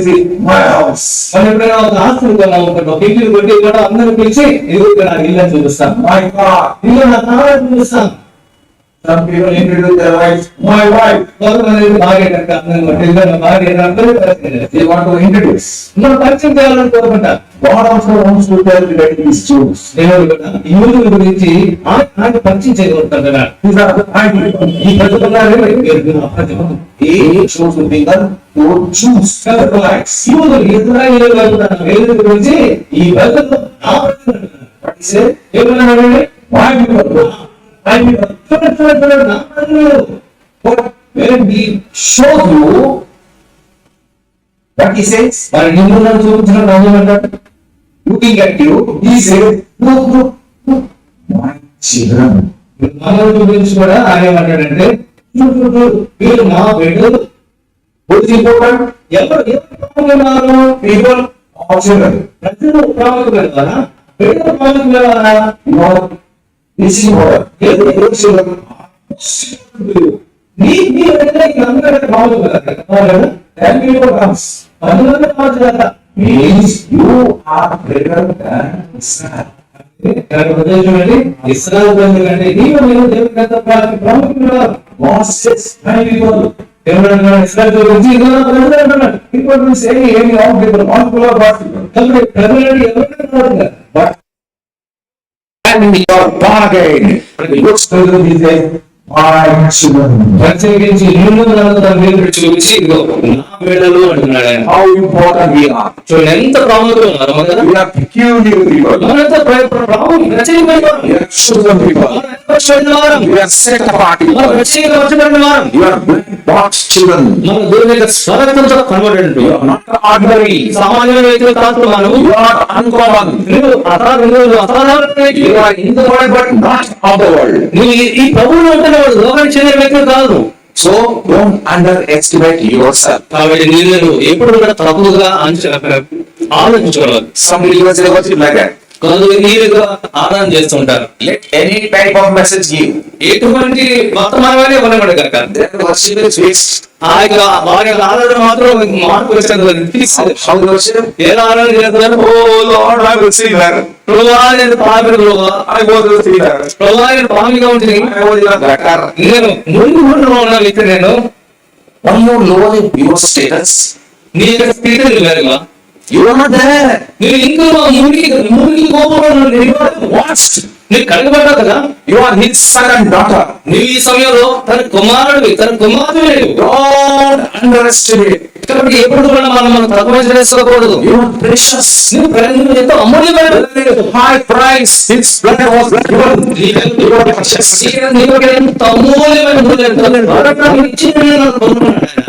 visit my house. మనం ఎప్పుడైనా ఒక ఆస్తిని కొన్నాం, ఒక ఇల్లు కొట్టి కూడా అందరూ పిలిచి ఇల్లు నా ఇల్లు చూపిస్తాం, My car. ఇల్లు నా కారు చూపిస్తాం. Some people introduce their wives, my wife. కొంతమంది భార్య కనుక అందరం కొట్టి ఇల్లు నా భార్య అందరూ పరిచయం They want to introduce. మనం పరిచయం చేయాలని కోరుకుంటాం. God also wants to tell that He is Jews. దేవుడు కూడా ఈ యూదుల గురించి ఆయన పరిచయం చేయగలుగుతాడు కదా. These are the high people. ఈ ప్రజలున్నారే He shows the finger to Jews, Israelites. యూదులు ఇశ్రాయేలు వేదిక గురించి ఈ ప్రజలు నా ప్రజలు But He said, ఏమన్నాడు? my people. నా ప్రజలు. But when He shows you, what He says, మరి నిన్ను చూపించిన రాజు అంటాడు, looking at you, He says, look, look, look, my children. మనల్ని చూపించి కూడా ఆయన ఏమంటాడంటే వీళ్ళు నా బిడ్డలు. What is important? ఎవరు ప్రాముఖ్యమారు? People or children. ప్రజలు ప్రాముఖ్యమైనవారా, బిడ్డలు ప్రాముఖ్యమైనవారా? You are missing order. Your children. నీ బిడ్డలకి అందరూ ప్రాముఖ్యమైనవారు. Then people comes. అందులోనే ప్రాముఖ్యత. Means you are greater than Israel. చూడండి, ఇశ్రాయేలు ప్రజలు కంటే నీవు నేను దేవునికి ఎంత ప్రాముఖ్యమైనవారు. God says, my people. దేవుడు అంటున్నాడు, ఇశ్రాయేలు గురించి ఇదిగో నా ప్రజలు అంటున్నాడు. People will say any of people, all people are bad people. కాబట్టి ప్రజలు ఎవరైనా But when you are born again, when he looks to you, he says, my children. ప్రత్యేకించి నిన్ను నన్ను తన మీద చూపించి ఇదిగో నా బిడ్డలు అంటున్నాడు ఆయన. How important we are. చూడండి ఎంత ప్రాముఖ్యం ఉన్నారు మన కదా. We are peculiar people. మనంతా ప్రాముఖ్యం ప్రత్యేకమైన వారం. We are chosen people. మనం ఏర్పరచబడిన వారం. We are set apart మనం people. ప్రత్యేకపరచబడిన వారం. You are God's children. మన దేవుని యొక్క స్వరక్తంతో కనబడండి. You are not ordinary. సామాన్యమైన వ్యక్తులు కాదు మనము. You are uncommon. నువ్వు అసాధారణ వ్యక్తి. You are in the world but not of the world. నువ్వు ఈ ప్రభువులో ఉంటున్న వాడు లోకానికి చెందిన వ్యక్తులు కాదు. So don't underestimate yourself. కాబట్టి నేను ఎప్పుడు కూడా తప్పుగా ఆలోచించగలదు. Some believers they worship like that. కొంతమంది ఈ విధంగా ఆరాధన చేస్తుంటారు. Let any type of message give. ఎటువంటి వర్తమానమే ఇవ్వనమాట కాక Their worship is fixed. ఆ యొక్క వారి యొక్క ఆరాధన మాత్రం మార్పు వచ్చేది. How they worship? ఎలా ఆరాధన చేస్తున్నారు? Oh Lord, I will see that. ప్రభువా నేను పాపిని ప్రభువా, I was to see that. ప్రభువా నేను పాపిగా ఉంటుంది, I was in a gutter. నేను మునిగిపోతున్నా ఉన్న వ్యక్తి నేను. When you lower your status, నీ యొక్క స్థితిని వేరుగా you are not there. నువ్వు ఇంకా మురికి కోపంలో Washed. నీకు కడగబడ్డావు కదా. You are his son and daughter. నువ్వు ఈ సమయంలో తన కుమారుడివి, తన కుమార్తె. Don't underestimate. కాబట్టి ఎప్పుడు కూడా మనం తక్కువ చేసుకోకూడదు. You are precious. నువ్వు ఎంతో అమూల్యమైన High price. His blood was given. You are precious. ఎంత అమూల్యమైన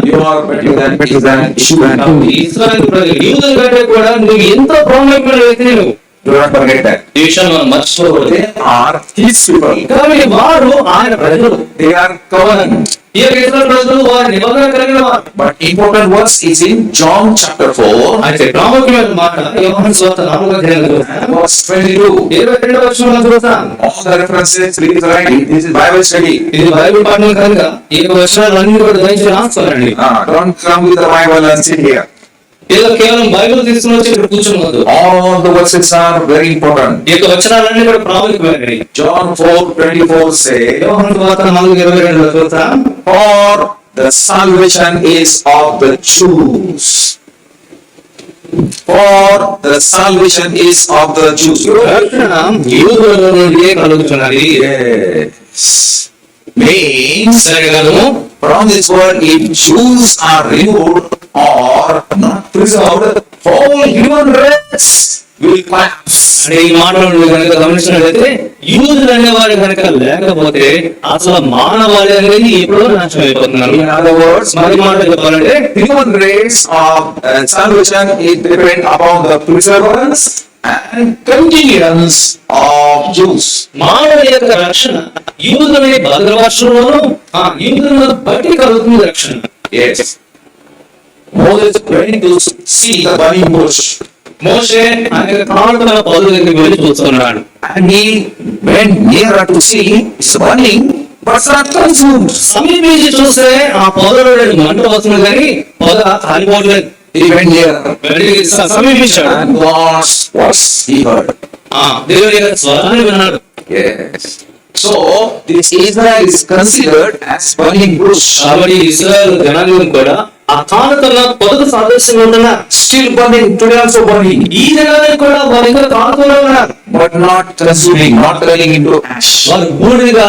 You are better than Ishmael. ఇశ్రాయేలు ప్రజలు యూదుల కంటే కూడా నువ్వు ఎంతో ప్రాముఖ్యమైన వ్యక్తి. నువ్వు Do not forget that. ఈ విషయాన్ని మనం మర్చిపోకూడదు. They are his people. కాబట్టి వారు ఆయన ప్రజలు. They are covenant. ఈ యొక్క ఇశ్రాయేలు ప్రజలు వారి నిబంధన కలిగిన వారు. But important verse is in John chapter 4, అయితే ప్రాముఖ్యమైన మాట యోహాను సువార్త 4వ అధ్యాయంలో చూస్తాం. verse 22. 22వ వచనంలో చూస్తాం. All the references, please write. This is Bible study. ఇది బైబిల్ పాఠం కనుక ఈ వచనాలన్నీ కూడా దయచేసి రాసుకోవాలండి. Don't come with the Bible and sit here. ఏదో కేవలం బైబిల్ తీసుకుని వచ్చి ఇక్కడ కూర్చోవద్దు. All the verses are very important. ఈ యొక్క వచనాలన్నీ కూడా ప్రాముఖ్యమైనవి. John 4:24 says, యోహాను సువార్త 4:22లో చూస్తాం. for the salvation is of the Jews. For the salvation is of the Jews. రక్షణ యూదుల నుండి కలుగుతున్నది. Yes. Means సరిగాను from this word, if Jews are removed or not preserved, whole human race will collapse. అంటే ఈ మాటలు కనుక గమనించినట్లయితే యూదులు అనేవారు కనుక లేకపోతే అసలు మానవాళి అనేది ఎప్పుడో నాశనం అయిపోతున్నారు. In other words, మరి మాట చెప్పాలంటే human race of salvation is depend upon the perseverance and continuance of Jews. మానవ యొక్క రక్షణ యూదులని భద్రవర్షంలోనూ ఆ యూదులను బట్టి కలుగుతుంది రక్షణ. Yes. Moses went to see the burning bush. మోషే ఆయన కాలుతున్న పొదల దగ్గరికి వెళ్ళి చూస్తున్నాడు. And he went nearer to see it's burning, but it's not consumed. సమీపించి చూస్తే ఆ పొదలో మంట వస్తుంది కానీ పొద కాలిపోవట్లేదు. He went near వెళ్ళి సమీపించాడు. and God's voice he heard. దేవుని యొక్క స్వరాన్ని విన్నాడు. Yes. So this Israel is considered as burning bush. కాబట్టి ఇశ్రాయేలు జనాంగం కూడా ఆ కాలుతున్న పొదకు సాదృశ్యంగా ఉంటున్నారు. Still burning, today also burning. ఈ జనానికి కూడా వారు ఇంకా కాలుతూనే ఉన్నారు. But not consuming, not turning into ash. వారు బూడిగా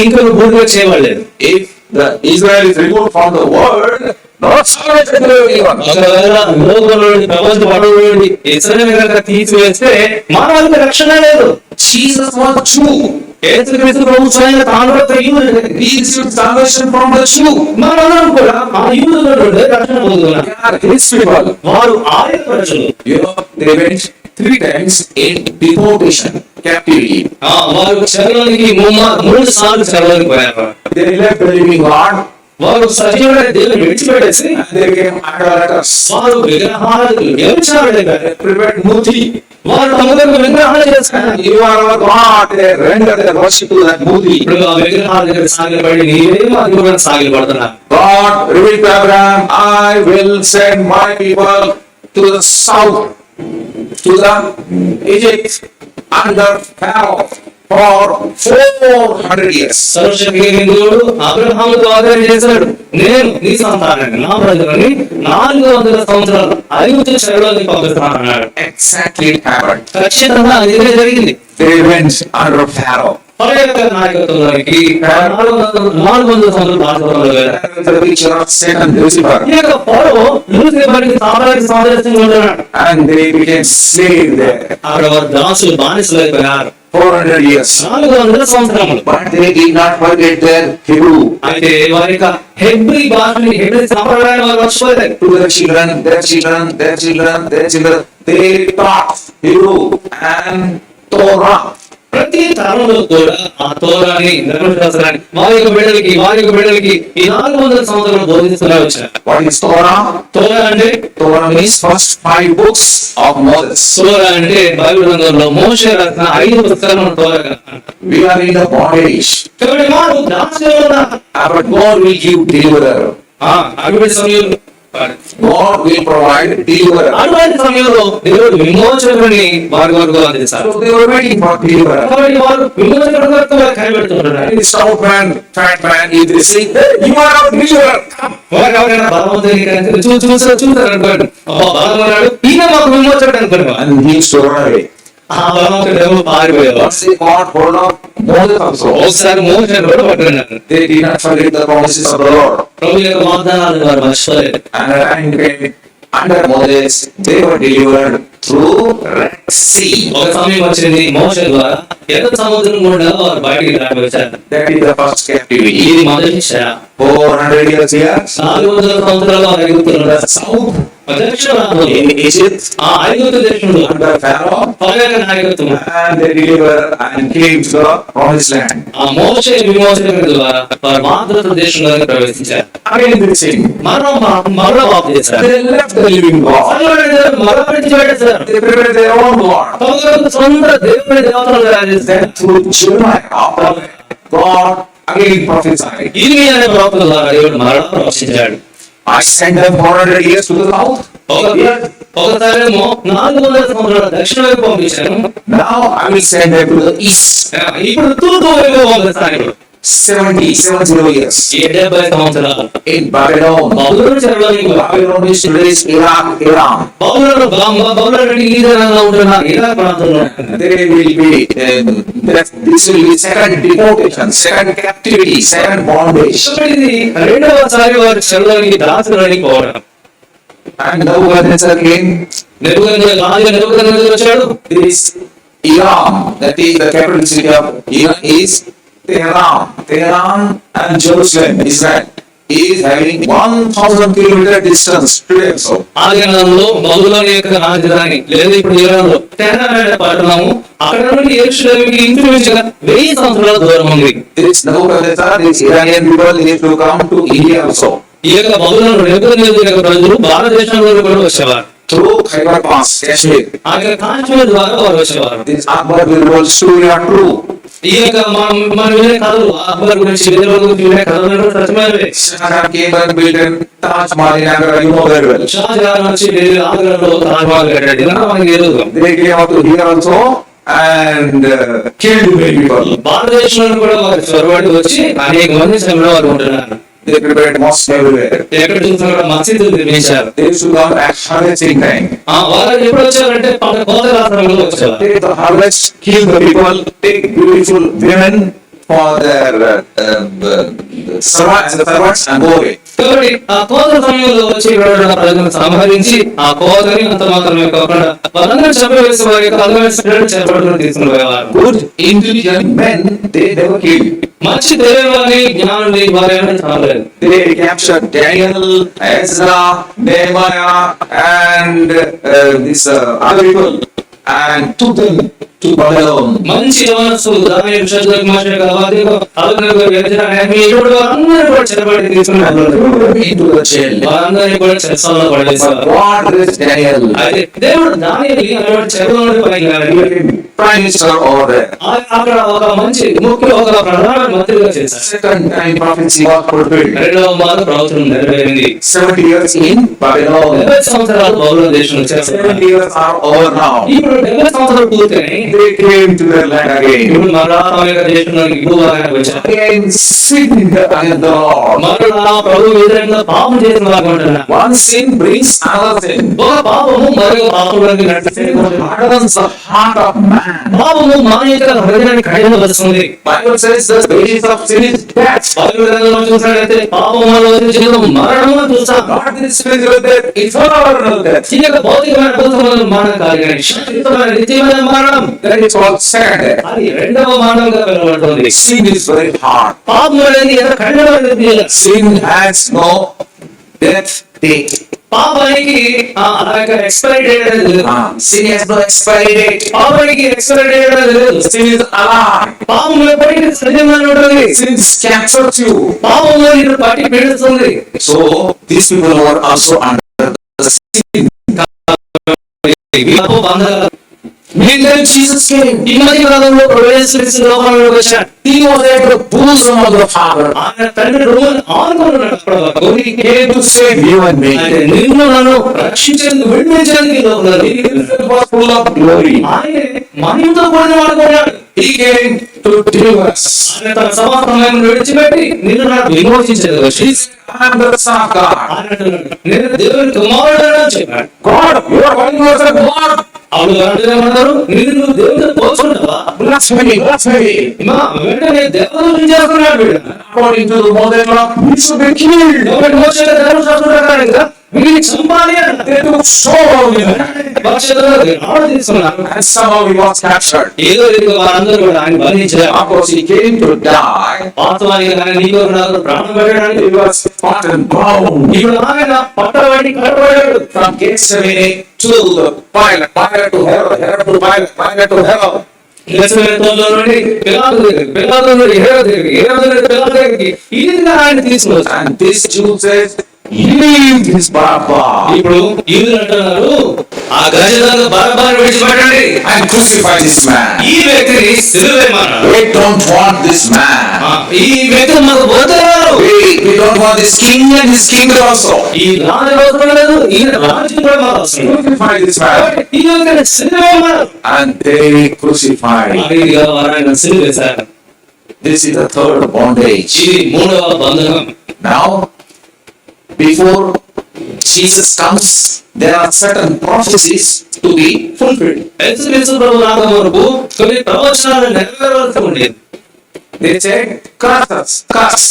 ఇంకా బూడిగా చేయబడలేదు. If the Israel is removed from the world, not salvation to anyone. ఒకవేళ లోకంలో నుండి, ప్రపంచ పడవ నుండి ఇశ్రాయేలు కనుక తీసివేస్తే మానవాళికి రక్షణ లేదు. Jesus was Jew. యేసుక్రీస్తు ప్రభు స్వయంగా తాను ఒక యూదుడు. He received salvation from the Jew. మనమందరం కూడా ఆ యూదుల నుండి రక్షణ పొందుతున్నాం. They are his people. వారు ఆయన ప్రజలు. You know, they went 3 times in deportation, captivity. వారు చెరలోనికి 3 సార్లు చెరలోనికి పోయారు. They left the living God వారు సజీవుడైన దేవుని విడిచిపెట్టేసి and they became idolaters. వారు విగ్రహాలకు వ్యభిచారులు అయిపోయారు. They prepared Murti. వారు తమకు విగ్రహాలు చేసుకున్నారు. You are our God. They render their worship to that Murti. ఇప్పుడు ఆ విగ్రహాల దగ్గర సాగిలపడి నీవే మా దేవుడు సాగిలపడుతున్నారు. God revealed to Abraham, I will send my people to the south, to the Egypt under Pharaoh for 400 years. సర్వశక్తిగల దేవుడు అబ్రహాముతో వాగ్దానం చేశాడు, నేను నీ సంతానాన్ని నా ప్రజలని 400 సంవత్సరాలు ఐగుప్తు చెరలోకి పంపిస్తాను అన్నాడు. Exactly it happened. ఖచ్చితంగా అది జరిగింది. They went under Pharaoh. ఫరో యొక్క నాయకత్వంలోనికి 400 సంవత్సరాలు బాధితులు వెళ్ళారు. That was the picture of Satan, Lucifer. ఈ యొక్క ఫరో లూసిఫర్‌కి సాదృశ్యంగా ఉంటున్నాడు. And they became slaves there. అక్కడ వారు దాసులు బానిసలైపోయారు 400 years. 400 సంవత్సరములు. But they did not forget their Hebrew. అయితే వారి యొక్క హెబ్రీ భాషని, హెబ్రీ సంప్రదాయాన్ని వారు మర్చిపోలేదు. To their children, their children, their children, their children, they taught Hebrew and Torah. ప్రతి తరంలో కూడా ఆ తోరాని, ధర్మశాస్త్రాన్ని వారి యొక్క బిడ్డలకి ఈ 400 సంవత్సరాలు బోధిస్తూనే వచ్చారు. What is Torah? తోరా అంటే Torah means first 5 books of Moses. తోరా అంటే బైబిల్ గ్రంథంలో మోషే రాసిన 5 పుస్తకాలను తోరా. We are in the bondage. కాబట్టి వారు దాసులుగా ఉన్నారు. But God will give deliverer. అటువంటి సమయంలో God will provide deliverer. అటువంటి సమయంలో దేవుడు విమోచకుడిని వారి వరకు అందిస్తారు. So they were waiting for deliverer. కాబట్టి వారు విమోచకుడి వరకు కనిపెడుతున్నారు. And this stout man, fat man, is they say, "Hey, you are our deliverer. Come." వారు ఎవరైనా బలవంతుని చూసారు అనుకోండి, బలమన్నాడు ఈయన మాకు విమోచకుడు అనుకోండి. And he used to run away. ఆ బలవంతుడు పారిపోయారు. Once they caught hold of Moses also. ఒకసారి మోషన్ కూడా పట్టుకున్నారు. They did not forget the promises of the Lord. ప్రభు యొక్క వాగ్దానాలు వారు మర్చిపోలేదు. And under Moses, they were delivered through Red Sea. ఒక సమయం వచ్చింది మోషే ద్వారా ఎర్ర సముద్రం గుండా వారు బయటికి రాబోచారు. That is the first captivity. ఇది మొదటి శిక్ష. 400 years here. 400 సంవత్సరాలు ఐగుప్తులో South దక్షిణ భాగంలో in Egypt ఆ ఐగుప్తు దేశంలో under Pharaoh. ఫరో యొక్క నాయకత్వం And they delivered and came to the promised land. ఆ మోషే విమోచకుడి ద్వారా వారు వాగ్దాన దేశంలోకి ప్రవేశించారు. Again they sing. మరో పాపం చేశారు. They left the living God. మరో విడిచిపెట్టేశారు. They prepared their own God. తమకు సొంత దేవుని దేవతలను తయారు చేశారు. Then through Jeremiah, God again prophesied. ఇర్మియా అనే ప్రవక్త ద్వారా దేవుడు మరలా ప్రవచించాడు. I sent them 400 years to the south. ఒకసారేమో 400 సంవత్సరాల దక్షిణ వైపు పంపించాను. Now I will send them to the east. ఇప్పుడు తూర్పు వైపు పంపిస్తాను. ఇప్పుడు 70 years. 70 సంవత్సరాలు In Babylon. Babylon చెరలోనికి Babylon is today's Iraq, Iran. బబులోను ఈ విధంగా ఉంటున్న ఇరాక్ ప్రాంతంలో They will be, this will be second deportation, second captivity, second bondage. ఇది రెండవసారి వారు చెరలోనికి దాసులోనికి పోవడం. And Nebuchadnezzar came. నెబుకద్నెజర్ వచ్చాడు. This Iran, that is the capital city of Iran, is Tehran and Jerusalem, Israel, is having 1,000 kilometer distance today also. ఆ దినాల్లో బబులోను యొక్క రాజధాని లేదా ఇప్పుడు ఇరాన్లో టెహరాన్ అనే పట్టణము అక్కడ నుండి యెరూషలేముకి ఇంచుమించుగా 1000 సంవత్సరాల దూరం ఉంది. This Nebuchadnezzar, this Iranian people, they used to come to India also. ఈ యొక్క బబులోను నెబుకద్నెజర్ యొక్క ప్రజలు భారతదేశంలో కూడా వచ్చేవారు. Through Khyber Pass, Kashmir. ఆ యొక్క కాశ్మీర్ ద్వారా వారు వచ్చేవారు. This Akbar Birbal story are true. ఈ యొక్క మనం వినే కథలు అక్బర్ గురించి బీర్బల్ గురించి వినే కథలు కూడా సత్యమైనవే. Shahjahan came and built a Taj Mahal in Agra, you know very well. Shahjahan వచ్చి ఢిల్లీ ఆగ్రాలో తాజ్ మహల్ కట్టాడు. ఇదంతా మనకి తెలుసు. They came out to here also and killed many people. భారతదేశంలో కూడా వారు చొరబడి వచ్చి అనేక మంది చంపిన ఉంటున్నారు. They prepared mosques everywhere. ఎక్కడ చూసినా కూడా మసీదులు నిర్మించారు. They used to come at harvesting time. వాళ్ళు ఎప్పుడు వచ్చారంటే పంట కోతల సమయంలో వచ్చారు. Take the harvest, kill the people, take beautiful women for their servants and go away. కాబట్టి ఆ కోత సమయంలో వచ్చి ఇక్కడ ప్రజలను సంహరించి ఆ కోతని అంత మాత్రమే కాకుండా వాళ్ళందరూ చంపవేసి వారి యొక్క అందమైన స్త్రీలను చేపట్టుకుని తీసుకుని పోయేవారు. Good, intelligent men, they never kill. మంచి తెలియని జ్ఞానులు వారు ఏమైనా చంపలేదు. They captured Daniel, Ezra, Nehemiah, and this other people and took them to Babylon. మంచి యవనస్తులు దానియేలు, షద్రక్, మేషక్, అబేద్నెగో, అబేద్నెగో, ఎజ్రా, నెహెమియా ఇటువంటి వారందరూ కూడా చెరపడి తీసుకుని Into the jail. వారందరినీ కూడా చెరసాలలో పడేశారు. God raised Daniel, అయితే దేవుడు దానియేలుని అటువంటి చెరలో నుండి పైకి prime minister over there. అక్కడ ఒక మంచి ఒక ప్రధాన మంత్రిగా చేశారు. Second time prophecy was fulfilled. రెండవ మాట ప్రవచనం నెరవేరింది. 70 years in Babylon. 70 సంవత్సరాలు బబులోను దేశంలో చేశారు. 70 years are over now. ఇప్పుడు 70 సంవత్సరాలు పూర్తయి They came to their land again. ఇప్పుడు మరలా తమ యొక్క దేశంలోకి భూభాగానికి వచ్చారు. Again sinned against the Lord. మరలా ప్రభువు వ్యతిరేకంగా పాపం చేసిన వారు ఉంటున్నారు. One sin brings another sin. ఒక పాపము మరొక పాపంలోకి నడిపిస్తుంది. Hardens the heart of man. పాపము మానవ యొక్క హృదయాన్ని కఠినపరుస్తుంది. Bible says the wages of sin is death. Bible గ్రంథంలో చూసినట్లయితే పాపం వల్ల వచ్చే జీవితం మరణం అని చూస్తాం. Not this physical death, eternal death. ఈ యొక్క భౌతికమైన భూతమైన మరణం కాదు కానీ శాశ్వతమైన నిత్యమైన మరణం. That is called second death. అది రెండవ మరణంగా పిలువబడుతుంది. Sin is very hard. పాపం అనేది ఎంత కఠినమైనది. Sin has no death date. పాపానికి ఆ యొక్క ఎక్స్పైరీ డేట్ అనేది లేదు. Sin has no expiry date. పాపానికి ఎక్స్పైరీ డేట్ అనేది లేదు. Sin is alive. పాపం ఎప్పటికీ సజీవంగా ఉంటుంది. Sin captures you. పాపము నిన్ను పట్టి పీడిస్తుంది. So these people were also under the sin. పాపం బంధకాలు. Then Jesus came. ఈ మధ్య కాలంలో ప్రవేశించి లోకంలోకి వచ్చాడు. He was at the bosom of the Father. ఆయన తండ్రి రూమును ఆనుకున్నాడు. అప్పటి వరకు He came to save you and me. అంటే నిన్ను నన్ను రక్షించేందుకు విడిపించేందుకు ఈ లోకంలో He was full of glory. ఆయన మహిమతో కూడిన వాడుకున్నాడు. He came to deliver us. ఆయన తన సమస్తమైన విడిచిపెట్టి నిన్ను నాకు విమోచించేందుకు వచ్చి I am the Son of God. ఆయన అంటున్నాడు, నేను దేవుని కుమారుడు అని చెప్పాడు. God, you are calling yourself God. అవును ఏమన్నారు, నిన్ను దేవుడితో పోల్చుకుంటావా? Blasphemy, blasphemy. మా వెంటనే దేవతలు చేస్తున్నాడు వీడు. According to the modern law, he should be killed. కాబట్టి మోషే ధర్మశాస్త్రం ప్రకారంగా వీడిని చంపాలి అని They took stone on him. భవిష్యత్తులో ఆర్డర్ తీసుకున్నారు. And somehow he was captured. ఏదో రీతిగా వారందరూ కూడా ఆయన బంధించారు. Of course, he came to die. వాస్తవానికి ఆయన నీకు నాకు ప్రాణం పెట్టడానికి He was fought and bound. ఇప్పుడు ఆయన పట్టబడి కట్టబడాడు. From Gethsemane to the Pilate, Pilate to Herod, Herod to Pilate, Pilate to Herod. Gethsemane నుండి పిలాతు దగ్గరికి, పిలాతు నుండి హేరోదు దగ్గరికి, హేరోదు నుండి పిలాతు దగ్గరికి ఈ విధంగా ఆయన తీసుకువచ్చారు. And this Jew says, leave this Barabbas ఇప్పుడు యూదులు అంటున్నారు, ఆ గజదొంగ బరబ్బను విడిచిపెట్టండి, and crucify this man. ఈ వ్యక్తిని సిలువేయమన్నారు. We don't want this man. ఈ వ్యక్తి మాకు పోతున్నారు. We don't want this king and his kingdom also. ఈ రాజు అవసరం లేదు, ఈ రాజు కూడా మాకు అవసరం లేదు. Crucify this man. ఈ వ్యక్తిని సిలువేయమన్నారు. And they crucified. ఆ రీతిగా వారు ఆయన సిలువేశారు. This is the third bondage. ఇది మూడవ బంధకం. Now, before Jesus comes, there are certain prophecies to be fulfilled. యేసుక్రీస్తు ప్రభు రాకడ వరకు కొన్ని ప్రవచనాలు నెరవేరవలసి ఉండేది. They said, curse us, curse.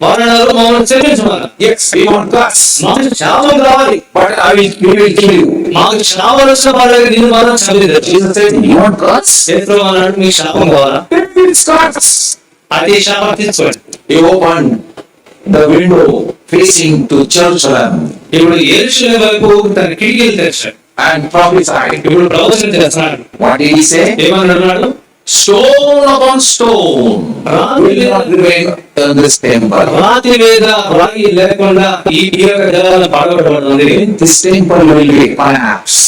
వారు అన్నారు, మమ్మల్ని క్షమించమన్నారు. Yes, we want curse. మాకు శాపం కావాలి, But we will kill you. మాకు శాపం వచ్చిన వాళ్ళకి నిన్ను మాత్రం క్షమించదు. Jesus said, you want curse? యేసు అన్నాడు, మీకు శాపం కావాలా? It's curse. అది శాపం తీసుకోండి. He opened the window facing to Jerusalem ఇప్పుడు యెరూషలేము వైపు తన కిటికీలు తెరిచాడు. and prophesied. ఇప్పుడు ప్రవచనం చేస్తున్నాడు. What did he say? ఏమన్నాడు? Stone upon stone will not remain in this temple. రాతి మీద రాయి లేకుండా ఈ యొక్క దేవాలయం పాడబడుతుంది. This temple will be collapsed.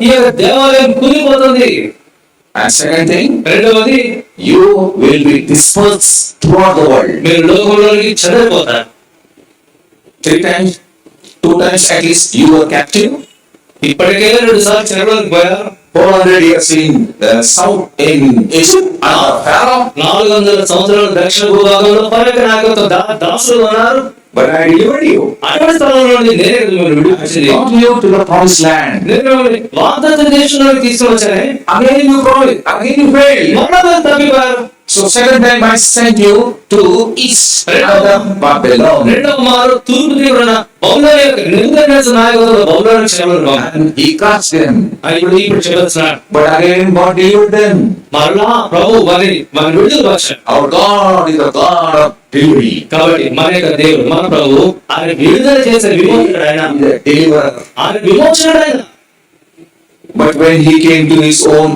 ఈ యొక్క దేవాలయం కూలిపోతుంది. And second thing, రెండవది, you will be dispersed throughout the world. మీరు లోకంలోకి చెదరిపోతారు. 3 times, 2 times at least you were captive. ఇప్పటికే 2 సార్లు చెరలోకి పోయారు. 400 years in south in Egypt under Pharaoh. 400 సంవత్సరాలు దక్షిణ భూభాగంలో ఫరో నాయకత్వం దాసులు ఉన్నారు. But I delivered you. అటువంటి స్థలంలో నుండి నేనే మిమ్మల్ని విడిపించింది. Brought you to the promised land. నేను మిమ్మల్ని వాగ్దత్త దేశంలోకి తీసుకొచ్చానే. Again you promised, again you failed. మరలా తప్పిపోయారు. So second time I sent you to east under Babylon. రెండవ మారు తూర్పు తీవ్రన బౌలోని నిందనేస నాయకత్వంలో బౌలోని చెరలోకి పంపారు. And he cast them. ఇప్పుడు చెబుతున్నాడు. But again God delivered them. మరలా ప్రభు మరి విడుదల పక్షం. Our God is the God of delivery. కాబట్టి మన యొక్క దేవుడు మన ప్రభు ఆయన విడుదల చేసే విమోచకుడు ఆయన. He is a deliverer. ఆయన విమోచకుడు ఆయన. But when he came to his own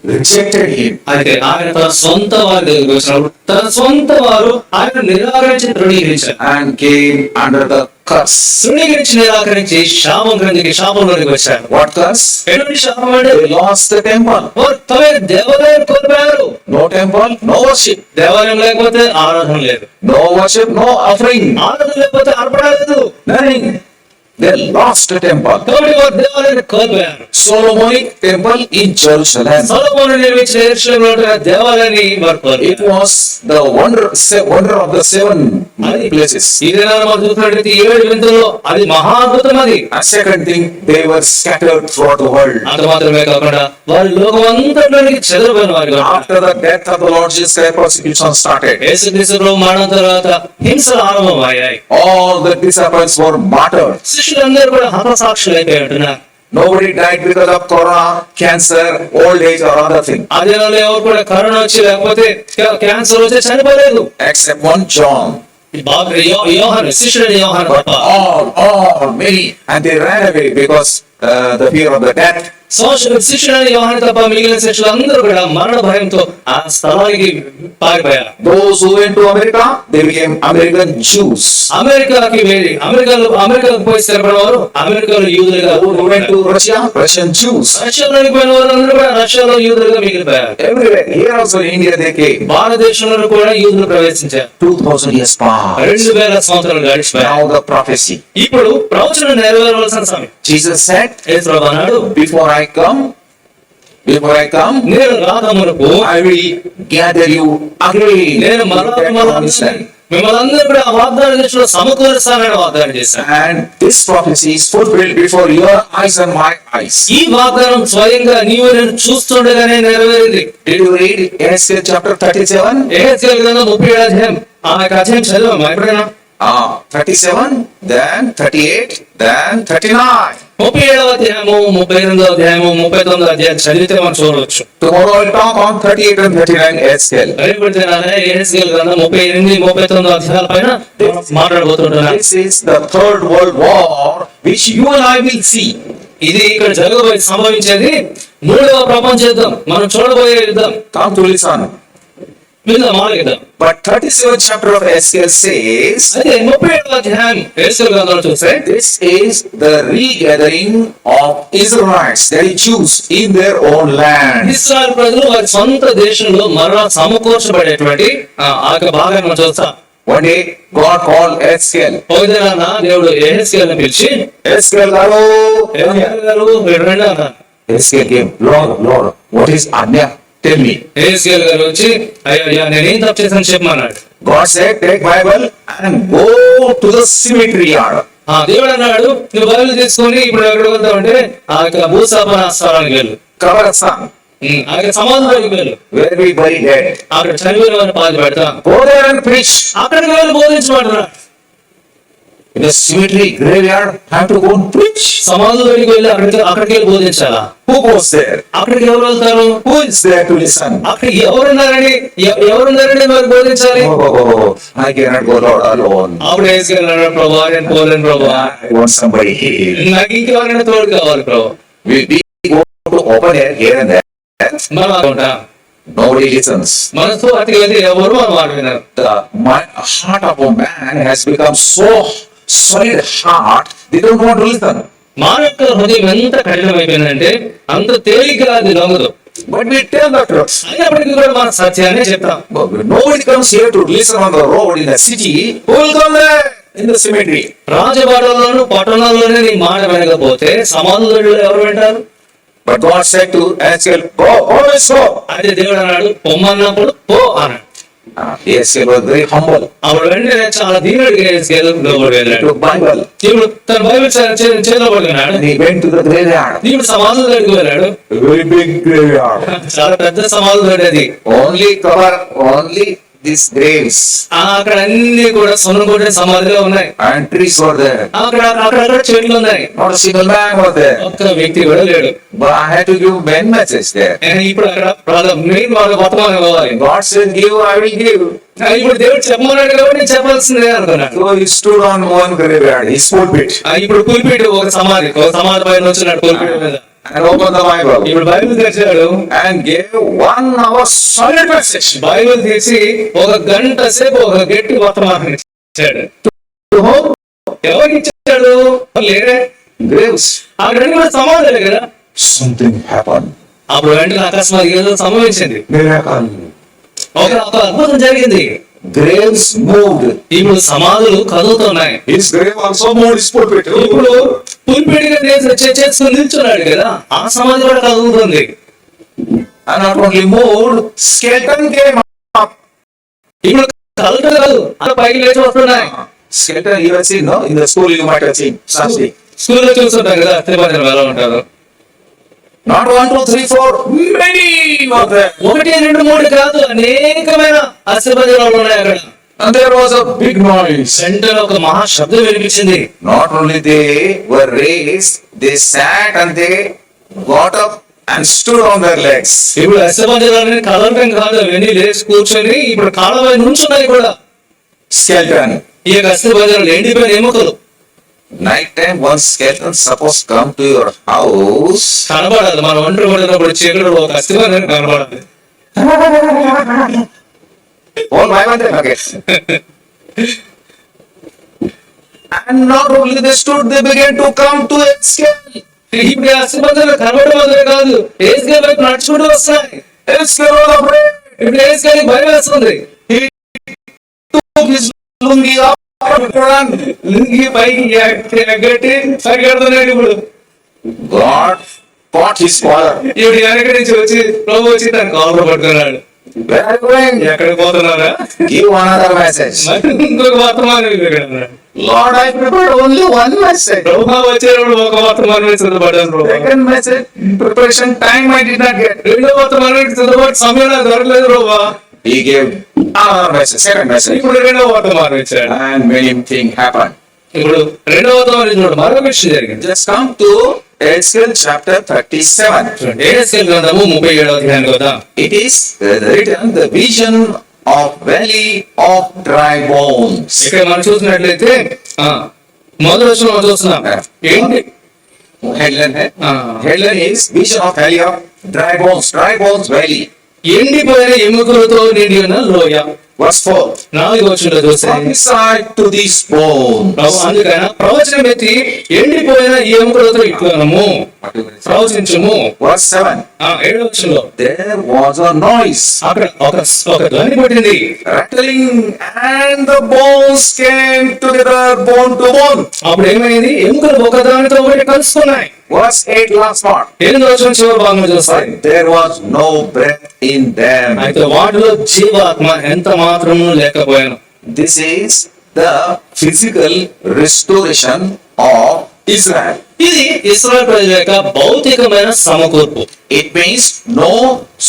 rejected him. అయితే ఆయన తన సొంత వారి దగ్గరికి వచ్చినప్పుడు తన సొంత వారు ఆయన నిరాకరించి తృణీకరించారు. And came under the curse. తృణీకరించి నిరాకరించి శాపంలోనికి వచ్చారు. What curse? ఎటువంటి శాపం అంటే They lost the temple. వారు తమ దేవాలయం కోల్పోయారు. No temple, no worship. దేవాలయం లేకపోతే ఆరాధన లేదు. No worship, no offering. ఆరాధన లేకపోతే అర్పణ లేదు. Nothing. They lost the temple. కాబట్టి వారు దేవాలయాన్ని కోల్పోయారు. Solomonic temple in Jerusalem. సొలొమోను నిర్మించిన యెరూషలేములో ఉన్న దేవాలయాన్ని వారు కోల్పోయారు. It was the wonder of the 7 places. ఈ దినాన మనం చూసినట్లయితే 7 వింతల్లో అది మహాద్భుతం అది. And second thing, they were scattered throughout the world. అంత మాత్రమే కాకుండా వారి లోకం అంతట్లోనికి చెదరిపోయిన వారు. After the death of the Lord Jesus Christ, persecution started. యేసుక్రీస్తు ప్రభు మరణం తర్వాత హింసలు ఆరంభమయ్యాయి. All the disciples were martyred. శిష్యులందరూ కూడా హతసాక్షులు అయిపోయి ఉంటున్నారు. Nobody died because of corona, cancer, old age or other thing. ఆ దినాల్లో ఎవరు కూడా కరోనా వచ్చి లేకపోతే క్యాన్సర్ వచ్చి చనిపోలేదు. Except one John. యోహాను శిష్యుడైన యోహాను But all, many, and they ran away because the fear of the death. శిష్యుడైన యోహాను తప్ప మిగిలిన శిష్యులందరూ కూడా మరణ భయంతో ఆ స్థలానికి పారిపోయారు. Those who went to America, they became American Jews. అమెరికాకు పోయి స్థిరపడిన వారు అమెరికాలో యూదులుగా. Those who went to Russia, Russian Jews. రష్యాలోకి పోయిన వారందరూ కూడా రష్యాలో యూదులుగా మిగిలిపోయారు. Everywhere, here also in India they came. భారతదేశంలో కూడా యూదులు ప్రవేశించారు. 2000 years passed. 2000 సంవత్సరాలు గడిచిపోయారు. Now the prophecy. ఇప్పుడు ప్రవచనం నెరవేరవలసిన సమయం. Jesus said, యేసు ప్రభువు అన్నాడు, before I come, నేను రాకమునుపు I will gather you again. నేను మిమ్మల్ని అందరూ కూడా ఆ వాగ్దాన దేశంలో సమకూరుస్తానని వాగ్దానం చేశాను. And this prophecy is fulfilled before your eyes and my eyes. ఈ వాగ్దానం స్వయంగా నీవు నేను చూస్తుండగానే నెరవేరింది. Did you read Ezekiel chapter 37? యెహెజ్కేలు గ్రంథం 37వ అధ్యాయం. ఆ అధ్యాయం చదివామా ఎప్పుడైనా? 37, then 38, then 39. 37వ అధ్యాయము, 38వ అధ్యాయము, 39వ అధ్యాయం చదివితే మనం చూడవచ్చు. Tomorrow I'll talk on 38 and 39 Ezekiel. రేపటి దినాన యెహెజ్కేలు గ్రంథం 38, 39వ అధ్యాయాల పైన మాట్లాడబోతుంటున్నాను. This is the third world war which you and I will see. ఇది ఇక్కడ జరగబోయే సంభవించేది 3వ ప్రపంచ యుద్ధం. మనం చూడబోయే యుద్ధం. Come to listen. But 37th chapter of Ezekiel says, అదే 37వ అధ్యాయం యెహెజ్కేలు గ్రంథంలో చూస్తే this is the regathering of Israelites, that is Jews, in their own land. ఇశ్రాయేలు ప్రజలు వారి సొంత దేశంలో మరలా సమకూర్చబడేటువంటి ఆ భాగాన్ని మనం చూస్తాం. One day God called Ezekiel. ఒక దినాన దేవుడు యెహెజ్కేలుని పిలిచి, Ezekiel గారు రండి అన్నాడు. Ezekiel came, Lord, what is Anya? Tell me. యెహెజ్కేలు గారు వచ్చి, అయ్యా నేనేం తప్పు చేశాను చెప్పమన్నాడు. God said, take Bible and go to the cemetery yard. దేవుడు అన్నాడు, నువ్వు బైబిల్ తీసుకొని ఇప్పుడు ఎక్కడ వెళ్తావంటే ఆ యొక్క భూస్థాపన స్థలానికి వెళ్ళు. Kabarastan. అక్కడ సమాధిలోకి వెళ్ళు. Where we bury dead. అక్కడ చనిపోయిన వారిని పాతి పెడతాం. Go there and preach. అక్కడికి వెళ్ళి బోధించమంటున్నాడు. In the cemetery graveyard, have to go and preach. సమాధిలోకి వెళ్ళి అక్కడికి వెళ్ళి బోధించాలా? Who goes there? అక్కడికి ఎవరు వెళ్తారు? Who is there to listen? అక్కడికి ఎవరున్నారండి మరి బోధించాలి? I cannot go, Lord, alone. అప్పుడు యెహెజ్కేలు ప్రభువా నేను పోలేను ప్రభువా, I want somebody here. నాకు ఇంకెవరైనా తోడు కావాలి ప్రభు. We go to open air here and there. మనం అనుకుంటాం. Nobody listens. మనతో అతికి వెళ్ళి ఎవరు మన మాట వినరు. The heart of a man has become so solid heart, they don't want to listen. మానవ హృదయం ఎంత కఠినమైపోయిందంటే అంత తేలికగా అది లొంగదు. But we tell the truth. అయినప్పటికీ కూడా మన సత్యాన్ని చెప్తాం. Nobody comes here to listen on the road in the city. Who will come there in the cemetery? రాజబాటల్లోను పట్టణాల్లోనే నీ మాట వినకపోతే సమాధులు ఎవరు వింటారు? But God said to Ezekiel, go, always go. అయితే దేవుడు అన్నాడు పొమ్మన్నప్పుడు పో అన్నాడు. Ezekiel was very humble. అప్పుడు వెంటనే చాలా దీనుడిగా ఎస్కేల్ లోపలికి He వెళ్ళాడు. took Bible. ఇప్పుడు తన బైబిల్ చేతిలో పడుకున్నాడు. And he went to the graveyard. ఇప్పుడు సమాధుల దగ్గరికి వెళ్ళాడు. A very big graveyard. చాలా పెద్ద సమాధులు అది. Only these graves. అక్కడ అన్ని కూడా సున్నం కొట్టిన సమాధిగా ఉన్నాయి. And trees were there. అక్కడ చెట్లు ఉన్నాయి. Not a single man was there. ఒక్క వ్యక్తి కూడా లేడు. But I had to give men message there. ఇప్పుడు అక్కడ మెయిన్ వాళ్ళ వర్తమానం ఇవ్వాలి. God said, give, I will give. ఇప్పుడు దేవుడు చెప్పమన్నాడు కాబట్టి నేను చెప్పాల్సిందే అనుకున్నాడు. So he stood on one graveyard, his pulpit, ఇప్పుడు పులిపీట ఒక సమాధి పైన వచ్చినాడు పులిపీట మీద. and opened the Bible. ఇప్పుడు బైబిల్ తెరిచాడు. And gave 1 hour solid message. Bible తీసి ఒక గంట సేపు ఒక గట్టి వర్తమానం ఇచ్చాడు. To whom? ఎవరికి ఇచ్చాడు? లేరే Graves. ఆ రెండు కూడా సమాధులే కదా. Something happened. అప్పుడు వెంటనే అకస్మాత్ ఏదో సంభవించింది. Miracle. ఒక అద్భుతం జరిగింది. Graves moved. ఇప్పుడు సమాధులు కదులుతున్నాయి. His grave also moved, his pulpit. ఇప్పుడు పులిపీడిగా చేసుకుని నిల్చున్నాడు కదా, ఆ సమాధి కూడా కదులుతుంది. And not only moved, skeleton came up. ఇప్పుడు కదలటం కాదు, అలా పైకి లేచి వస్తున్నాయి. Skeleton you have seen, no? In the school you might have seen. Sunday. స్కూల్లో చూస్తుంటాం కదా తిరుపతిలో ఎలా ఉంటారు. Not 1, 2, 3, 4. Many were there. 1, 2, 3 కాదు, అనేకమైన అస్థిపంజరాలు ఉన్నాయి అక్కడ. And there was a big noise. వెంటనే ఒక మహా శబ్దం వినిపించింది. Not only they were raised, they sat and they got up and stood on their legs. ఇప్పుడు అస్థిపంజరాలని కదలటం కాదు, అవన్నీ లేచి కూర్చొని ఇప్పుడు కాళ్ళపై నుంచున్నాయి కూడా. Skeleton. ఈ యొక్క అస్థిపంజరాలు ఎండిపోయిన ఎముకలు. Night time, one skeleton suppose come to your house. కనబడాలి, మనం ఒంటరి పడినప్పుడు చీకటి ఒక అస్థిపంజరం కనబడాలి. All by one day again. And not only they stood, they began to come to Ezekiel. ఇప్పుడు అస్థిపంజరాలు కనబడడం వల్లే కాదు, ఏస్కేల్ వైపు నడుచుకుంటూ వస్తాయి. Ezekiel was afraid. ఇప్పుడు ఏస్కేల్కి భయం వేస్తుంది. He took his lungi up and ran. Lungi పైకి ఎగ్గట్టి పరిగెడుతున్నాడు. ఇప్పుడు God caught his father. ఇప్పుడు వెనక నుంచి వచ్చి ప్రభు వచ్చి తన కాళ్ళలో పట్టుకున్నాడు. Where are you going? ఎక్కడికి పోతున్నారా? Give another message. మరి ఇంకొక వర్తమానం ఇవ్వగలరా? Lord, I prepared only one message. ప్రభు వచ్చేటప్పుడు ఒక వర్తమానం సిద్ధపడ్డాను ప్రభు. Second message, preparation time I did not get. రెండో వర్తమానానికి సిద్ధపడి సమయం నాకు దొరకలేదు ప్రభు. He gave another message, second message. ఇప్పుడు రెండో వర్తమానం ఇచ్చాడు. And many things happened. ఇప్పుడు రెండో వర్తమానం ఇచ్చినప్పుడు మరొక విషయం జరిగింది. Just come to Ezekiel chapter 37. ఏహెజ్కేలు గ్రంథము 37వ అధ్యాయానికి వద్దాం. It is written the vision of valley of dry bones. ఇక్కడ మనం చూసినట్లయితే మొదటి వచనం మనం చూస్తున్నాం. ఏంటి Headline, Ah. headline is vision of valley of dry bones valley. ఎండిపోయిన ఎముకలతో నిండి ఉన్న లోయ. Verse 4. 4వ వచనంలో చూస్తే Prophesy to these bones. అందుకైనా ప్రవచనం ఎత్తి ఎండిపోయిన ఈ ఎముకలతో ఇట్లనము ప్రవచించము. Verse 7. 7వ వచనంలో There was a noise, అక్కడ ఒక ధ్వని పుట్టింది. rattling, and the bones came together, bone to bone. అప్పుడు ఏమైంది? ఎముకలు ఒకదానితో ఒకటి కలుసుకున్నాయి. Verse 8, last part. 8వ వచనం చివరి భాగంలో చూస్తాయి. There was no breath in them. అయితే వాటిలో జీవాత్మ ఎంత మాత్రము లేకపోయాను. This is the physical restoration of Israel. ఇది ఇశ్రాయేలు ప్రజల యొక్క భౌతికమైన సమకూర్పు. It means no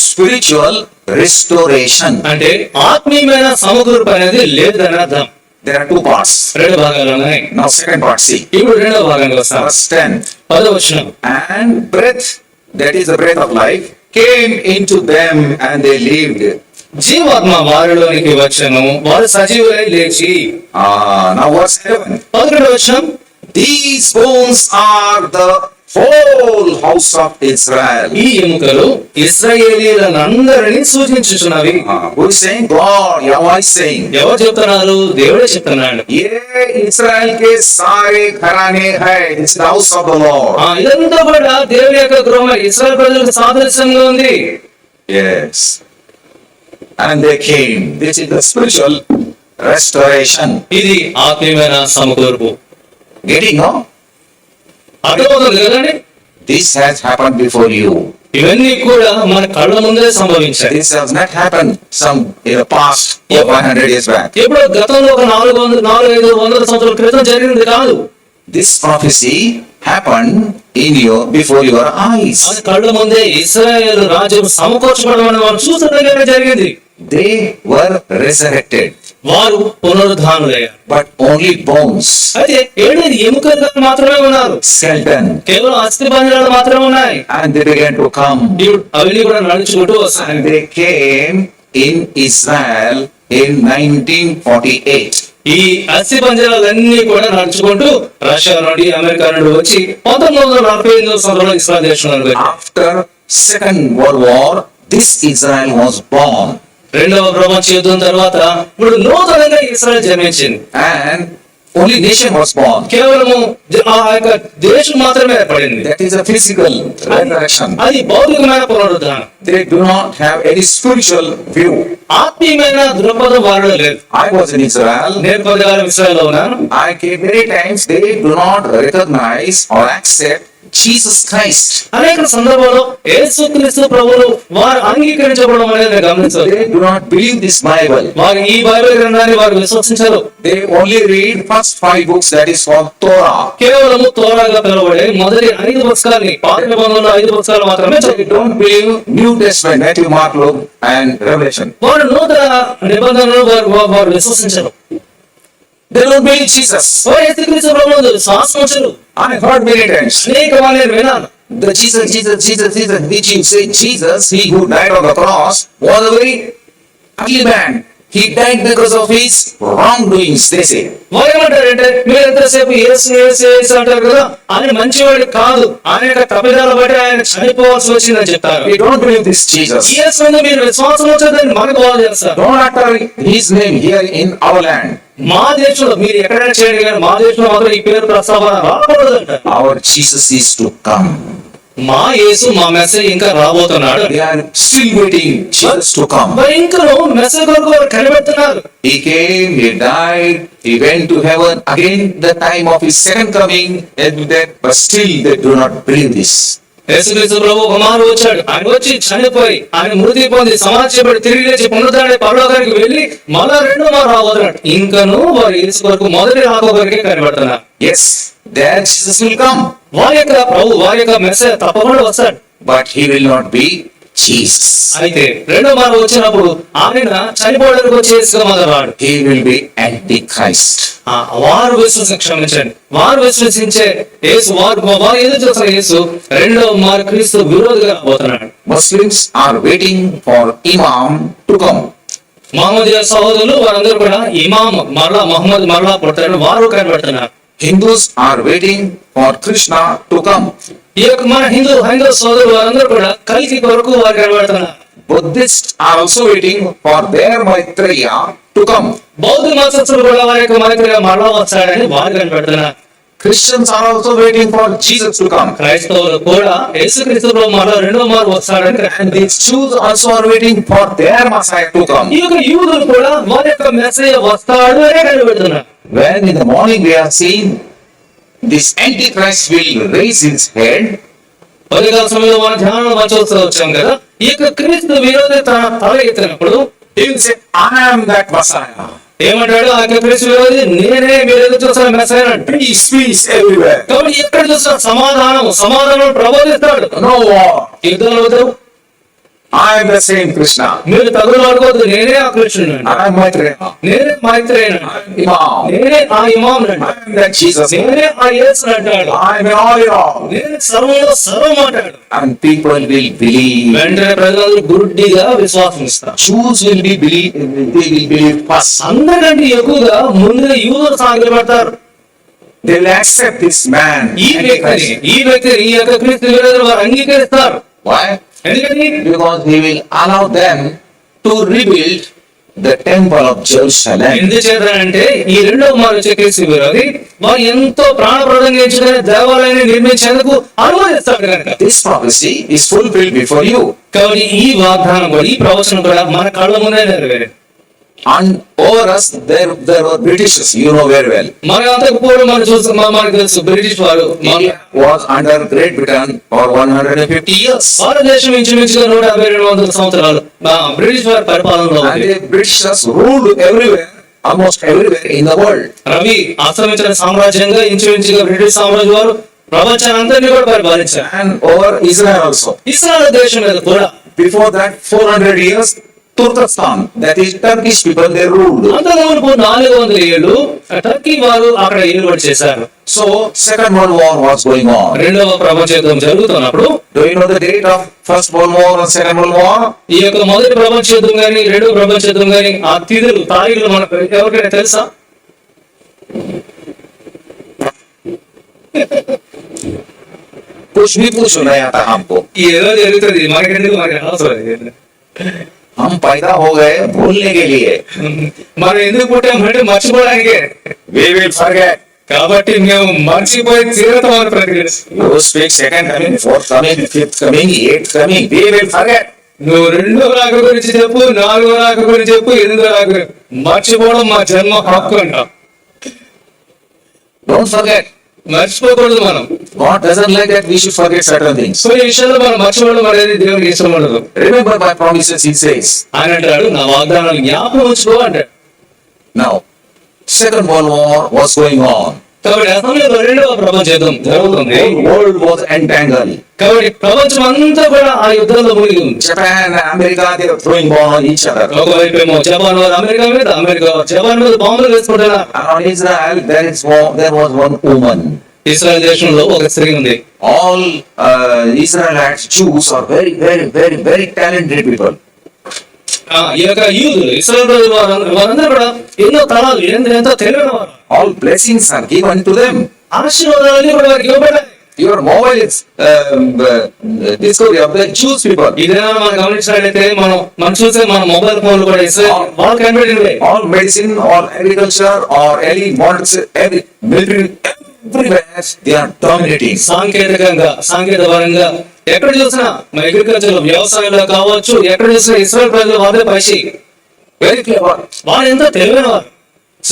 spiritual restoration. అంటే ఆత్మీయమైన సమకూర్పు అనేది లేదని అర్థం. There are two parts. రెండు భాగాలు ఉన్నాయి. Now second part, see. ఇప్పుడు రెండవ భాగానికి వస్తాం. Verse 10. 10వ వచనం. And breath, that is the breath of life, came into them and they lived. జీవాత్మ వారిలోనికి వచ్చెను, వారు సజీవులై లేచి. Now verse 11. 11వ వచనం. These bones are the whole house of Israel. ఈ ఎముకలు ఇశ్రాయేలీయులందరినీ సూచించుచున్నవి. Who is saying? God. Yahweh is saying. ఎవరు చెప్తున్నారు? దేవుడే చెప్తున్నాడు. ये इस्राएल के सारे घराने है. It's the house of the Lord. ఇదంతా కూడా దేవుని యొక్క గృహం, ఇశ్రాయేల్ ప్రజలకు సాదృశ్యంగా ఉంది. Yes. And they came. This is the spiritual restoration. ఇది ఆత్మీయమైన సమకూర్పు. Getting no? అర్థమవుతుంది కదండి? This has happened before you. ఇవన్నీ కూడా మన కళ్ళ ముందే సంభవించాయి. This has not happened some in the past 100 years back. ఎప్పుడో గతంలో ఒక 400-500 సంవత్సరాల క్రితం జరిగింది కాదు. This prophecy happened before your eyes. మన కళ్ళ ముందే ఇశ్రాయేలు రాజ్యం సమకూర్చబడమని వారు చూస్తుండగానే జరిగింది. They were resurrected, వారు పునరుద్ధానులయ్యారు. but only bones, అయితే ఏడేది ఎముకలు మాత్రమే ఉన్నారు. skeleton, కేవలం అస్థి పంజరాలు మాత్రమే ఉన్నాయి. and they began to come. ఇప్పుడు అవన్నీ కూడా నడుచుకుంటూ వస్తాయి. And they came in Israel in 1948. ఈ అస్థి పంజరాలన్నీ కూడా నడుచుకుంటూ రష్యా నుండి, అమెరికా నుండి వచ్చి 1948 సంవత్సరంలో ఇస్రాయల్ దేశంలో After Second World War, this Israel was born. రెండవ ప్రపంచ యుద్ధం తర్వాత ఇప్పుడు నూతనంగా ఇస్రాయల్ జన్మించింది. And only nation was born. కేవలము ఆ యొక్క దేశం మాత్రమే ఏర్పడింది. That is a physical resurrection. అది భౌతికమైన పునరుద్ధానం. They do not have any spiritual view. ఆత్మీయమైన దృక్పథం వారిలో లేదు. I was in Israel. నేను కొద్దికాలం ఇశ్రాయేల్లో ఉన్నాను. I came many times. They do not recognize or accept Jesus Christ. అనేక సందర్భాల్లో యేసుక్రీస్తు ప్రభువును వారు అంగీకరించబడడం అనేది నేను గమనించాను. They do not believe this Bible. వారు ఈ బైబిల్ గ్రంథాన్ని వారు విశ్వసించారు. They only read first 5 books, that is called Torah. కేవలము తోరాగా పిలువబడే మొదటి 5 పుస్తకాలని, పాత నిబంధనలో 5 పుస్తకాలు మాత్రమే They చదువుతారు. don't believe New Testament, Matthew, Mark, Luke, and Revelation. వారు నూతన నిబంధనలు వారు విశ్వసించరు. They don't believe Jesus. వారు యేసుక్రీస్తు ప్రభువును విశ్వాసించరు. I heard many times. అనేక మంది నేను విన్నాను. The Jesus, which you say Jesus, he who died on the cross, was a very ugly man. He died because of his wrongdoings, they say. వారు ఏమంటారంటే, మీరు ఎంతసేపు యేసు యేసు యేసు అంటారు కదా, ఆయన మంచివాడు కాదు, ఆయన యొక్క తప్పిదాల బట్టి ఆయన చనిపోవాల్సి వచ్చిందని చెప్తారు. We don't believe this Jesus. యేసు మీద మీరు విశ్వాసం వచ్చేదని మనకు బాగా చేస్తారు. Don't utter his name here in our land. మా దేశంలో మీరు ఎక్కడైనా చేయండి కానీ మా దేశంలో మాత్రం ఈ పేరు ప్రస్తావన రాకూడదంట. Our Jesus is to come. మా యేసు, మా మెసేజ్ ఇంకా రాబోతున్నాడు. They are still waiting Jesus to come. మరి ఇంకా మెసేజ్ కొరకు వారు కనిపెడుతున్నారు. He came, he died, he went to heaven. Again, the time of his second coming, and that, but still they do not believe this. యేసుక్రీస్తు ప్రభు ఒక మారు వచ్చాడు. ఆయన వచ్చి చనిపోయి, ఆయన మృతి పొంది, సమాజపడి, తిరిగి లేచి పునరుద్ధరణి పరలోకానికి వెళ్ళి మళ్ళా రెండో మారు రాబోతున్నాడు. ఇంకను వారు యేసు కొరకు మొదటి రాక కొరకే కనిపెడుతున్నారు. Yes, that Jesus will come. వారి యొక్క ప్రభు, వారి యొక్క మెసేజ్ తప్పకుండా వస్తాడు. But he will not be Jesus. అయితే రెండో మారు వచ్చినప్పుడు ఆయన చనిపోవడానికి వచ్చే యేసుగా మొదలు రాడు. He will be Antichrist. వారు క్షమించండి, వారు విశ్వసించే యేసు, వారు ఎదురు చూస్తున్న యేసు రెండో మారు క్రీస్తు విరోధిగా రాబోతున్నాడు. Muslims are waiting for Imam to come. మహమ్మదీయ సహోదరులు వారందరూ కూడా ఇమాం మహమ్మద్ మరలా పుడతారని వారు కనిపెడుతున్నారు. Hindus are waiting for Krishna to come. ఈ యొక్క మన హైందవ సోదరులు వారందరూ కూడా కల్కి కొరకు వారు కనిపెడుతున్నారు. Buddhists are also waiting for their Maitreya to come. బౌద్ధ మతస్థులు కూడా వారి యొక్క మైత్రిగా మరలా వస్తాడని వారు కనిపెడుతున్నారు. Christians are also waiting for Jesus to come. క్రైస్తవులు కూడా యేసుక్రీస్తు ప్రభువు మరలా రెండో మారు వస్తాడని, And these Jews also are waiting for their Messiah to come. ఈ యొక్క యూదులు కూడా వారి యొక్క మెసేజ్ వస్తాడు అనే కనిపెడుతున్నారు. When in the morning we are seeing this Antichrist will raise his head, ఉదయకాల సమయంలో మన ధ్యానం చూస్తూ వచ్చాం కదా, ఈ యొక్క క్రీస్తు విరోధి తన తల ఎత్తినప్పుడు he will say, I am that Messiah. ఏమంటాడు? ఆ యొక్క క్రీస్తు విరోధి నేనే, మీరు ఎదురు చూస్తున్న మెసేజ్ అంటాడు. Peace, peace everywhere. కాబట్టి ఎక్కడ చూసిన సమాధానం ప్రబోధిస్తాడు. No war. యుద్ధాలు వద్దు, I am the same Krishna. మీరు తగులు పడుకోవద్దు, నేనే ఆ కృష్ణుడు, I am Maitreya. నేనే మైత్రేయుడు, I am Imam. నేనే ఆ ఇమాం, I am that Jesus. నేనే ఆ యేసు అంటాడు. I am all in all. నేనే సర్వంలో సర్వం అంటాడు. And people will believe. వెంటనే ప్రజలందరూ గుడ్డిగా విశ్వాసం ఇస్తారు. Jews will be they will believe first. అందరికంటే ఎక్కువగా ముందుగా యూదులు సాగిలపడతారు. they will accept this man. ఈ వ్యక్తిని ఈ యొక్క క్రీస్తు విరోధులు వారు అంగీకరిస్తారు. Why? ఎందుకని? Because he will allow them to rebuild the temple of Jerusalem. ఎందుచేతనంటే ఈ రెండవ మారు వచ్చే క్రీస్తు విరోధి వారు ఎంతో ప్రాణప్రదంగా ఎంచుకునే దేవాలయాన్ని నిర్మించేందుకు అనుమతిస్తాడు కనుక This prophecy is fulfilled before you. కాబట్టి ఈ వాగ్దానం కూడా ఈ ప్రవచనం కూడా మన కళ్ళ ముందే నెరవేరింది. And over us there were Britishers, you know very well. మన అంతకు పూర్వం మనకు తెలుసు బ్రిటిష్ వారు India was under Great Britain for 150 years. భారతదేశం ఇంచుమించుగా 150-200 సంవత్సరాలు బ్రిటిష్ వారి పరిపాలనలో And ఉంది. the Britishers ruled everywhere, almost everywhere in the world. Ravi అస్తమించిన సామ్రాజ్యంగా ఇంచుమించుగా బ్రిటిష్ సామ్రాజ్యం వారు ప్రపంచానంతరినీ కూడా పరిపాలించారు. And over Israel also. Israel దేశం మీద కూడా Before that 400 years, Turkestan, that is Turkish people, they ruled. అంతకుముందు 400 ఏళ్ళు టర్కీ వారు అక్కడ ఏలుబడి చేశారు. So Second World War was going on. రెండవ ప్రపంచ యుద్ధం జరుగుతున్నప్పుడు Do you know the date of First World War and Second World War? ఈ యొక్క మొదటి ప్రపంచ యుద్ధం గాని రెండవ ప్రపంచ యుద్ధం గాని ఆ తారీఖులు మనకు ఎవరికైనా తెలుసా? कुछ भी पूछ नहीं आता हमको. ఏదో జరుగుతుంది మనకెందుకు మనకి అవసరం. हम पैदा हो गए भूलने के लिए. మనం ఎందుకు పుట్టామంటే మర్చిపోవడానికే. We will forget. కాబట్టి మేము మర్చిపోయి తీరతాం అని ప్రక్రియ. You speak second coming, fourth coming, fifth coming, eighth coming. We will forget. నువ్వు రెండో రాక గురించి చెప్పు, నాలుగో రాక గురించి చెప్పు, ఎనిమిదో రాక మర్చిపోవడం మా జన్మ హక్కు అంటాం. Don't forget. మర్చిపోకూడదు మనం. God doesn't like that we should forget certain things. So ఈ విషయంలో మనం మర్చిపోవడం అనేది దేవునికి ఇష్టం ఉండదు. Remember my promises, he says. ఆయన అంటాడు నా వాగ్దానాలు జ్ఞాపకం ఉంచుకో అంటాడు. Now, Second World War was going on. కాబట్టి ఆ సమయంలో రెండవ ప్రపంచ యుద్ధం జరుగుతుంది. The world was entangled. కాబట్టి ప్రపంచం అంతా కూడా ఆ యుద్ధంలో మునిగి ఉంది. Japan, America, they were throwing bombs on each other. ఒకవైపు ఏమో జపాన్ వారు అమెరికా మీద, అమెరికా జపాన్ మీద బాంబులు వేసుకుంటున్నారు. And on Israel, there was one woman. Israel దేశంలో ఒక స్త్రీ ఉంది. All Israelites, Jews are very, very, very, very talented people. ఈ యొక్క యూదులు ఇస్రాయల్ వారందరూ కూడా ఎన్నో తరాలు ఎంతో తెలివైన వారు. All blessings are given to them. ఆశీర్వాదాలన్నీ కూడా వారికి ఇవ్వబడ్డాయి. Your mobile is discovery of the Jews people. ఇదేనా మనం గమనించినట్లయితే మనం చూసే మన మొబైల్ ఫోన్లు కూడా ఇస్రాయల్ వాళ్ళు కనిపెట్టినవే. All medicine, all agriculture, or any models, every military, everywhere they are dominating. సాంకేతిక పరంగా ఎక్కడ చూసినా అగ్రికల్చర్ వ్యవసాయంలో కావచ్చు, ఎక్కడ చూసినా ఇస్రాయల్ ప్రజలు వాళ్ళే పైచి Very clever. వాళ్ళు ఎంతో తెలివైన వారు.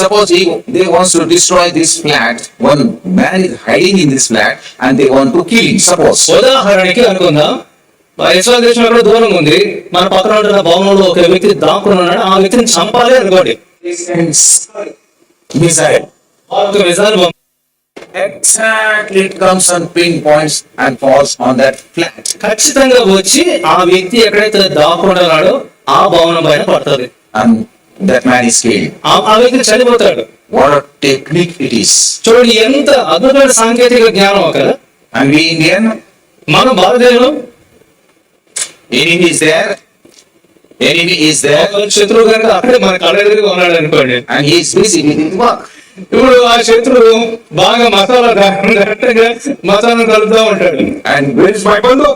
Suppose they want to destroy this flat, one man is hiding in this flat and they want to kill him, suppose. ఉదాహరణకి అనుకుందాం, ఇస్రాయల్ దేశం ఎక్కడ దూరంగా ఉంది, మన పక్కన ఉంటున్న భవనంలో ఒక వ్యక్తి దాక్కుని ఉన్నాడు, ఆ వ్యక్తిని చంపాలి అనుకోండి. Missile. ఒక missile Exactly, it comes and pinpoints and falls on that flat. ఖచ్చితంగా వచ్చి ఆ వ్యక్తి ఎక్కడైతే దాక్కుంటున్నాడో ఆ భవనం పైన పడుతుంది. And that man is killed. ఆ వ్యక్తి చనిపోతాడు. What a technique it is. చూడండి ఎంత అద్భుతమైన సాంకేతిక జ్ఞానం కదా. And we Indian, మన భారతదేశంలో enemy is there. Enemy is there. శత్రువు కనుక అక్కడే మన కళ్ళ ఎదురుగా ఉన్నాడు అనుకోండి. And he is busy with his work. ఇప్పుడు ఆ శత్రువు బాగా మసాలా కలుపుతూ ఉంటాడు. And where is my bundle?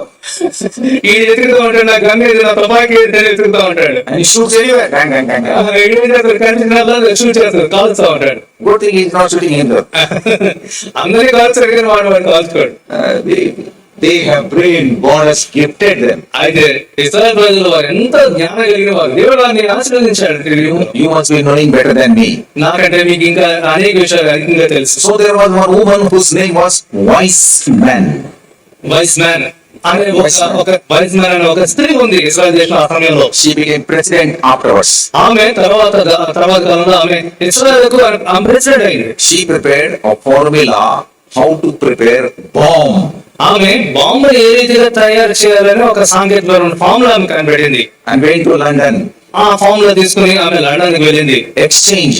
ఈ ఎదుగుతూ ఉంటాడు, నా గంగ నా తుపాకీ ఎదుగుతూ ఉంటాడు. And he shoots anywhere. Bang, bang, bang, bang. Shoot చేస్తాడు, కాల్చుతూ ఉంటాడు. Good thing he is not shooting him though. అందరికీ కాల్చారు కానీ వాడు కాల్చుకోడు. They have brain, God has gifted them. అయితే ఇస్రాయల్ ప్రజలు వారు ఎంత జ్ఞానం కలిగిన వారు, దేవుడు వారిని ఆశీర్వదించాడు. You must be knowing better than me. నాకంటే మీకు ఇంకా అనేక విషయాలు అధికంగా తెలుసు. So there was one woman whose name was Wise Man. Vice man అనే ఒక వైస్ మ్యాన్ అనే ఒక స్త్రీ ఉంది ఇస్రాయల్ దేశంలో ఆ సమయంలో. She became president afterwards. ఆమె తర్వాత కాలంలో ఆమె ఇస్రాయల్కు ప్రెసిడెంట్ అయింది. She prepared a formula how to prepare bomb. ఆమె బాంబు ఏ రీతిగా తయారు చేయాలని ఒక సాంకేతికమైన ఫార్ములా ఆమె కనిపెట్టింది. And went to London. ఆ ఫార్ములా తీసుకుని ఆమె లండన్ కి వెళ్ళింది. Exchange.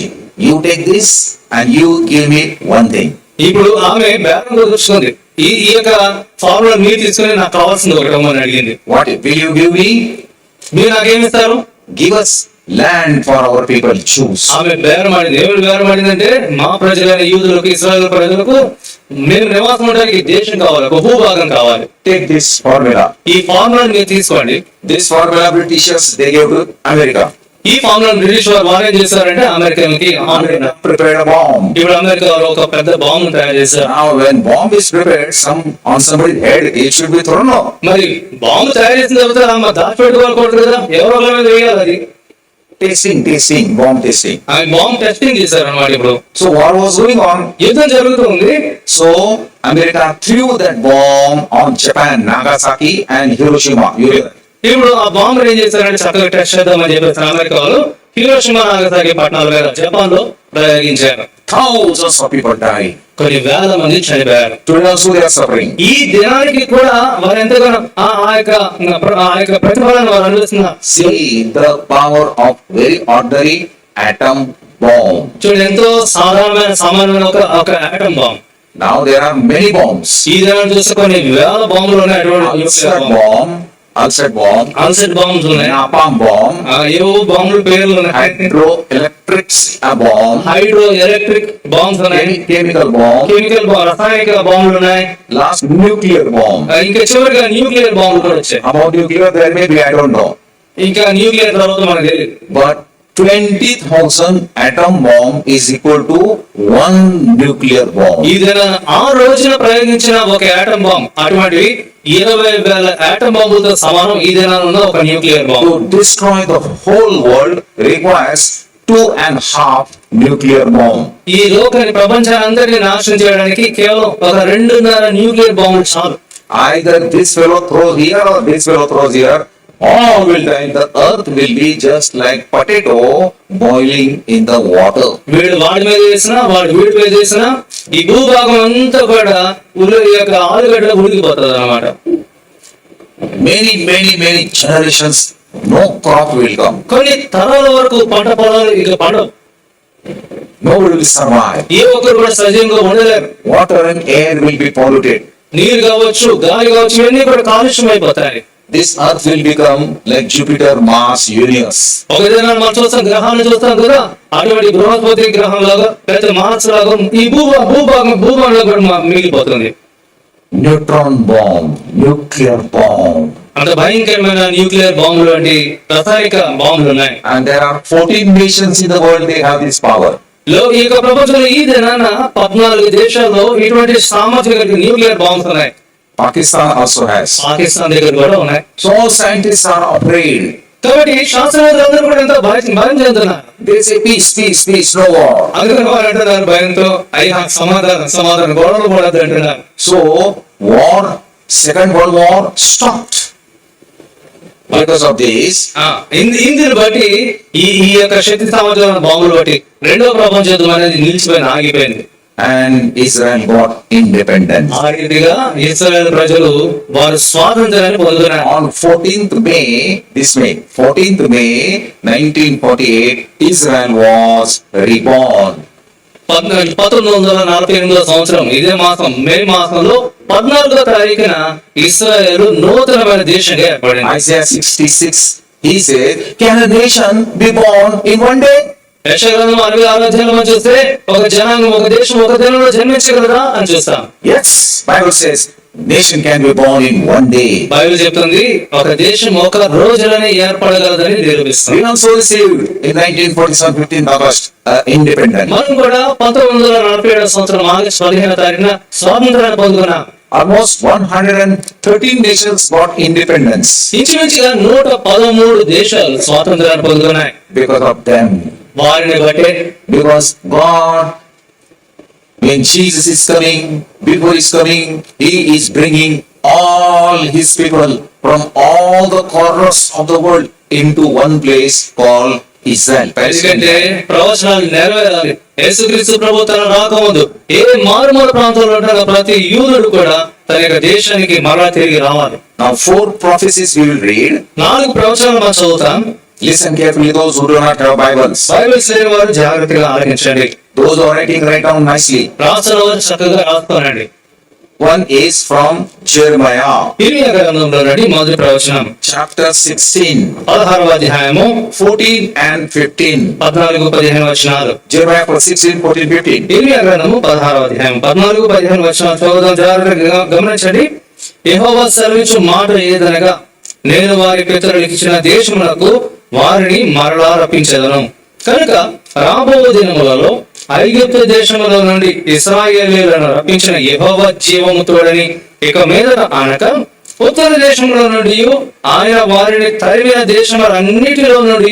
You take this and you give me one thing. ఇప్పుడు ఆమె బేరం కుదుర్చుకుంది. ఈ యొక్క ఫార్ములా మీరు తీసుకుని నాకు కావాల్సింది ఒకటి అని అడిగింది. What will you give me? మీరు నాకేమిస్తారు? give us land for our people, Jews. ఆమె బేరమాడింది. ఏమి బేరమాడిందంటే మా ప్రజలైన యూదులకు, ఇశ్రాయేలు ప్రజలకు మేము నివాసం ఉండడానికి దేశం కావాలి, ఒక భూభాగం కావాలి. Take this formula. ఈ ఫార్ములాని మీరు తీసుకోండి. This formula Britishers they gave to America. ఈ ఫార్ములాని బ్రిటిష్ వారు ఏం చేశారంటే అమెరికన్కి Prepared a bomb. ఇప్పుడు అమెరికాలో ఒక పెద్ద బాంబు తయారు చేశారు. Now when bomb is prepared, on somebody's head it should be thrown out. మరి బాంబు తయారు చేసిన తర్వాత దాచిపెట్టుకోకూడదు కదా, ఎవరో ఒకరి మీద వేయాలి అది. Testing, bomb testing. ఆమె బాంబు టెస్టింగ్ చేశారు అన్నమాట. ఇప్పుడు So war was going on. యుద్ధం జరుగుతుంది. So America threw that bomb on Japan, Nagasaki and Hiroshima. ఇప్పుడు ఆ బాంబు ఏం చేశారంటే చక్కగా టెస్ట్ చేద్దామని చెప్పేసి అమెరికా వాళ్ళు హిరోషిమా, నాగసాకి పట్టణాల మీద జపాన్ లో ప్రయోగించారు. Thousands of people died. కొన్ని వేల మంది చనిపోయారు. Today also they are suffering. ఈ దినానికి కూడా వారు ఎంతగానో ఆ యొక్క ప్రతిఫలాన్ని వారు అనుభవిస్తున్నారు. See the power of very ordinary atom bomb. చూడండి, ఎంతో సామాన్యమైన ఒక atom bomb. Now there are many bombs. ఈ దినాన్ని చూస్తే కొన్ని వేల బాంబులు ఉన్నాయి. Ulcer bomb, అల్సెట్ బాంబ్స్ ఉన్నాయి, napalm bomb, ఏవో బాంబుల పేర్లు ఉన్నాయి, hydroelectric bomb, hydro electric bombs ఉన్నాయి, chemical bomb, కెమికల్ రసాయనిక బాంబులు ఉన్నాయి, last nuclear bomb. ఇంకా చివరిగా న్యూక్లియర్ బాంబులు కూడా వచ్చాయి. About nuclear there may be, I don't know. ఇంకా న్యూక్లియర్ తర్వాత మనకు తెలియదు. But 20,000 atom bomb is equal to 1 nuclear bomb. ఇదేనా ఆ రోజున ప్రయోగించిన ఒక ఆటం బాంబ్ అటువంటివి 20,000 ఆటం బాంబులతో సమానం. ఇదేనా ఉన్న ఒక nuclear bomb. To destroy the whole world requires 2.5 nuclear bomb. ఈ లోకాన్ని, ప్రపంచాన్ని అందరినీ నాశనం చేయడానికి కేవలం ఒక 2.5 న్యూక్లియర్ బాంబులు చాలు. Either this fellow throws here or this fellow throws here, all will die. The earth will be just like potato boiling in the water. వీడు వాడి మీద వేసినా, వాడు వీడి మీద వేసినా ఈ భూభాగం అంతా కూడా యొక్క ఆలుగడ్డలో ఉడికిపోతుంది అన్నమాట. Many generations, no crop will come. కొన్ని తరాల వరకు పంట పొలాలు ఇక పండవు. Nobody will survive. ఏ ఒక్కరు కూడా సజీవంగా ఉండలేరు. Water and air will be polluted. నీరు కావచ్చు, గాలి కావచ్చు, ఇవన్నీ కూడా కాలుష్యం అయిపోతాయి. This earth will become like Jupiter, Mars, Uranus. ఒక దినాన్ని మనం చూస్తాం, గ్రహాలను చూస్తాం కదా, అటువంటి బృహస్పతి గ్రహం లాగా లేదా మార్స్ లాగా ఈ భూభాగంలో కూడా మిగిలిపోతుంది. Neutron bomb, nuclear bomb. అంత భయంకరమైన న్యూక్లియర్ బాంబులు వంటి రసాయనిక బాంబులు ఉన్నాయి. And there are 14 nations in the world, they have this power. ఈ యొక్క ప్రపంచంలో ఈ దినాన 14 దేశాల్లో ఇటువంటి సామర్థ్యం కలిగిన న్యూక్లియర్ బాంబ్స్ ఉన్నాయి. Pakistan also has. పాకిస్తాన్ దగ్గర కూడా ఉన్నాయి. So scientists are afraid. కాబట్టి శాస్త్రవేత్తలందరూ కూడా ఎంతో భయం చెందుతున్నారు. They say peace, no war. అందుకని వారు అంటున్నారు భయంతో, అయ్యా సమాధానం గొడవలు కూడా అంటున్నారు. So war, Second World War stopped. Because of this, ఇందుని బట్టి ఈ యొక్క శక్తి సామర్థ్యమైన బాంబులు బట్టి రెండో ప్రపంచ యుద్ధం అనేది ఆగిపోయింది. And Israel got independence. ఆ రీతిగా ఇశ్రాయేలు ప్రజలు వారు స్వాతంత్రాన్ని పొందుతున్నారు. On 14th May 1948, Israel was reborn. 1948 సంవత్సరం ఇదే మాసం మే మాసంలో 14వ తారీఖున ఇశ్రాయేలు నూతనమైన దేశంగా ఏర్పడింది. Isaiah 66, he said, can a nation be born in one day? యెషయా గ్రంథం 66వ అధ్యాయంలో చూస్తే ఒక జనాంగం, ఒక దేశం ఒక దినంలో జన్మించగలరా అని చూస్తాం. Yes, Bible says nation can be born in one day. Bible చెప్తుంది ఒక దేశం ఒక రోజులోనే ఏర్పడగలదని నిరూపిస్తుంది. We also received in 1947 15th August independence. మనం కూడా 1947 సంవత్సరం ఆగస్టు 15వ తారీఖున స్వాతంత్రాన్ని పొందుకున్నాం. Almost 113 nations got independence. ఇంచుమించుగా 113 దేశాలు స్వాతంత్రాన్ని పొందుకున్నాయి. Because of them. వారిని బట్టే, Because God, when Jesus is coming, before He's coming, He is bringing all His people from all the corners of the world into one place called Israel. ఎందుకంటే ప్రవచనాలు నెరవేరాలి. యేసుక్రీస్తు ప్రభు తన రాకముందు ఏ మారుమూల ప్రాంతంలో ఉంటున్న ప్రతి యూదుడు కూడా తన యొక్క దేశానికి మరలా తిరిగి రావాలి. Now 4 prophecies we will read. 4 ప్రవచనాలు మనం చదువుతాం. Listen carefully, those who do not have Bibles. Bibles లేని వారు జాగ్రత్తగా ఆలకించండి. Those who are writing, write down nicely. రాసిన వారు చక్కగా రాసుకోనండి. One is from Jeremiah, ఇర్మియా గ్రంథంలో నుండి మొదటి ప్రవచనం chapter 16, 16వ అధ్యాయము 14 and 15. 14-15 వచనాలు. Jeremiah 16, 14, 15. ఇర్మియా గ్రంథము 16వ అధ్యాయం 14-15 వచనాలు చదువుదాం. జాగ్రత్తగా గమనించండి. యెహోవా సెలవిచ్చు మాట ఏదనగా, నేను వారి పితరులకు ఇచ్చిన దేశమునకు వారిని మరలా రప్పించెదను. కనుక రాబో దినములలో ఐగుప్తు దేశములో నుండి ఇశ్రాయేలీయులను రప్పించిన యెహోవా జీవము తోడని ఇక మీదట అనక, ఉత్తర దేశంలో నుండి ఆయన వారిని తరిమిన దేశములన్నిటిలో నుండి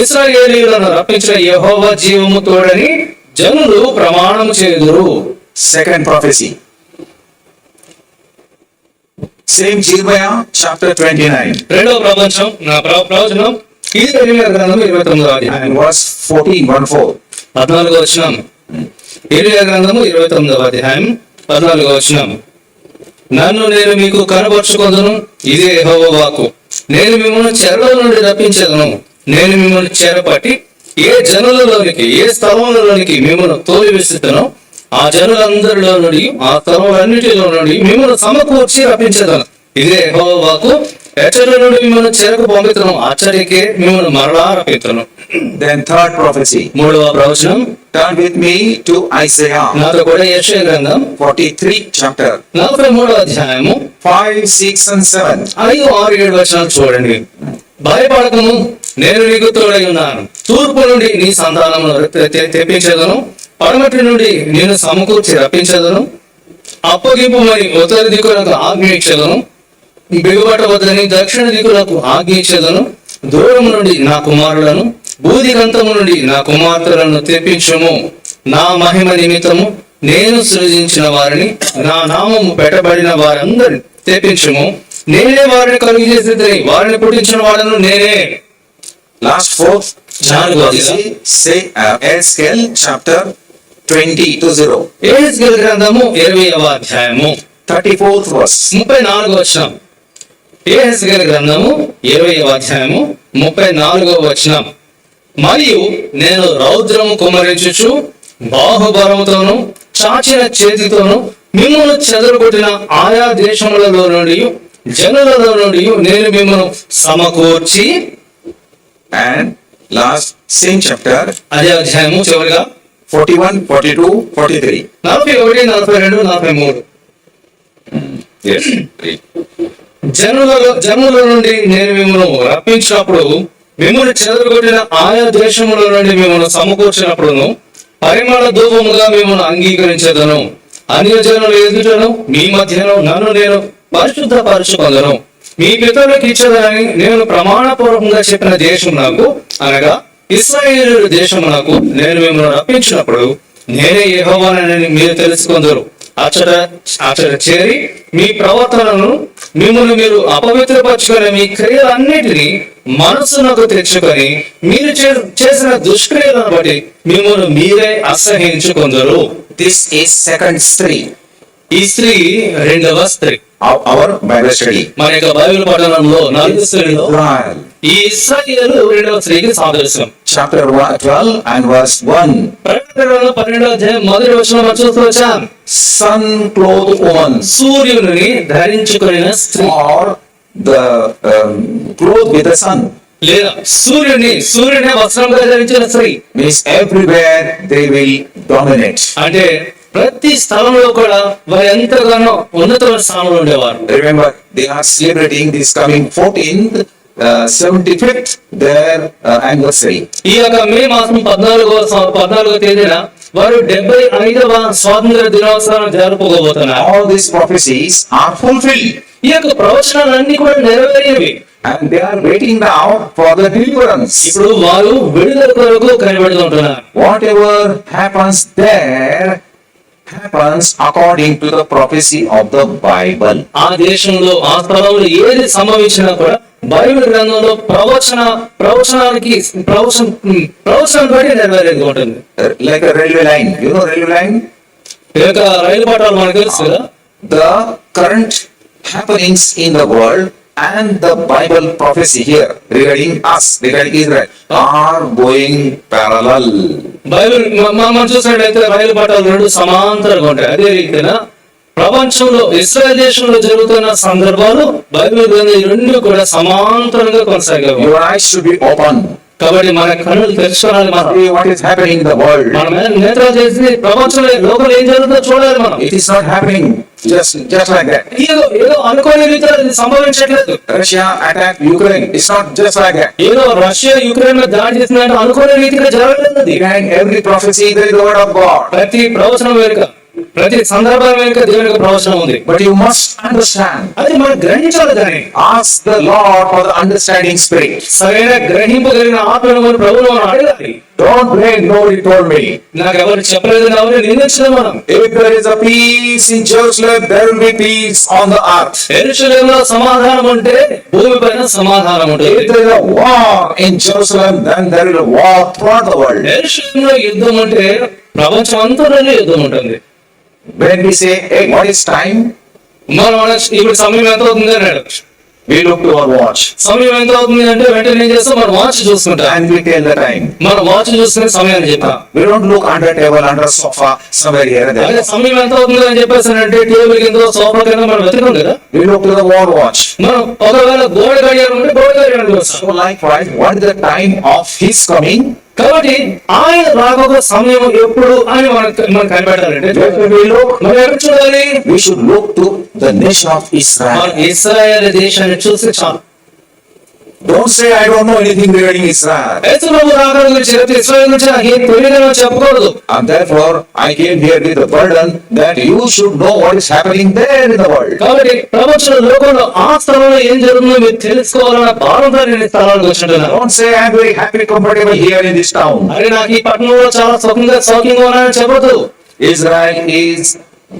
ఇశ్రాయేలీయులను రప్పించిన యెహోవా జీవము తోడని జనులు ప్రమాణము చేదురు. Second prophecy. Same Jeremiah, chapter 29, రెండవ ప్రవచనం ఇది ఇర్మియా గ్రంథం 29వ అధ్యాయం and verse 14, 1-4. 14వ వచనం. ఇర్మియా గ్రంథము 29వ అధ్యాయం 14వ వచనం. నన్ను నేను మీకు కనబరుచుకొందును, ఇదే యెహోవా వాక్కు. నేను మిమ్మల్ని చెరలో నుండి రప్పించెదను. నేను మిమ్మల్ని చెరపట్టి ఏ జనులలోనికి, ఏ స్థలములలోనికి మిమ్మల్ని తోలివేసిద్దనో ఆ జనులందరిలో నుండి, ఆ స్థలములన్నిటిలో నుండి మిమ్మల్ని సమకూర్చి రప్పించెదను. ఇదే యెహోవా వాక్కు. ఎచ్చరి నుండి మిమ్మల్ని చెరకు పంపితను, ఆశ్చర్యకే మిమ్మల్ని మరలా రప్పించను. Then third prophecy. మూడవ ప్రవచనం. Turn with me to Isaiah, నాతో కూడా యెషయా గ్రంథం 43, chapter 43వ అధ్యాయము 5, 6 and 7. 5, 6, 7 వచనాలు చూడండి. భయపడకము, నేను నీకు తోడై ఉన్నాను. తూర్పు నుండి నీ సంతానమును తెప్పించదను, పడమటి నుండి నేను సమకూర్చి రప్పించదను. అప్పగింపు మరి ఉత్తర దిక్కులకు ఆజ్ఞించదను, బిగుబట్టవద్దని దక్షిణ దిక్కులకు ఆజ్ఞించదను. దూరం నుండి నా కుమారులను, భూదిగంతము నుండి నా కుమార్తెలను తెప్పించము. నా మహిమ నిమిత్తము నేను సృజించిన వారిని, నా నామము పెట్టబడిన వారందరిని తెప్పించము. నేనే వారిని కలుగు చేసి వారిని పుట్టించిన వాళ్ళను నేనే. Last fourth prophecy, say Ezekiel, chapter 20, యెహెజ్కేలు గ్రంథము 20వ అధ్యాయము 34th verse. 34వ వచనం. యెహెజ్కేలు గ్రంథము 20వ అధ్యాయము 34వ వచనం. మరియు నేను రౌద్రము కుమ్మరించుచు బాహుబలముతోను చాచిన చేతితోను మిమ్మల్ని చెదరగొట్టిన ఆయా దేశములలో నుండి, జనులలో నుండి నేను మిమ్మల్ని సమకూర్చి. And last same chapter, అదే అధ్యాయము చివరిగా 41, 42, 43. 41, 42, 43. Yes. Read. జనుల నుండి నేను మిమ్మల్ని రప్పించినప్పుడు, మిమ్మల్ని చెదరగొట్టిన ఆయా దేశముల నుండి మిమ్మల్ని సమకూర్చినప్పుడును పరిమళ ధూపముగా మిమ్మల్ని అంగీకరించదను. అన్యజనుల ఎదుటను మీ మధ్యను నన్ను నేను పరిశుద్ధపరచుకొందును. మీ పితరులకు ఇచ్చదని నేను ప్రమాణపూర్వకంగా చెప్పిన దేశం నాకు, అనగా ఇశ్రాయేలు దేశమునకు నేను మిమ్మల్ని రప్పించినప్పుడు నేనే యెహోవానని మీరు తెలుసుకొందురు. అచ్చట చేరి మీ ప్రవర్తనను మిమ్మల్ని మీరు అపవిత్రపరచుకొని మీ క్రియలన్నిటినీ మనస్సునకు తెచ్చుకొని మీరు చేసిన దుష్క్రియలను బట్టి మిమ్మల్ని మీరే అసహించుకొందురు. This is second stree. ఈ స్త్రీ రెండవ స్త్రీ. Our Bible study. మన యొక్క బైబిల్ పఠనంలో 4 స్త్రీలో Israel. ఈ ఇశ్రాయేలు రెండవ స్త్రీకి సాదృశ్యం. Chapter 12 and verse 1. ప్రకటన గ్రంథం 12వ అధ్యాయం మొదటి వచనం మనం చూస్తూ వచ్చాం. Sun clothed woman, సూర్యుని ధరించుకొనిన స్త్రీ, or the clothed with the sun. లేదా సూర్యుని వస్త్రంగా ధరించిన స్త్రీ. Means everywhere they will dominate. అంటే ప్రతి స్థలంలో కూడా వారు ఎంతగానో ఉన్నతమైన స్థానంలో ఉండేవారు. Remember, they are celebrating this coming 14th, 75th their anniversary. ఈ యొక్క మే మాసం 14వ తేదీన వారు 75వ స్వాతంత్ర దినోత్సవం జరుపుకోబోతున్నారు. All these prophecies are fulfilled. ఈ యొక్క ప్రవచనాలన్నీ కూడా నెరవేరేవి. And they are waiting now for the deliverance. ఇప్పుడు వారు విడుదల కొరకు కనిపెడుతుంటున్నారు. Whatever happens there happens according to the prophecy of the Bible. ఆ దేశంలో, ఆ స్థలంలో ఏది సంభవించినా కూడా బైబిల్ గ్రంథంలో ప్రవచనానికి ప్రవచనం బట్టి నెరవేరేది ఉంటుంది. Like a railway line. You know railway line? ఈ యొక్క రైలు పట్టాలు మనకు తెలుసు కదా. The current happenings in the world and the Bible prophecy here regarding us, regarding Israel, are going parallel. Bible మనం చూసినట్లయితే రైలు పట్టాలు రెండు సమాంతరంగా ఉంటాయి. అదే రీతిన ప్రపంచంలో ఇశ్రాయేల్ దేశంలో జరుగుతున్న సందర్భాలు బైబిల్ గ్రంథం ఈ రెండు కూడా సమాంతరంగా కొనసాగేవి. Your eyes should be open. కాబట్టి మన కన్నులు తెరుచుకోవాలి. మనం See what is happening in the world. మన మీద నేత్రాలు చేసి ప్రపంచంలో లోకంలో ఏం జరుగుతుందో చూడాలి మనం. It is not happening just like that. ఏదో అనుకోని రీతిలో ఇది సంభవించట్లేదు. Russia attacked Ukraine. It's not just like that. ఏదో రష్యా యుక్రెయిన్ మీద దాడి చేసిందంటే అనుకోని రీతిగా జరగలేదు. అది Behind every prophecy there is the word of God. ప్రతి ప్రవచనం వెనుక, ప్రతి సందర్భం వెనుక దేవుని యొక్క ప్రవచనం ఉంది. But you must understand. అది మనం గ్రహించాలి. దాన్ని Ask the Lord for the understanding spirit. సరైన గ్రహింపగలిగిన ఆత్మను మనం ప్రభువును మనం అడగాలి. Don't blame, nobody told me. నాకు ఎవరు చెప్పలేదు, ఎవరు నిందించలేదు. మనం If there is a peace in Jerusalem, there will be peace on the earth. యెరూషలేములో సమాధానం ఉంటే భూమిపైన సమాధానం ఉంటుంది. If there is a war in Jerusalem, then there will be a war throughout the world. యెరూషలేములో యుద్ధం ఉంటే ప్రపంచం అంతలోనే యుద్ధం ఉంటుంది. When we say, hey, what is time? మనం ఇప్పుడు సమయం ఎంత అవుతుంది అన్నాడు. We look to our watch సమయం ఎంత అవుతుంది అంటే వెంటనే ఏం చేస్తాం, మన వాచ్ చూసుకుంటాం. and we tell the time. మన వాచ్ చూసుకునే సమయాన్ని చెప్పాం. We don't look under table, under sofa, somewhere here and అదే there. సమయం ఎంత అవుతుంది అని చెప్పేసి అంటే టేబుల్ కింద సోఫా కింద మనం వెతకం కదా. We look to the wall watch. మనం ఒకవేళ గోడ గడియారం ఉంటే గోడ గడియారం చూస్తాం. So likewise, what is the time of his coming? కాబట్టి ఆయన రాబోయే సమయం ఎప్పుడు అని మనం కనిపెట్టాలంటే Where we look, మనం ఎక్కడ చూడాలి? we should look to the nation of మన Israel. ఇశ్రాయేలు దేశాన్ని చూసి చాలు. Don't say, I don't know anything regarding Israel. యేసు ప్రభు రాకడ గురించి చెప్తే ఇశ్రాయేలు గురించి నాకు ఏం తెలియదని చెప్పకూడదు. And therefore, I came here with the burden that you should know what is happening there in the world. కాబట్టి ప్రపంచ లోకంలో ఆ స్థలంలో ఏం జరుగుతుందో మీరు తెలుసుకోవాలన్న భారంతో నేను ఈ స్థలానికి వచ్చింటున్నాను. Don't say, I'm very happy, comfortable here in this town. అరే నాకు ఈ పట్టణంలో చాలా సౌఖ్యంగా ఉన్నానని చెప్పదు. Israel is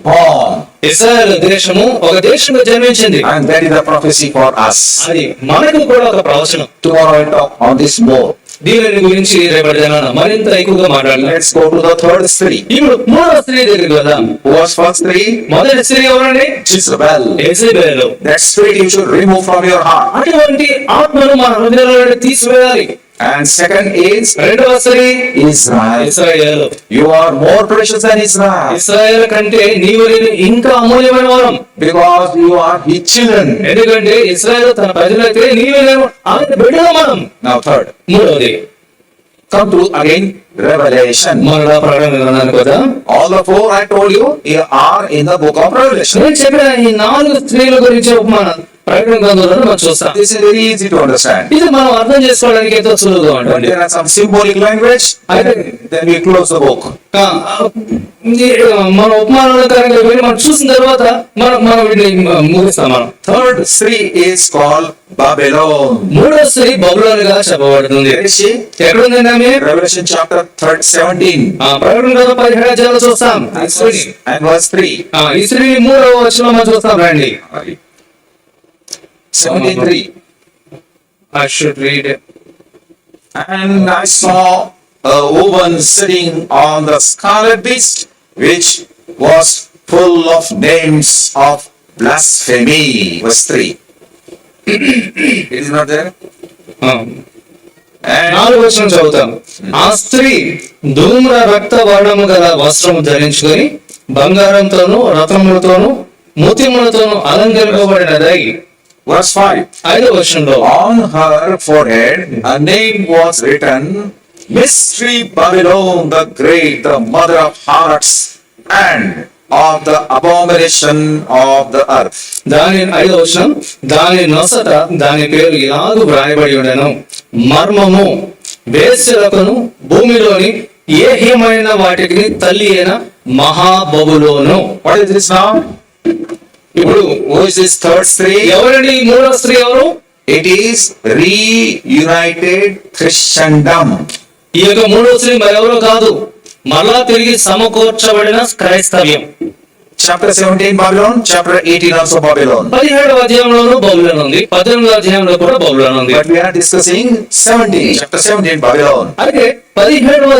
born. ఇశ్రాయేలు దేశము ఒక దేశంలో జన్మించింది. And that is the prophecy for us. అది మనకు కూడా ఒక ప్రవచనం. Tomorrow I'll talk on this more. దీనిని గురించి రేపటి దినాన మరింత ఎక్కువగా మాట్లాడలేదు. Let's go to the third stree. ఇప్పుడు మూడవ స్త్రీ దగ్గరికి వెళ్దాం. Who was first stree? మొదటి స్త్రీ ఎవరండి? Jezebel. యెజబెలు. That spirit you should remove from your heart. అటువంటి ఆత్మను మన హృదయంలో నుండి తీసివేయాలి. And second is రెండవ స్త్రీ Israel. ఇశ్రాయేలు. You are more precious than Israel ఇశ్రాయేలు కంటే నీవు నేను ఇంకా అమూల్యమైన వారం. because you are his children. ఎందుకంటే ఇశ్రాయేలు తన ప్రజలైతే నీవే నేను ఆయన బిడ్డలు మనం. Now third, మూడవది come to again Revelation. మరలా ప్రకటన గ్రంథానికి వద్దాం. All the four I told you are in the book of Revelation. నేను చెప్పిన ఈ 4 స్త్రీల గురించి ఉపమానం ప్రకటన గ్రంథంలో మనం చూస్తాం. This is very easy to understand. ఇది మనం అర్థం చేసుకోవడానికి ఎంతో సులువుగా But ఉంటుంది. there are some symbolic language. Then we close the book. మన ఉపమానాలకరంగా వెళ్ళి మనం చూసిన తర్వాత మనం వీటిని ముగిస్తాం. మనం Third stree is called Babylon. మూడో స్త్రీ బబులోనుగా చెప్పబడుతుంది. Where is she? ఎక్కడుందండి ఆమె? Revelation chapter 17 ప్రకటన గ్రంథం 17వ అధ్యాయంలో చూస్తాం. and verse 3. ఈ స్త్రీని 3వ వచనంలో మనం చూస్తాం. రండి. 73. I should read it. And I saw a woman sitting on the scarlet beast, which was full of names of blasphemy. Verse 3. It is not there? And 4వ వచనం చదువుతాం. ఆ స్త్రీ ధూమ్ర రక్త వర్ణము గల వస్త్రము ధరించుకొని బంగారంతోను రత్నములతోను ముత్యములతోను అలంకరింపబడినదై. verse 5. 5వ వచనంలో On her forehead a name was written, Mystery Babylon the Great, the mother of harlots and of the abomination of the earth. దాని 5వ వచనం, దాని నొసట దాని పేరు ఇలాగు వ్రాయబడి ఉండెను, మర్మము వేశ్యలకును భూమిలోని ఏహ్యమైన వాటికి తల్లి అయిన మహాబబులోను. What is this now? ఇప్పుడు who is this third stree? ఎవరండి ఈ మూడవ స్త్రీ ఎవరు? It is reunited Christendom. ఈ యొక్క మూడవ స్త్రీ మరెవరో కాదు, మరలా తిరిగి సమకూర్చబడిన క్రైస్తవ్యం. Chapter 17 Babylon, chapter 18 also Babylon. 17వ అధ్యాయంలోనూ బబులోను ఉంది, 18వ అధ్యాయంలో కూడా బబులోను ఉంది. But we are discussing 17, chapter 17 Babylon. అయితే 17వ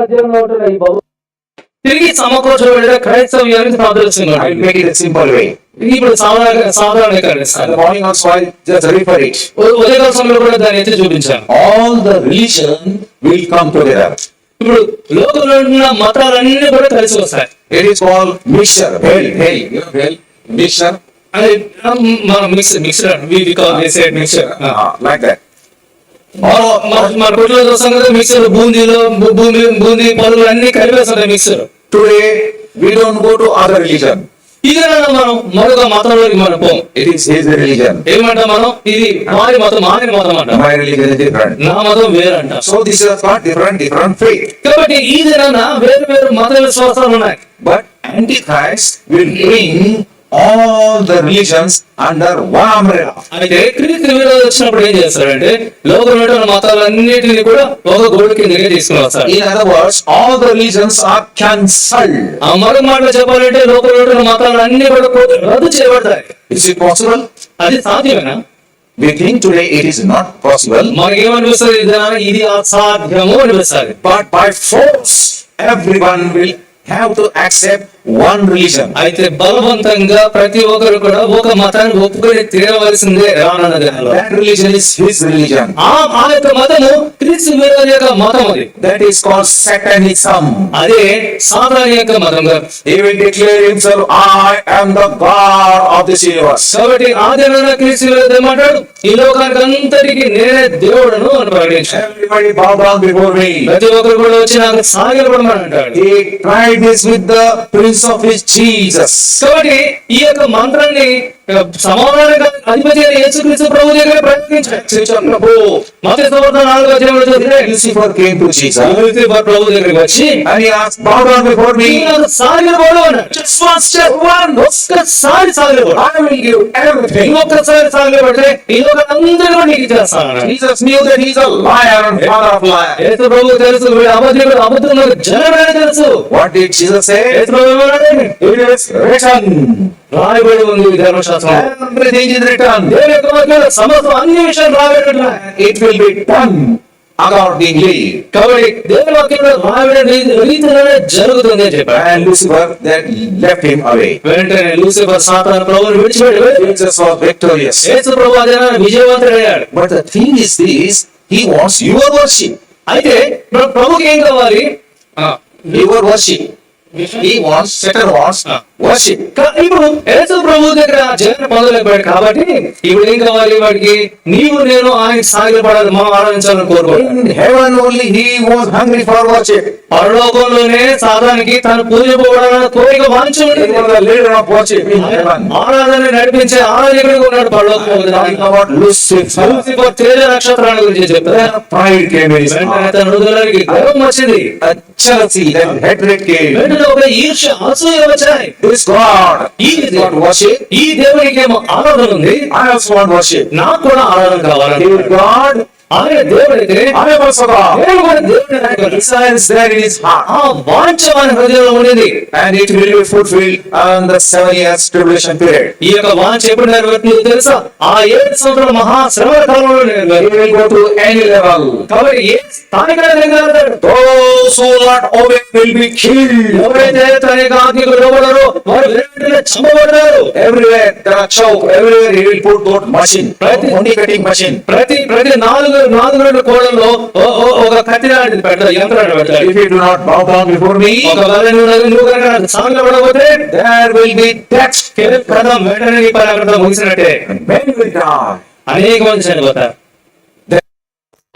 అధ్యాయంలో ఉంటున్న ఈ బబు తిరిగి సమకూర్చబడిన క్రైస్తవ్యానికి సాదృశ్యంగా I will make it a simple way. ఇప్పుడు In సాధారణీకరిస్తాను. the morning also I just refer it. ఉదయకాల సమయంలో కూడా దాన్ని ఎత్తి చూపించాను. All the religion will come together. ఇప్పుడు లోకంలో ఉన్న మతాలన్నీ కూడా కలిసి వస్తాయి. It is called mixture. Hell, you know hell, mixture. అది మిక్సర్ మిక్సర్ Like that. మన కొట్లో చూస్తాం కదా మిక్సర్, బూందీ పలువులు అన్ని కలిపేస్తాయి mixer. Today we don't go to other religion. ఇదే మనం మరొక మతంలోకి మనం పోం. It is his religion. ఏమంటాం మనం? ఇది వారి మతం, ఆయన మతం అంటాం. My religion is different. నా మతం వేరంట. So this is not different faith. కాబట్టి ఈ దినాన వేరు మత విశ్వాసాలు ఉన్నాయి. But Antichrist will bring all the religions under one umbrella. అయితే క్రీస్తు విరోధం వచ్చినప్పుడు ఏం చేస్తారంటే లోకంలో ఉన్న మతాలన్నిటిని కూడా ఒక గోడు కిందకే తీసుకుని వస్తారు. In other words, all the religions are cancelled. ఆ మరొక మాటలో చెప్పాలంటే లోకంలో ఉన్న మతాలన్నీ కూడా రద్దు చేయబడతాయి. Is it possible? అది సాధ్యమేనా? We think today it is not possible. మనకేమనిపిస్తుంది? ఇది అసాధ్యము అనిపిస్తుంది. But by force, everyone will have to accept one religion. అయితే బలవంతంగా ప్రతి ఒక్కరు కూడా ఒక మతాన్ని ఒప్పుకొని తీరవలసిందే రానున్న దినాల్లో. That religion is his religion. ఆ యొక్క మతము క్రీస్తు విరోధి యొక్క మతం అది. That is called Satanism. అదే సాతాను యొక్క మతం. He will declare himself, I am the God of this universe. కాబట్టి ఆ దినాన క్రీస్తు విరోధి ఏమంటాడు? ఈ లోకానికి అంతటికి నేనే దేవుడను అని ప్రకటించాడు. Everybody bow down before me. ప్రతి ఒక్కరు కూడా వచ్చి నాకు సాగిలపడమని అంటాడు. He tried this with the Prince of his Jesus. కాబట్టి ఈ యొక్క మంత్రాన్ని సమాధానంగా అధిపతి అయిన యేసుక్రీస్తు ప్రభు దగ్గర ప్రకటించాడు. మత్తయి సువార్త 4వ అధ్యాయంలో చూస్తే Lucifer came to Jesus Lucifer ప్రభు దగ్గరికి వచ్చి and he asked, bow down before me. నాకు సాగిలపడు అన్నాడు. Just one step, ఒక్కసారి సాగిలపడు. I will give everything. ఒక్కసారి సాగిలపడితే ఈ లోకాలందరూ కూడా నీకు ఇచ్చేస్తాను అన్నాడు. Jesus knew that he is a liar and father of liars. యేసు ప్రభు తెలుసు వీడు అబద్ధుడు, అబద్ధం జనమే తెలుసు. What did Jesus say? యేసు ప్రభు ఏమన్నాడు? It is written. రాయబడి ఉంది ధర్మశాస్త్రం. Everything is written. దేవుని యొక్క వాక్యంలో సమస్త అన్ని విషయాలు రాయబడి ఉన్నాయి. It will be done accordingly. కాబట్టి దేవుని వాక్యంలో రాయబడిన రీతిలోనే జరుగుతుంది అని చెప్పాడు. And Lucifer that left him away. వెంటనే లూసిఫర్ సాతాను ప్రభువును విడిచిపెట్టి Jesus was victorious. యేసు ప్రభు ఆ దినాన విజయవంతుడయ్యాడు. But the thing is this, he wants your worship. అయితే ప్రభుకి ఏం కావాలి? Your worship. He wants, Satan wants worship. ఇప్పుడు యేసు ప్రభు దగ్గర జగన్ పొందలేకపోయాడు కాబట్టి ఇప్పుడు ఏం కావాలి వాడికి? నీవు నేను ఆయన సాగిలపడాలి, మనం ఆరాధించాలని కోరుకోవాలి. In heaven only he was hungry for worship. పరలోకంలోనే సాతానికి తన పూజింపబడాలన్న కోరిక వాంఛ He ఉండేది. was the leader of worship in heaven. ఆరాధన నడిపించే ఆరాధకుడిగా ఉన్నాడు పరలోకంలో. Talking about Lucifer. Lucifer Teja నక్షత్రాల గురించి చెప్తారు. Then pride came in his వెంటనే heart. తన హృదయానికి గర్వం వచ్చింది. A jealousy, then hatred came. వెంటనే ఒక ఈర్ష్య, అసూయ వచ్చాయి. This God, ఈ God worship. ఈ దేవునికి ఏమో ఆరాధన ఉంది, I also want worship. నాకు కూడా ఆరాధన కావాలి. He is God, ఆయన దేవుడైతే I am also God. నేను కూడా దేవుడిని. Desires there in his heart. ఆ వాంఛమైన హృదయంలో ఉండేది. And it will be fulfilled on the 7 years tribulation period. ఈ యొక్క వాంఛ ఎప్పుడు నెరవేరుతుందో తెలుసా? ఆ 7 సంవత్సరాల మహాశ్రమ కాలంలో He నెరవేరు. will go to any level. కాబట్టి ఏ స్థానికైనా నెరవేరుతాడు. Those who will not obey will be killed. ఎవరైతే తన యొక్క ఆజ్ఞకు లోబడరో వారు వెంటనే చంపబడతారు. Everywhere there are choke. Everywhere he will put that machine. Only cutting machine. ప్రతి నాలుగు కోడల్లో ఒక కత్తి లాంటిది పెడతాడు, యంత్రాన్ని పెడతాడు. If you do not bow down before me, ఒకవేళ నువ్వు కనుక సాగిలపడకపోతే there will be death. కథం వెంటనే నీ పని అక్కడ ముగిసినట్టే. And many will die. అనేక మంది చనిపోతారు.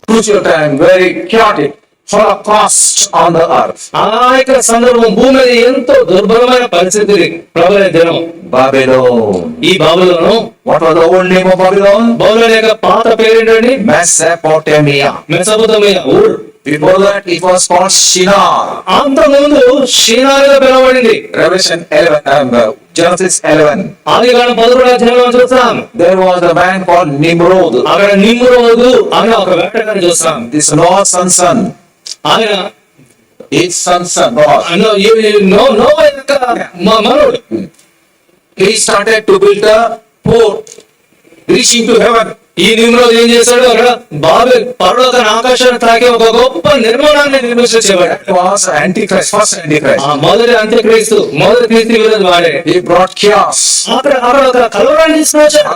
Crucial time, very chaotic, holocaust on the earth. ఆ యొక్క సందర్భం భూమి మీద ఎంతో దుర్భరమైన పరిస్థితి ప్రబలే దినం. Babylon. ఈ బబులోను, What was the old name of Babylon? బబులోను యొక్క పాత పేరేంటండి? Mesopotamia. మెసొపొతామియా ఊరు. Before that, it was called Shinar. అంత ముందు షీనారుగా పిలవబడింది. Revelation 11, Genesis 11. ఆదికాండం 11వ అధ్యాయంలో చూస్తాం. There was a man called Nimrod. అక్కడ నిమ్రోదు అనే ఒక వేటగాన్ని చూస్తాం. This Noah's son. ఆయన His son, నోవా యొక్క మనవడు. He started to build a port reaching to heaven. ఈ నిమ్రోద్ ఏం చేశాడు? అక్కడ బాబెల్ పరలోక ఆకాశాన్ని తాకే ఒక గొప్ప నిర్మాణాన్ని నిర్మించేవాడు. That was Antichrist, first Antichrist. ఆ మొదటి అంత్యక్రీస్తు, మొదటి క్రీస్తు విరోధి వాడే. He brought chaos. అక్కడ ఒక కలవరాన్ని తీసుకొచ్చాడు.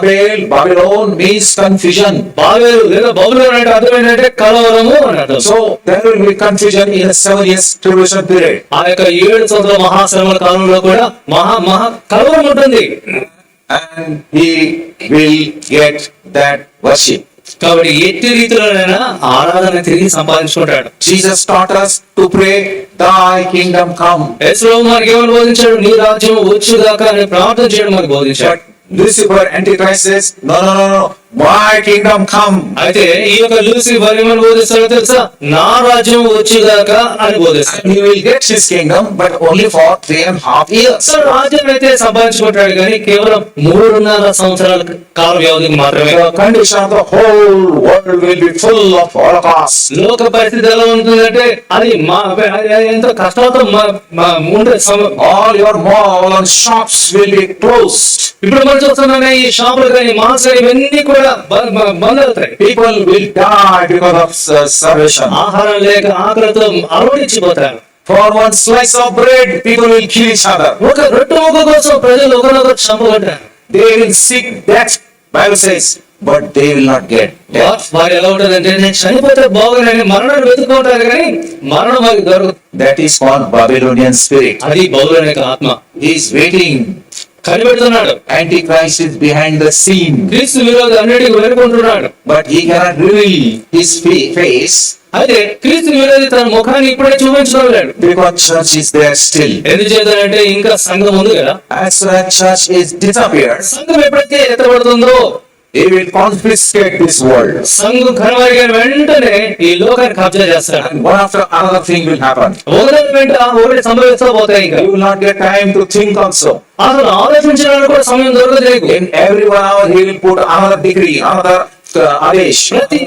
Babylon means confusion. బాబెలు లేదా బబులోను అంటే అర్థం ఏంటంటే కలవరము అని అర్థం. So there will be confusion in the 7 years tribulation period. ఆ యొక్క 7 సంవత్సరాల మహాశ్రమల కాలంలో కూడా మహా కలవరం ఉంటుంది. And he will get that worship. కాబట్టి ఎట్టి రీతిలోనైనా ఆరాధన తిరిగి సంపాదించుకుంటాడు. Jesus taught us to pray, thy kingdom come. యేసు మనకి ఏమని బోధించాడు? నీ రాజ్యం వచ్చుగాక అని ప్రార్థన చేయడం మనకు బోధించాడు. Lucifer, Antichrist says, no, my kingdom come. అయితే ఈ యొక్క లూసిఫర్ ఏమని బోధిస్తాడో తెలుసా? నా రాజ్యం వచ్చుగాక అని బోధిస్తాడు. He will get his kingdom, but only for 3.5 years. రాజ్యం అయితే సంపాదించుకుంటాడు కానీ కేవలం 3.5 సంవత్సరాల కాల వ్యవధికి మాత్రమే. The condition of the whole world will be full of holocaust. లోక పరిస్థితి ఎలా ఉంటుందంటే అది ఎంతో కష్టాలతో ఉండే All your mall and shops will be closed. ఇప్పుడు మనం చూస్తున్నాం ఈ షాపులు కానీ మాల్స్ కానీ ఇవన్నీ కూడా బంద్ అవుతాయి. People will die because of starvation. ఆహారం లేక ఆకలితో అలవడించిపోతారు. For one slice of bread, people will kill each other. ఒక రొట్టె ముక్క కోసం ప్రజలు ఒకరొకరు చంపబడ్డారు. They will seek death, Bible says, but they will not get death. వారు ఎలా ఉంటుందంటే నేను చనిపోతే బాగుందని మరణాన్ని వెతుక్కుంటారు కానీ మరణం వారికి దొరకదు. That is called Babylonian spirit. అది బబులోను యొక్క ఆత్మ. He is waiting. కనిపెడుతున్నాడు. Antichrist is behind the scene, క్రీస్తు విరోధి అన్నిటికీ వెనుకుంటున్నాడు. but he cannot reveal his face అయితే క్రీస్తు విరోధి తన ముఖాన్ని ఇప్పుడే చూపించలేడు. because church is there still. ఎందుచేతంటే ఇంకా సంఘం ఉంది కదా. As soon as church is disappeared, సంఘం ఎప్పుడైతే ఎత్తబడుతుందో he will confiscate this world. సంఘం కనుమరుగైన వెంటనే ఈ లోకాన్ని కబ్జా చేస్తాడు. And one after another thing will happen. ఒకదాని వెంట ఒకటి సంభవిస్తపోతాయి. ఇంకా You will not get time to think also. అసలు ఆలోచించడానికి కూడా సమయం దొరకదు నీకు. In every 1 hour he will put another decree, another adesh. ప్రతి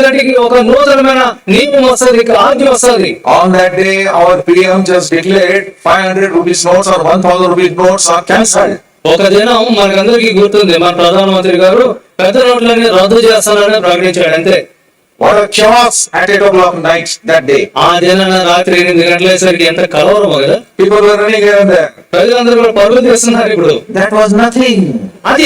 గంటకి ఒక నూతనమైన నియమం వస్తుంది, ఆజ్ఞ వస్తుంది. On that day our PM just declared 500 rupees notes or 1000 rupees notes are cancelled. ఒక దినం మనకందరికీ గుర్తుంది, మన ప్రధానమంత్రి గారు పెద్ద నోట్లని రద్దు చేస్తానని ప్రకటించాడు. అంతే. What a chaos at 8 o'clock night that day. ఆ దినాన రాత్రి 8 గంటలసరికి ఎంత కలవరమో కదా. People were running here and there. ప్రజలందరూ కూడా పరుగులు చేస్తున్నారు ఇప్పుడు. That was nothing. అది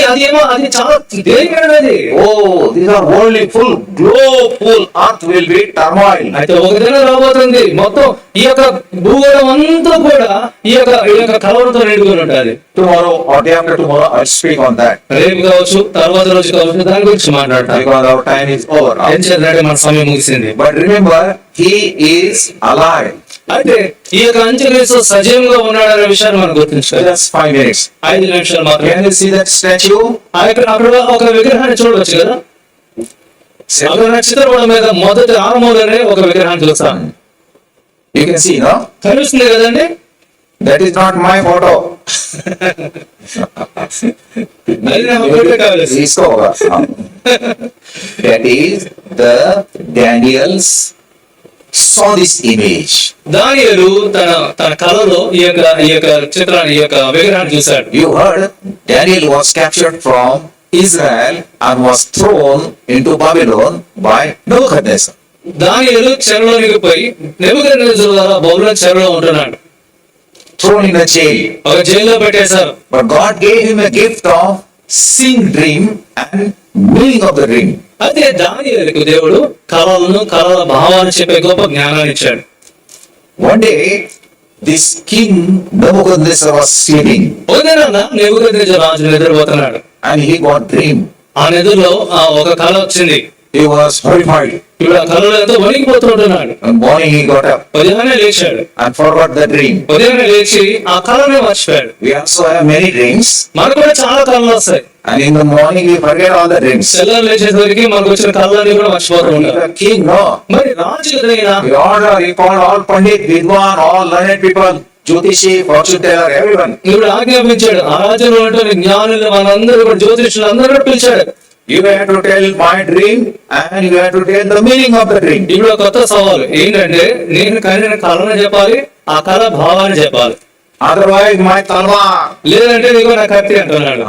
చాలా దేనికైనది. Oh, these are worldly full, globe full, earth will be turmoil. అయితే ఒక దినం రాబోతుంది మొత్తం ఈ యొక్క భూగోళం అంతా కూడా ఈ యొక్క కలవరంతో నిండుకొని ఉంటుంది. Tomorrow or day after tomorrow I'll speak on that. రేపు కావచ్చు, తర్వాత రోజు కావచ్చు, దాని గురించి మాట్లాడతాను. Because our time is over. ఏం చేద్దాం, మన సమయం ముగిసింది. But remember, he is alive. అయితే ఈ యొక్క అంత్యక్రీస్తు సజీవంగా ఉన్నాడనే విషయాన్ని మనం గుర్తుంచుకోవాలి. Just 5 minutes. 5 నిమిషాలు మాత్రమే. Can you see that statue? అక్కడ ఒక విగ్రహాన్ని చూడవచ్చు కదా. అక్కడ చిత్రపటం మీద మొదటి ఆరంభంలోనే ఒక విగ్రహాన్ని చూస్తాం. You can see, no? కనిపిస్తుంది కదండి. That is not my photo. అది నా ఫోటో కాదు. इसको होगा. That is the Daniel's saw this image. దానియేలు తన కలలో ఈ యొక్క చిత్రాన్ని, ఈ యొక్క విగ్రహాన్ని చూశాడు. You heard Daniel was captured from Israel and was thrown into Babylon by Nebuchadnezzar. దానియేలు చెరలోనికి పోయి నెబుకద్నెజరు ద్వారా బబులోను చెరలో ఉంటున్నాడు. Thrown in a jail. ఒక జైల్లో పెట్టేశారు. But God gave him a gift of seeing dream and meaning of the dream. అయితే దానియేలుకు దేవుడు కలల భావాన్ని చెప్పే గొప్ప జ్ఞానాన్ని ఇచ్చాడు. One day, this king Nebuchadnezzar was sleeping. ఒక దినాన నెబుకద్నెజరు రాజు నిద్రపోతున్నాడు. And he got dream. ఆ నిద్రలో ఒక కళ వచ్చింది. He was horrified. ఇప్పుడు ఆ కళలో ఎంతో వణికిపోతుంటున్నాడు. And morning he got up ఉదయాన్నే లేచాడు. and forgot the dream. ఉదయాన్నే లేచి ఆ కళనే మర్చిపోయాడు. We also have many dreams. మనకు కూడా చాలా కళలు వస్తాయి. And in the morning we forget all the dreams. తెల్లారి లేచేసరికి మనకు వచ్చిన కళలన్నీ కూడా మర్చిపోతూ ఉంటారు. The king, no. మరి రాజు ఎదురైనా He called all Pandit, Vidwan, all learned people, Jyotishi, fortune teller, everyone. ఇప్పుడు ఆజ్ఞాపించాడు. ఆ రాజ్యంలో ఉన్నటువంటి జ్ఞానులు మనందరూ కూడా జ్యోతిష్యులు అందరూ కూడా పిలిచాడు. You have to tell my dream and you have to tell the meaning of the dream. ఇప్పుడు కొత్త సవాలు ఏంటంటే నేను కనిన కళను చెప్పాలి, ఆ కళ భావాన్ని చెప్పాలి. Otherwise, my talwar. లేదంటే నీకు నా కత్తి అంటున్నాడు.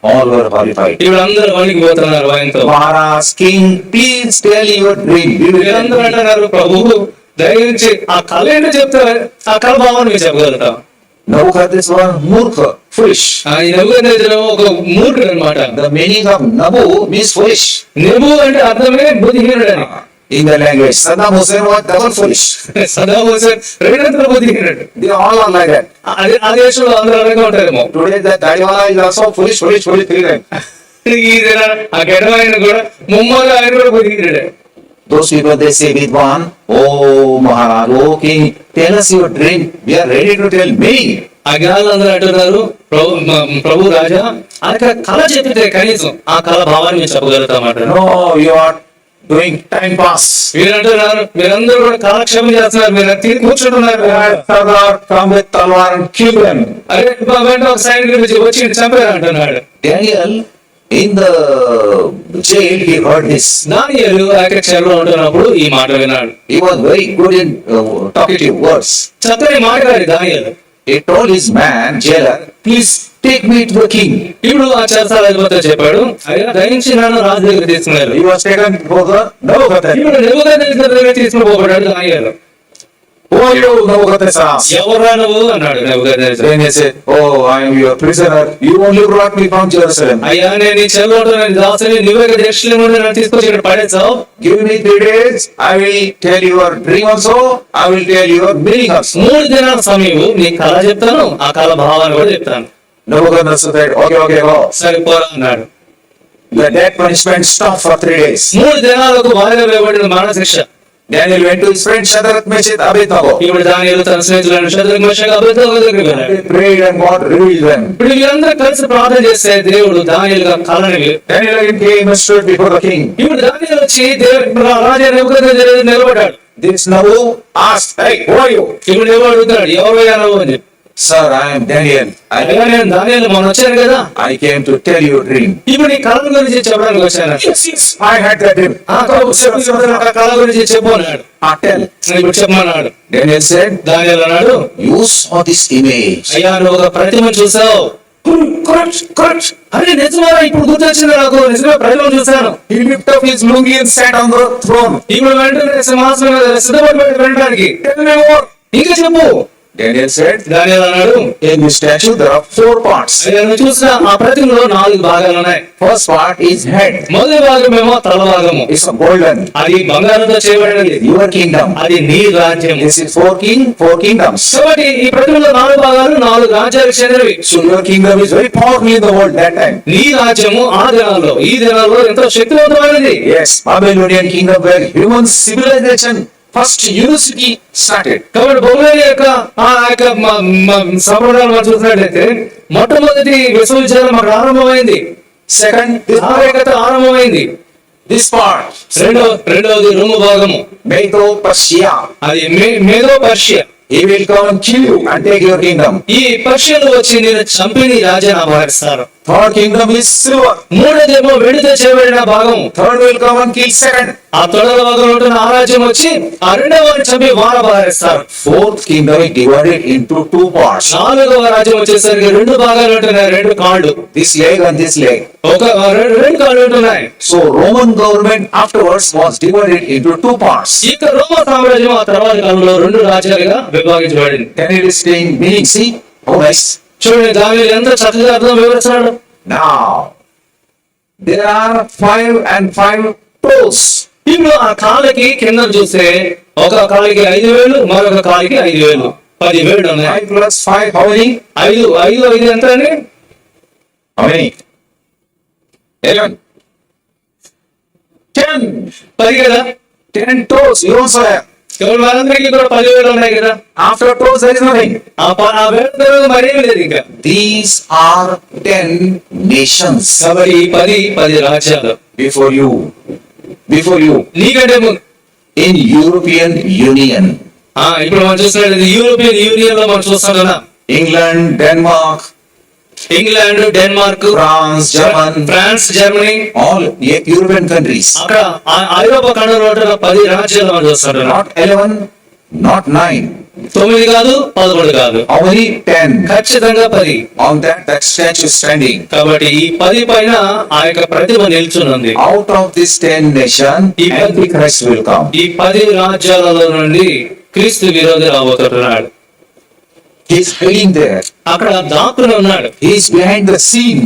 All were horrified. ఇప్పుడు అందరూ వణికి పోతున్నారు భయంతో. Maharaj, king, please tell your dream. వీళ్ళందరూ అంటున్నారు, ప్రభు దయించి ఆ కళ ఏంటో చెప్తారు, ఆ కళ భావాన్ని మీరు చెప్పగలుగుతాం. Nebuchadnezzar, murkha, foolish. ఈ నెబుకద్నెజరు ఒక మూర్ఖుడు అన్నమాట. The meaning of Nabu means foolish. నెబు అంటే అర్థమే బుద్ధిహీనుడు అని. In the language, Saddam Hussein was double foolish. Saddam Hussein రెండంతల బుద్ధిహీనుడు. They all are like that. ఆ దేశంలో అందరూ అలాగే ఉంటారేమో. Today, the Dadiwala is also foolish, foolish, foolish, three times. ఆ గెడవ ఆయన కూడా ముమ్మగా ఆయన కూడా బుద్ధిహీనుడే. Those people, they say, Vidwan, oh Maharaj, oh king, tell us your dream. We are ready to tell me. ఆ జ్ఞానులందరూ అంటున్నారు, ప్రభు రాజా ఆయన కళ చెప్పితే కనీసం ఆ కళ భావాన్ని మేము చెప్పగలుగుతామంటారు. No, you are doing time pass. మీరంటున్నారు, మీరందరూ కూడా కాలక్షేపం చేస్తున్నారు, మీరు తిరిగి కూర్చుంటున్నారు. Sardar, come with talwar and kill them. అరే వెంట ఒక సైనికుడు వచ్చి చంపారు అంటున్నాడు. Daniel, in the jail, he heard this. దానియేలు ఆ యొక్క చెరలో ఉంటున్నప్పుడు ఈ మాట విన్నాడు. He was very good in talkative words. చక్కని మాట్లాడి దానియేలు. He told his man, jailer, please take me to the king. ఇప్పుడు ఆ చెరసాల అధిపతి చెప్పాడు, అయ్యా దయించి నన్ను రాజు దగ్గర తీసుకున్నారు. He was taken before the Nebuchadnezzar. ఇప్పుడు నెబుకద్నెజరు దగ్గర తీసుకుని పోబడ్డాడు దానియేలు. Who are you, Nebuchadnezzar? ఎవరా నువ్వు అన్నాడు నెబుకద్నెజరు. Then he said, oh, I am your prisoner. You only brought me from Jerusalem. అయ్యా నేను ఈ చెరలో ఉంటున్న దాసుని నువ్వే దేశంలో నుండి నన్ను తీసుకొచ్చి ఇక్కడ పడేసావు. Give me 3 days. I will tell your dream also. I will tell your meaning also. 3 దినాల సమయం నీ కళ చెప్తాను, ఆ కళ భావాన్ని కూడా చెప్తాను. Nebuchadnezzar said, okay, go. సరిపోరా అన్నాడు. The death punishment stopped for 3 days. 3 దినాలకు వాయిదా వేయబడిన మరణ శిక్ష. Daniel went to his friend Shadrach, Meshach, Abednego. ఇప్పుడు దానియేలు తన స్నేహితులను షద్రక్ మెషక్ అబేద్నెగో దగ్గరికి వెళ్ళాడు. They prayed and God revealed them. ఇప్పుడు వీళ్ళందరూ కలిసి ప్రార్థన చేస్తే దేవుడు దానియేలుగా కళని. Daniel again came and stood before the king. ఇప్పుడు దానియేలు వచ్చి రాజా నెబుకద్నెజరు ఎదుట నిలబడ్డాడు. This Nabu asked, hey, who are you? ఇప్పుడు ఎవరు అడుగుతాడు, ఎవరయ్యా నువ్వు అని చెప్పి. Sir, I am Daniel. అయ్యా నేను దానియేలు మొన్న వచ్చాను కదా, I came to tell you a dream. ఇప్పుడు నీ కళ గురించి చెప్పడానికి వచ్చాను. Yes, I had that dream. ఆ కళ గురించి చెప్పు అన్నాడు. Tell. ఇప్పుడు చెప్పమన్నాడు. Daniel said, దానియేలు అన్నాడు, you saw this image. అయ్యా నువ్వు ఒక ప్రతిమను చూసావు. అరే నిజమా, ఇప్పుడు గుర్తొచ్చింది నాకు, నిజమే ప్రతిమను చూశాను. He lifted up his lungi and sat on the throne. ఇప్పుడు వెంటనే సింహాసనం మీద సిద్ధపడి వెళ్ళడానికి. Tell me more. ఇంకా చెప్పు. Daniel said, దానియేలు అన్నాడు, in this statue there are 4 parts. అయ్యా నువ్వు చూసిన ఆ ప్రతిమలో 4 భాగాలు ఉన్నాయి. First part is head. మొదటి భాగమేమో తల భాగము. It's a golden. అది బంగారంతో చేయబడినది. Your kingdom. అది నీ రాజ్యం. This is 4 kingdoms. కాబట్టి ఈ ప్రతిమలో 4 భాగాలు 4 రాజ్యాలకు చెందినవి. So your kingdom is very powerful in the world that time. నీ రాజ్యము ఆ దినాల్లో, ఈ దినాల్లో ఎంతో శక్తివంతమైనది. Yes, Babylonian kingdom where human civilization first university started. కాబట్టి బొమ్మల యొక్క ఆ యొక్క సంప్రదాయాలు మనం చూసినట్లయితే మొట్టమొదటి విశ్వవిద్యాలయం అక్కడ ఆరంభమైంది. Second, నాగరికత ఆరంభమైంది. this part. రెండవది రోము భాగము. Medo Persia. అది మేదో Persia. He will come and kill you and take your kingdom. ఈ పర్షియన్లు వచ్చి నేను చంపి నీ రాజ్యాన్ని అపహరిస్తారు. Third kingdom is silver. మూడోదేమో వెండితో చేయబడిన భాగం. Third will come and kill second. ఆ తొడల భాగంలో ఉంటున్న ఆ రాజ్యం వచ్చి ఆ రెండవ వారిని చంపి వారు అపహరిస్తారు. Fourth kingdom is divided into 2 parts. నాలుగవ రాజ్యం వచ్చేసరికి 2 భాగాలు ఉంటున్నాయి, 2 కాళ్ళు. This leg and this leg. ఒక 2 కాళ్ళు ఉంటున్నాయి. So Roman government afterwards was divided into 2 parts. ఇక రోమా సామ్రాజ్యం ఆ తర్వాత కాలంలో 2 రాజ్యాలుగా విభాగించబడింది. Then it is saying meaning, see how nice. చూడండి దానియేలు ఎంత చక్కగా అర్థం వివరిస్తున్నాడు. Now there are 5 and 5 toes. ఇప్పుడు ఆ కాళ్ళకి కింద చూస్తే ఒక కాలికి 5 వేలు, మరొక కాలికి 5 వేలు, 10 వేలు ఉన్నాయి. 5 plus 5, how many? 5 ఎంత అండి? How many? 11. 10. 10 కదా. 10 toes. You also have. ఎవరు వాళ్ళందరికీ కూడా 10 వేలు ఉన్నాయి కదా. After toes there is nothing. ఆ వేలు తర్వాత మరేమి లేదు ఇంకా. These are 10 nations కాబట్టి ఈ 10 రాజ్యాలు before you. నీకంటే In European Union. ఇప్పుడు మనం చూస్తున్నది యూరోపియన్ యూనియన్ లో మనం చూస్తున్నాం. England, Denmark, England, Denmark, France, Germany, all European countries. అక్కడ ఐరోపా ఖండంలో 10 రాజ్యాలు మనం చూస్తున్నాం. Not 11, not 9. 9 కాదు, 11 కాదు, How many? 10. ఖచ్చితంగా 10. On that statue is standing. కాబట్టి ఈ 10 పైన ఆ యొక్క ప్రతిమ నిల్చున్నది. Out of this 10 nation, Antichrist will come. ఈ 10 రాజ్యాలలో నుండి క్రీస్తు విరోధి రాబోతున్నాడు. He is hiding there. అక్కడ దాక్కుని ఉన్నాడు. He is behind the scene.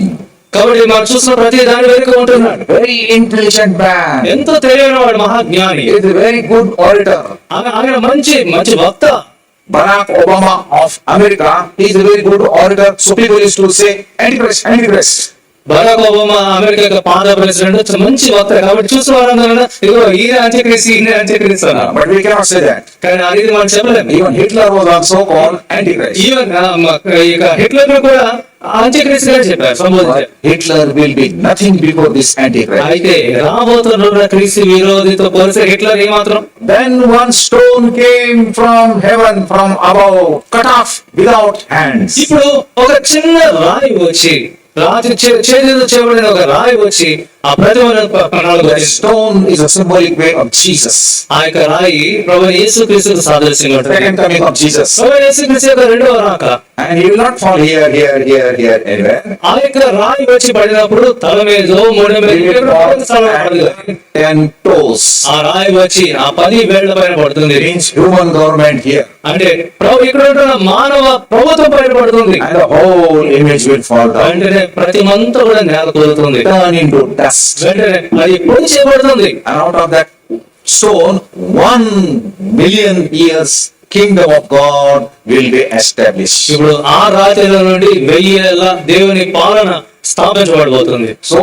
కాబట్టి మనం చూసిన ప్రతి దాని వెనుక ఉంటున్నాడు. Very intelligent man. ఎంతో తెలియని వాడు, మహాజ్ఞాని. He is a very good orator. ఆయన మంచి వక్త. Barack Obama of America, he is a very good orator. So people used to say, Antichrist, Antichrist. Barack Obama America యొక్క పాత ప్రెసిడెంట్, మంచి వక్త. కాబట్టి చూసిన వారందరూ ఇదిగో ఈయన అంత్యక్రీస్తు, ఈయన అంత్యక్రీస్తు అన్నారు. But we cannot say that. కానీ అది మనం చెప్పలేము. Even Hitler was also called Antichrist. Even ఇక హిట్లర్ కూడా అంత్యక్రీస్తు గారు చెప్పారు, సంబోధించారు. Hitler will be nothing before this Antichrist. అయితే రాబోతున్న క్రీస్తు విరోధితో పోలిస్తే హిట్లర్ ఏమాత్రం. Then one stone came from heaven, from above, cut off without hands. ఇప్పుడు ఒక చిన్న రాయి వచ్చి, రాజు చేతితో చేయబడిన ఒక రాయి వచ్చి ఆ ప్రతిమను The stone is a symbolic way of Jesus. ఆ యొక్క రాయి ప్రభువైన యేసుక్రీస్తుకు సాదృశ్యంగా ఉంటుంది. Second coming of Jesus. ప్రభువైన యేసుక్రీస్తు యొక్క రెండవ రాక. And he will not fall here, anywhere. ఆ యొక్క రాయి వచ్చి పడినప్పుడు తల మీద, మొండె మీద, He will fall at 10 toes. ఆ రాయి వచ్చి ఆ 10 వేళ్ల పైన పడుతుంది. Means human government here. అంటే ప్రభు ఇక్కడ ఉంటున్న మానవ ప్రభుత్వం పైన పడుతుంది. And the whole image will fall down. వెంటనే ప్రతిమంతా కూడా నేల కూలుతుంది. Turn into dust. వెంటనే అది పొడి చేయబడుతుంది. And out of that stone, 1,000,000 years kingdom of God will be established. ఇప్పుడు ఆ రాత్రిలో నుండి 1000 ఏళ్ల దేవుని పాలన స్థాపించబడబోతుంది. So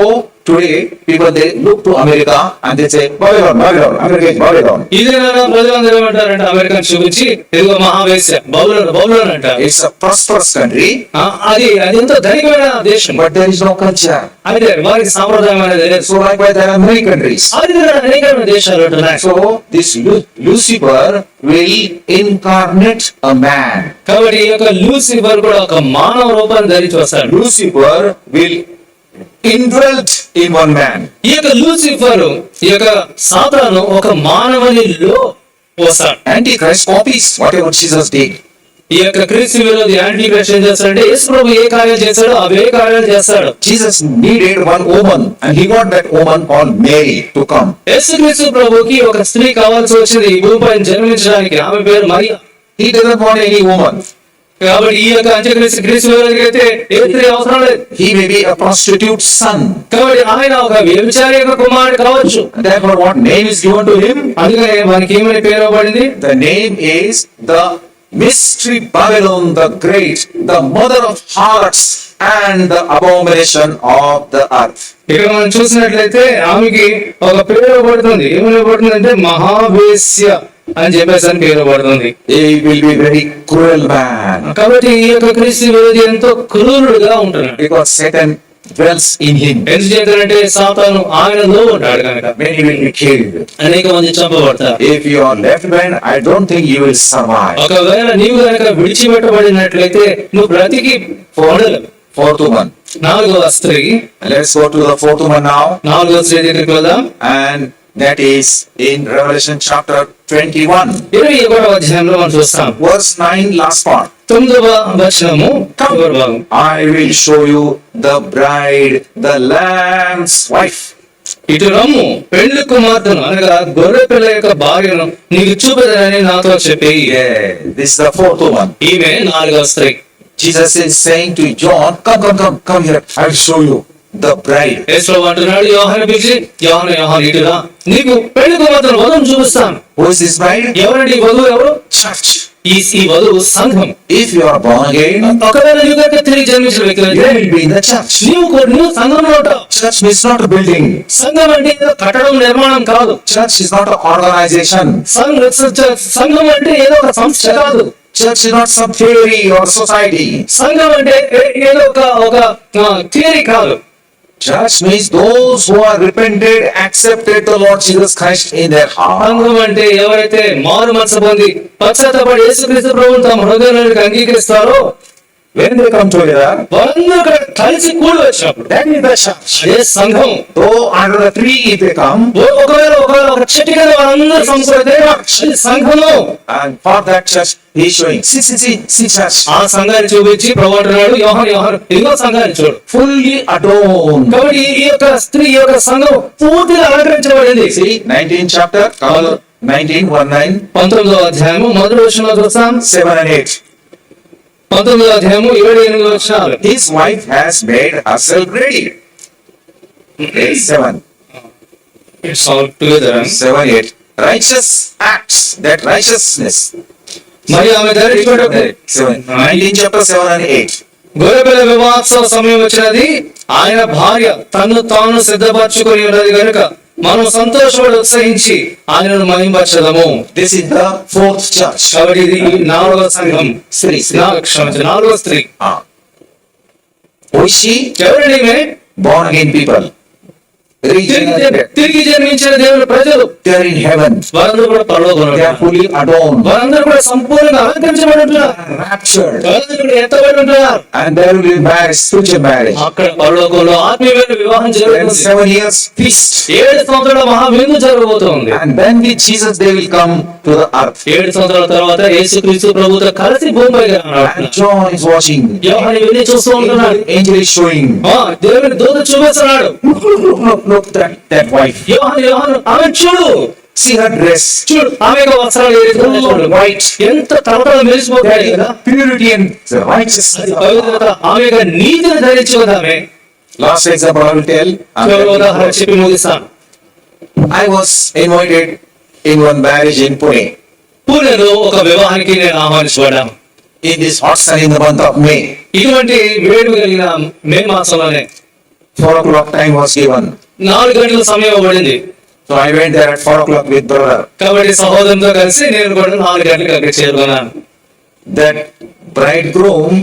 today people they look to America and they say Babylon, Babylon, America is Babylon. ఇదేనా ప్రజలందరూ ఏమంటారంటే అమెరికన్ చూపించి ఇదిగో మహావేశ్య బబులోన్ అంటారు. It's a prosperous country, అది ఎంతో ధనికమైన దేశం. but there is no culture. అయితే వారికి సాంప్రదాయం అనేది లేదు. So likewise there are many countries. అది అనేకమైన దేశాలు ఉంటున్నాయి. So this Lucifer will incarnate a man. కాబట్టి ఈ యొక్క లూసిఫర్ కూడా ఒక మానవ రూపాన్ని ధరించి వస్తాడు. Lucifer will indwelt in one man. ఈ యొక్క లూసిఫర్, ఈ యొక్క సాతాను ఒక మానవునిలో వస్తాడు. Antichrist copies whatever Jesus did. ఈ యొక్క క్రీస్తు విరోధి యాంటీ క్రైస్ట్ ఏం చేస్తాడంటే యేసు ప్రభు ఏ కార్యాలు చేస్తాడో అవే కార్యాలు చేస్తాడు. Jesus needed one woman and he got that woman called Mary to come. యేసుక్రీస్తు ప్రభుకి ఒక స్త్రీ కావాల్సి వచ్చింది ఈ భూమిపై జన్మించడానికి. ఆమె పేరు Mariya. He doesn't want any woman. కాబట్టి ఈ యొక్క అంత్యక్రీస్తు క్రీస్తు విరోధికి అయితే ఏ స్త్రీ అవసరం లేదు. He may be a prostitute son. కాబట్టి ఆయన ఒక వ్యభిచారి యొక్క కుమారుడు కావచ్చు. Therefore what name is given to him? అందుకని మనకి ఏమని పేరు ఇవ్వబడింది? The name is the Mystery Babylon the Great, the mother of harlots and the abomination of the earth. ఇక్కడ మనం చూసినట్లయితే ఆమెకి ఒక పేరు ఇవ్వబడుతుంది. ఏమని ఇవ్వబడుతుంది అంటే మహావేశ్య అని చెప్పేసి అని పేరు పడుతుంది. He will be very cruel man. కాబట్టి ఈ యొక్క క్రీస్తు విరోధి ఎంతో క్రూరుడుగా ఉంటున్నాడు. Because Satan dwells in him. ఎందుచేతంటే సాతాను ఆయనలో ఉంటాడు కనుక Many will be killed. అనేక మంది చంపబడతారు. If you are left behind, I don't think you will survive. ఒకవేళ నీవు కనుక విడిచిపెట్టబడినట్లయితే నువ్వు బ్రతికి ఉండలేవు. Fourth woman. 4వ స్త్రీ. Let's go to the fourth woman now. 4వ స్త్రీ దగ్గరికి వెళ్దాం. And that is in Revelation chapter 21. 21వ అధ్యాయంలో మనం చూస్తాం. Verse 9, last part. 9వ వచనము చివరి భాగం. I will show you the bride, the lamb's wife. ఇటు రమ్ము పెళ్లి కుమార్తెను అనగా గొర్రె పిల్ల యొక్క భార్యను నీకు చూపెదనని నాతో చెప్పి. Yeah, this is the fourth woman. ఈమె 4వ స్త్రీ. Jesus is saying to John, come here, I will show you the bride. యేసు అంటున్నాడు యోహాను పిలిచి, యోహాను ఇటురా నీకు పెళ్లి కుమార్తెను వధువును చూపిస్తాను. Who is this bride? ఎవరండి ఈ వధువు? ఎవరు? Church. ఈ వధువు సంఘం. If you are born again, ఒకవేళ నీవు కనుక తిరిగి జన్మించిన వ్యక్తి you will be in the church. నీవు సంఘంలో ఉంటావు. Church is not a building. సంఘం అంటే ఏదో కట్టడం నిర్మాణం కాదు. Church is not an organization. సంఘం అంటే ఏదో ఒక సంస్థ కాదు. Church is not some theory or society. సంఘం అంటే ఏదో ఒక థియరీ కాదు. Church means those who are repented, accepted the Lord Jesus Christ in their heart. సంఘం అంటే ఎవరైతే మారు మనసు పొంది పశ్చాత్తాపడి యేసుక్రీస్తు ప్రభువును తమ హృదయంలోకి అంగీకరిస్తారో When they come together, వారందరూ అక్కడ కలిసి కూడి వచ్చినప్పుడు that is the church. అదే సంఘం. Though under the tree if they come, ఒకవేళ ఒక చెట్టు కింద వారందరూ సమకూడితే అది సంఘము. and for that church he is showing, see church, ఆ సంఘాన్ని చూపించి ప్రభు అంటున్నాడు, యోహాను ఇదిగో సంఘాన్ని చూడు. fully adorned. కాబట్టి ఈ యొక్క స్త్రీ ఈ యొక్క సంఘం పూర్తిగా అలంకరించబడింది. See 19th chapter, 19:19, 19వ అధ్యాయము మొదటి వచనంలో చూస్తాం. 7 and 8. 19వ అధ్యాయము 7-8 వచనాలు. His wife has made herself ready. 7, It's all together. 7, 8. Righteous acts, that righteousness. మరి ఆమె ధరించుకుంటే 19th chapter, 7 and 8. గొర్రెపిల్ల వివాహోత్సవ సమయం వచ్చినది, ఆయన భార్య తన్ను తాను సిద్ధపరచుకొని ఉన్నది కనుక మనం సంతోషపడి ఉత్సహించి ఆయనను మహింపరచదము. This is the fourth church. కాబట్టి ఇది 4వ సంఘం. Three. క్షమించండి, 4వ స్త్రీ. Who is she? ఎవరండి ఈమె? Born again people. Regenerated. తిరిగి జన్మించిన దేవుని ప్రజలు. They are in heaven. వారందరూ కూడా పరలోకంలో They are fully adorned. వారందరూ కూడా సంపూర్ణంగా అలంకరించబడి ఉంటున్నారు. Raptured. వారందరూ కూడా ఎత్తబడి ఉంటున్నారు. And there will be marriage, spiritual marriage. అక్కడ పరలోకంలో ఆత్మీయమైన వివాహం Then జరుగుతుంది. 7 years feast. 7 సంవత్సరాల మహావిందు జరగబోతోంది. And then with Jesus they will come to the earth. 7 సంవత్సరాల తర్వాత యేసుక్రీస్తు ప్రభువుతో కలిసి భూమిపైకి And రానున్నారు. John is watching. యోహాను ఇవన్నీ చూస్తూ ఉంటున్నాడు. Angel is showing. దేవుని దూత చూపిస్తున్నాడు. Look, that wife. యోహాను ఆమె చూడు, See her dress. చూడు ఆమె యొక్క వస్త్రాలు ఏ రీతిగా ఉన్నాయో చూడు. White. ఎంత తలతల మెరిసిపోతాయి That is కదా. purity and righteousness. అది పవిత్రత, ఆమె యొక్క నీతిని ధరించి ఉంది ఆమె. Last example I will tell. చివరి ఉదాహరణ చెప్పి ముగిస్తాను. I was invited in one marriage in Pune. పూణేలో ఒక వివాహానికి నేను ఆహ్వానించబడ్డాను. In this hot sun in the month of May. ఇటువంటి వేడి కలిగిన మే మాసంలోనే 4 o'clock time was given. 4 గంటల సమయం ఇవ్వబడింది. So I went there at 4 o'clock with brother. కాబట్టి సహోదరునితో కలిసి నేను కూడా 4 గంటలకు అక్కడ చేరుకున్నాను. That bridegroom,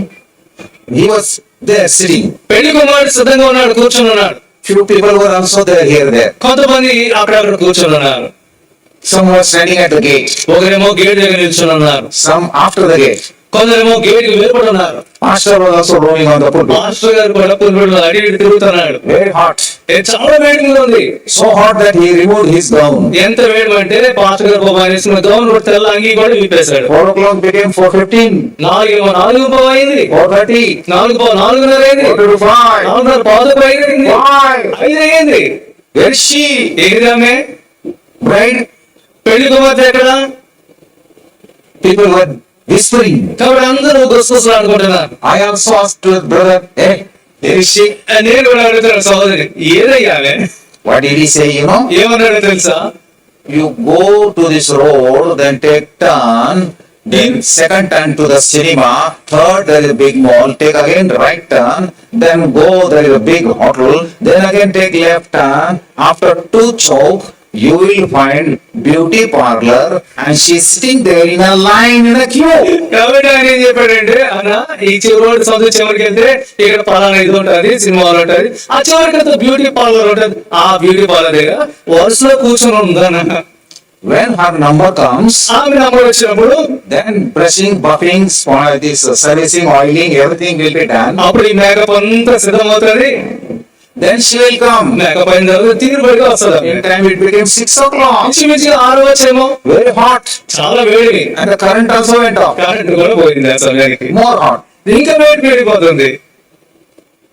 he was there sitting. పెళ్లి కుమారుడు సిద్ధంగా ఉన్నాడు, కూర్చొని ఉన్నాడు. Few people were also there, here, there. కొంతమంది అక్కడక్కడ కూర్చొని ఉన్నారు. Some were standing at the gate. ఒకరేమో గేట్ దగ్గర నిల్చొని ఉన్నారు. Some after the gate. కొందరేమో గేట్ కి వేరుపడి ఉన్నారు. Pastor was also roaming on the pulpit. Master గారు కూడా పుల్పిట్లో అడి ఇడి తిరుగుతున్నాడు. Very hot. చాలా వేడిగా ఉంది. So hot that he removed his gown. ఎంత వేడి అంటే పాస్టర్ గారు బాబా వేసుకున్న గౌన్ కూడా తెల్ల అంగి కూడా విప్పేశాడు. 4 o'clock became 4:15. 4:05 అయింది. 4:30. 4:30 అయింది. 4:05. 4:15 అయింది. 5 అయింది. Where is she? ఏది ఆమె? Bride. పెళ్లి కుమార్తె ఎక్కడ? People were whispering. కాబట్టి అందరూ గుసగుసలాడుకుంటున్నారు. I also asked to the brother, hey, where is she? నేను కూడా అడుగుతున్నాను సహోదరి, ఏదయ్యా ఆమె? What did he say, you know? ఏమన్నాడో తెలుసా? You go to this road, then take turn, then second turn to the cinema, third there is a big mall, take again right turn, then go, there is a big hotel, then again take left turn, after 2 chowk, you will find beauty parlor and she is sitting there in a line in a queue. కాబట్టి ఆయన ఏం చెప్పాడంటే, అన్న ఈ road సందు చివరికి వెళ్తే ఇక్కడ పలానా ఇది ఉంటుంది, సినిమా హాల్ ఉంటుంది, ఆ చివరికి వెళ్తే బ్యూటీ పార్లర్ ఉంటుంది, ఆ బ్యూటీ పార్లర్ దగ్గర వరుసలో కూర్చొని ఉందన్న. When her number comes, ఆమె నంబర్ వచ్చినప్పుడు then brushing, buffing, this servicing, oiling, everything will be done. అప్పుడు ఈ మేకప్ అంతా సిద్ధమవుతుంది. Then she will come. Makeup అయిన తర్వాత తీరుబడిగా వస్తుంది. In time it became 6 o'clock. ఇంచుమించుగా 6 వచ్చేమో. Very hot. చాలా వేడి. And the current also went off. Current కూడా పోయింది ఆ సమయానికి. More hot. ఇంకా వేడి పెరిగిపోతుంది.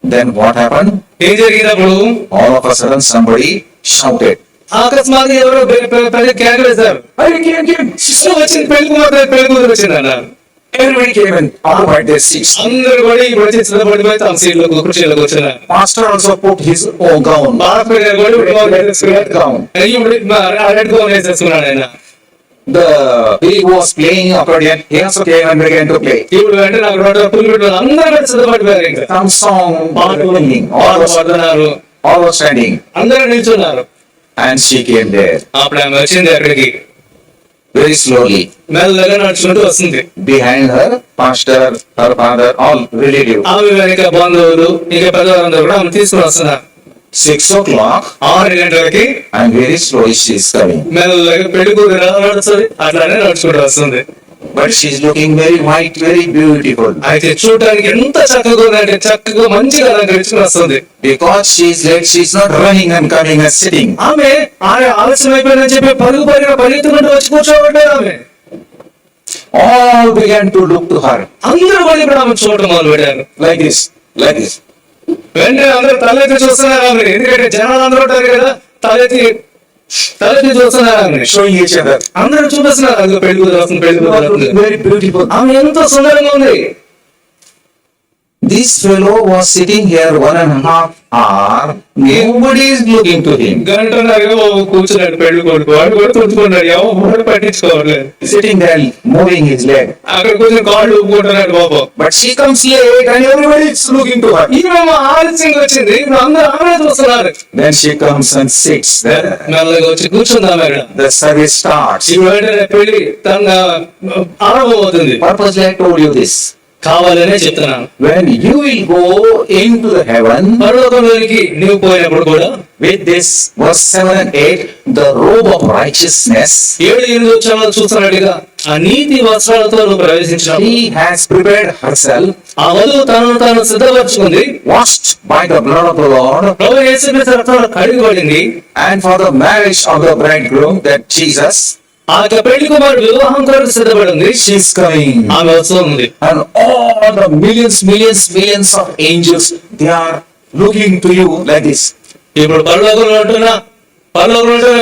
Then what happened? ఏం జరిగినప్పుడు All of a sudden somebody shouted. అకస్మాత్తుగా ఎవరో పెద్ద కేకలు వేశారు. శిష్యులు వచ్చింది, పెళ్లి కూతురు వచ్చింది అన్నారు. Everybody came and occupied their seats. అందరూ కూడా ఇప్పుడు వచ్చి సిద్ధపడిపోయి తమ సీట్లో కుర్చీలో కూర్చున్నారు. Pastor also put his own gown. Pastor గారు కూడా Red gown. రెడ్ గౌన్ వేసేసుకున్నాడు ఆయన. The he was playing accordion. He also came and began to play. ఇప్పుడు అంటే నాకు రోడ్డు పుల్పిట్లో అందరూ కూడా సిద్ధపడిపోయారు. ఇంకా Some song, పాటలు singing. పాడుతున్నారు, All was standing. అందరూ నిల్చున్నారు. And she came there. అప్పుడు ఆమె వచ్చింది అక్కడికి. Very slowly. మెల్లగా నడుచుకుంటూ వస్తుంది. Behind her, pastor, her father, all relatives. ఆమె వెనక బంధువులు ఇంకా పెద్దవారందరూ కూడా ఆమె తీసుకుని వస్తున్నారు. 6 o'clock. 6 గంటలకి And very slowly she is coming. మెల్లగా పెళ్లి కూతురు నడుస్తుంది, అట్లానే నడుచుకుంటూ వస్తుంది. but she's looking very white, very beautiful. అయితే చూడడానికి ఎంత చక్కగా ఉందంటే చక్కగా మంచిగా అలంకరించుకుని వస్తుంది. Because she's late, she's not running and coming and sitting. ఆమె ఆలస్యం అయిపోయిందని చెప్పి పరిగెత్తుకుంటూ వచ్చి కూర్చోబడ్డారు. ఆమె All began to look to her అందరూ కూడా ఇప్పుడు ఆమె చూడటం మొదలు పెట్టారు. like this, like this. వెంటనే అందరూ తలెత్తి చూస్తున్నారు ఆమె. ఎందుకంటే జనాలు అందరూ ఉంటారు కదా, తలెత్తి చూస్తున్నారు ఆమె. Showing each other. అందరూ చూపిస్తున్నారు. అది పెళ్లి కూతురు వస్తుంది, పెళ్లి కూతురు వస్తుంది. Very beautiful. ఆమె ఎంతో సుందరంగా ఉంది. This fellow was sitting here 1.5 hours. Nobody is looking to him. గంటన్నరగా కూర్చున్నాడు పెళ్లి కొడుకు. వాడు కూడా తుడుచుకున్నాడు. ఎవరు పట్టించుకోవట్లేదు. Sitting there, moving his leg. అక్కడ కొంచెం కాళ్ళు ఊపుకుంటున్నాడు పాపం. But she comes late and everybody is looking to her. ఈమె ఆలస్యంగా వచ్చింది. ఇప్పుడు అందరూ ఆమె చూస్తున్నారు. Then she comes and sits there. మెల్లగా వచ్చి కూర్చుందాం అక్కడ. The service starts. ఈ వెంటనే పెళ్లి తన ఆరంభమవుతుంది. Purposely I told you this. కావాలనే చెప్తున్నాను. When you will go into the heaven, పరలోకంలోనికి నీవు పోయినప్పుడు కూడా with this verse 7 and 8, the robe of righteousness, 7-8 వచనాలు చూస్తున్నట్టుగా ఆ నీతి వస్త్రాలతో నువ్వు ప్రవేశించినప్పుడు she has prepared herself, ఆ వధువు తనను తాను సిద్ధపరచుకుంది. washed by the blood of the Lord, ప్రభువు యేసుక్రీస్తు రక్తంలో కడిగబడింది. and for the marriage of the bridegroom, that Jesus, ఆ యొక్క పెళ్లి కుమారుడు వివాహం కొరకు సిద్ధపడింది. she is coming. ఆమె వస్తుంది. And all the millions of angels, they are looking to you like this. ఇప్పుడు పరలోకంలో ఉంటున్న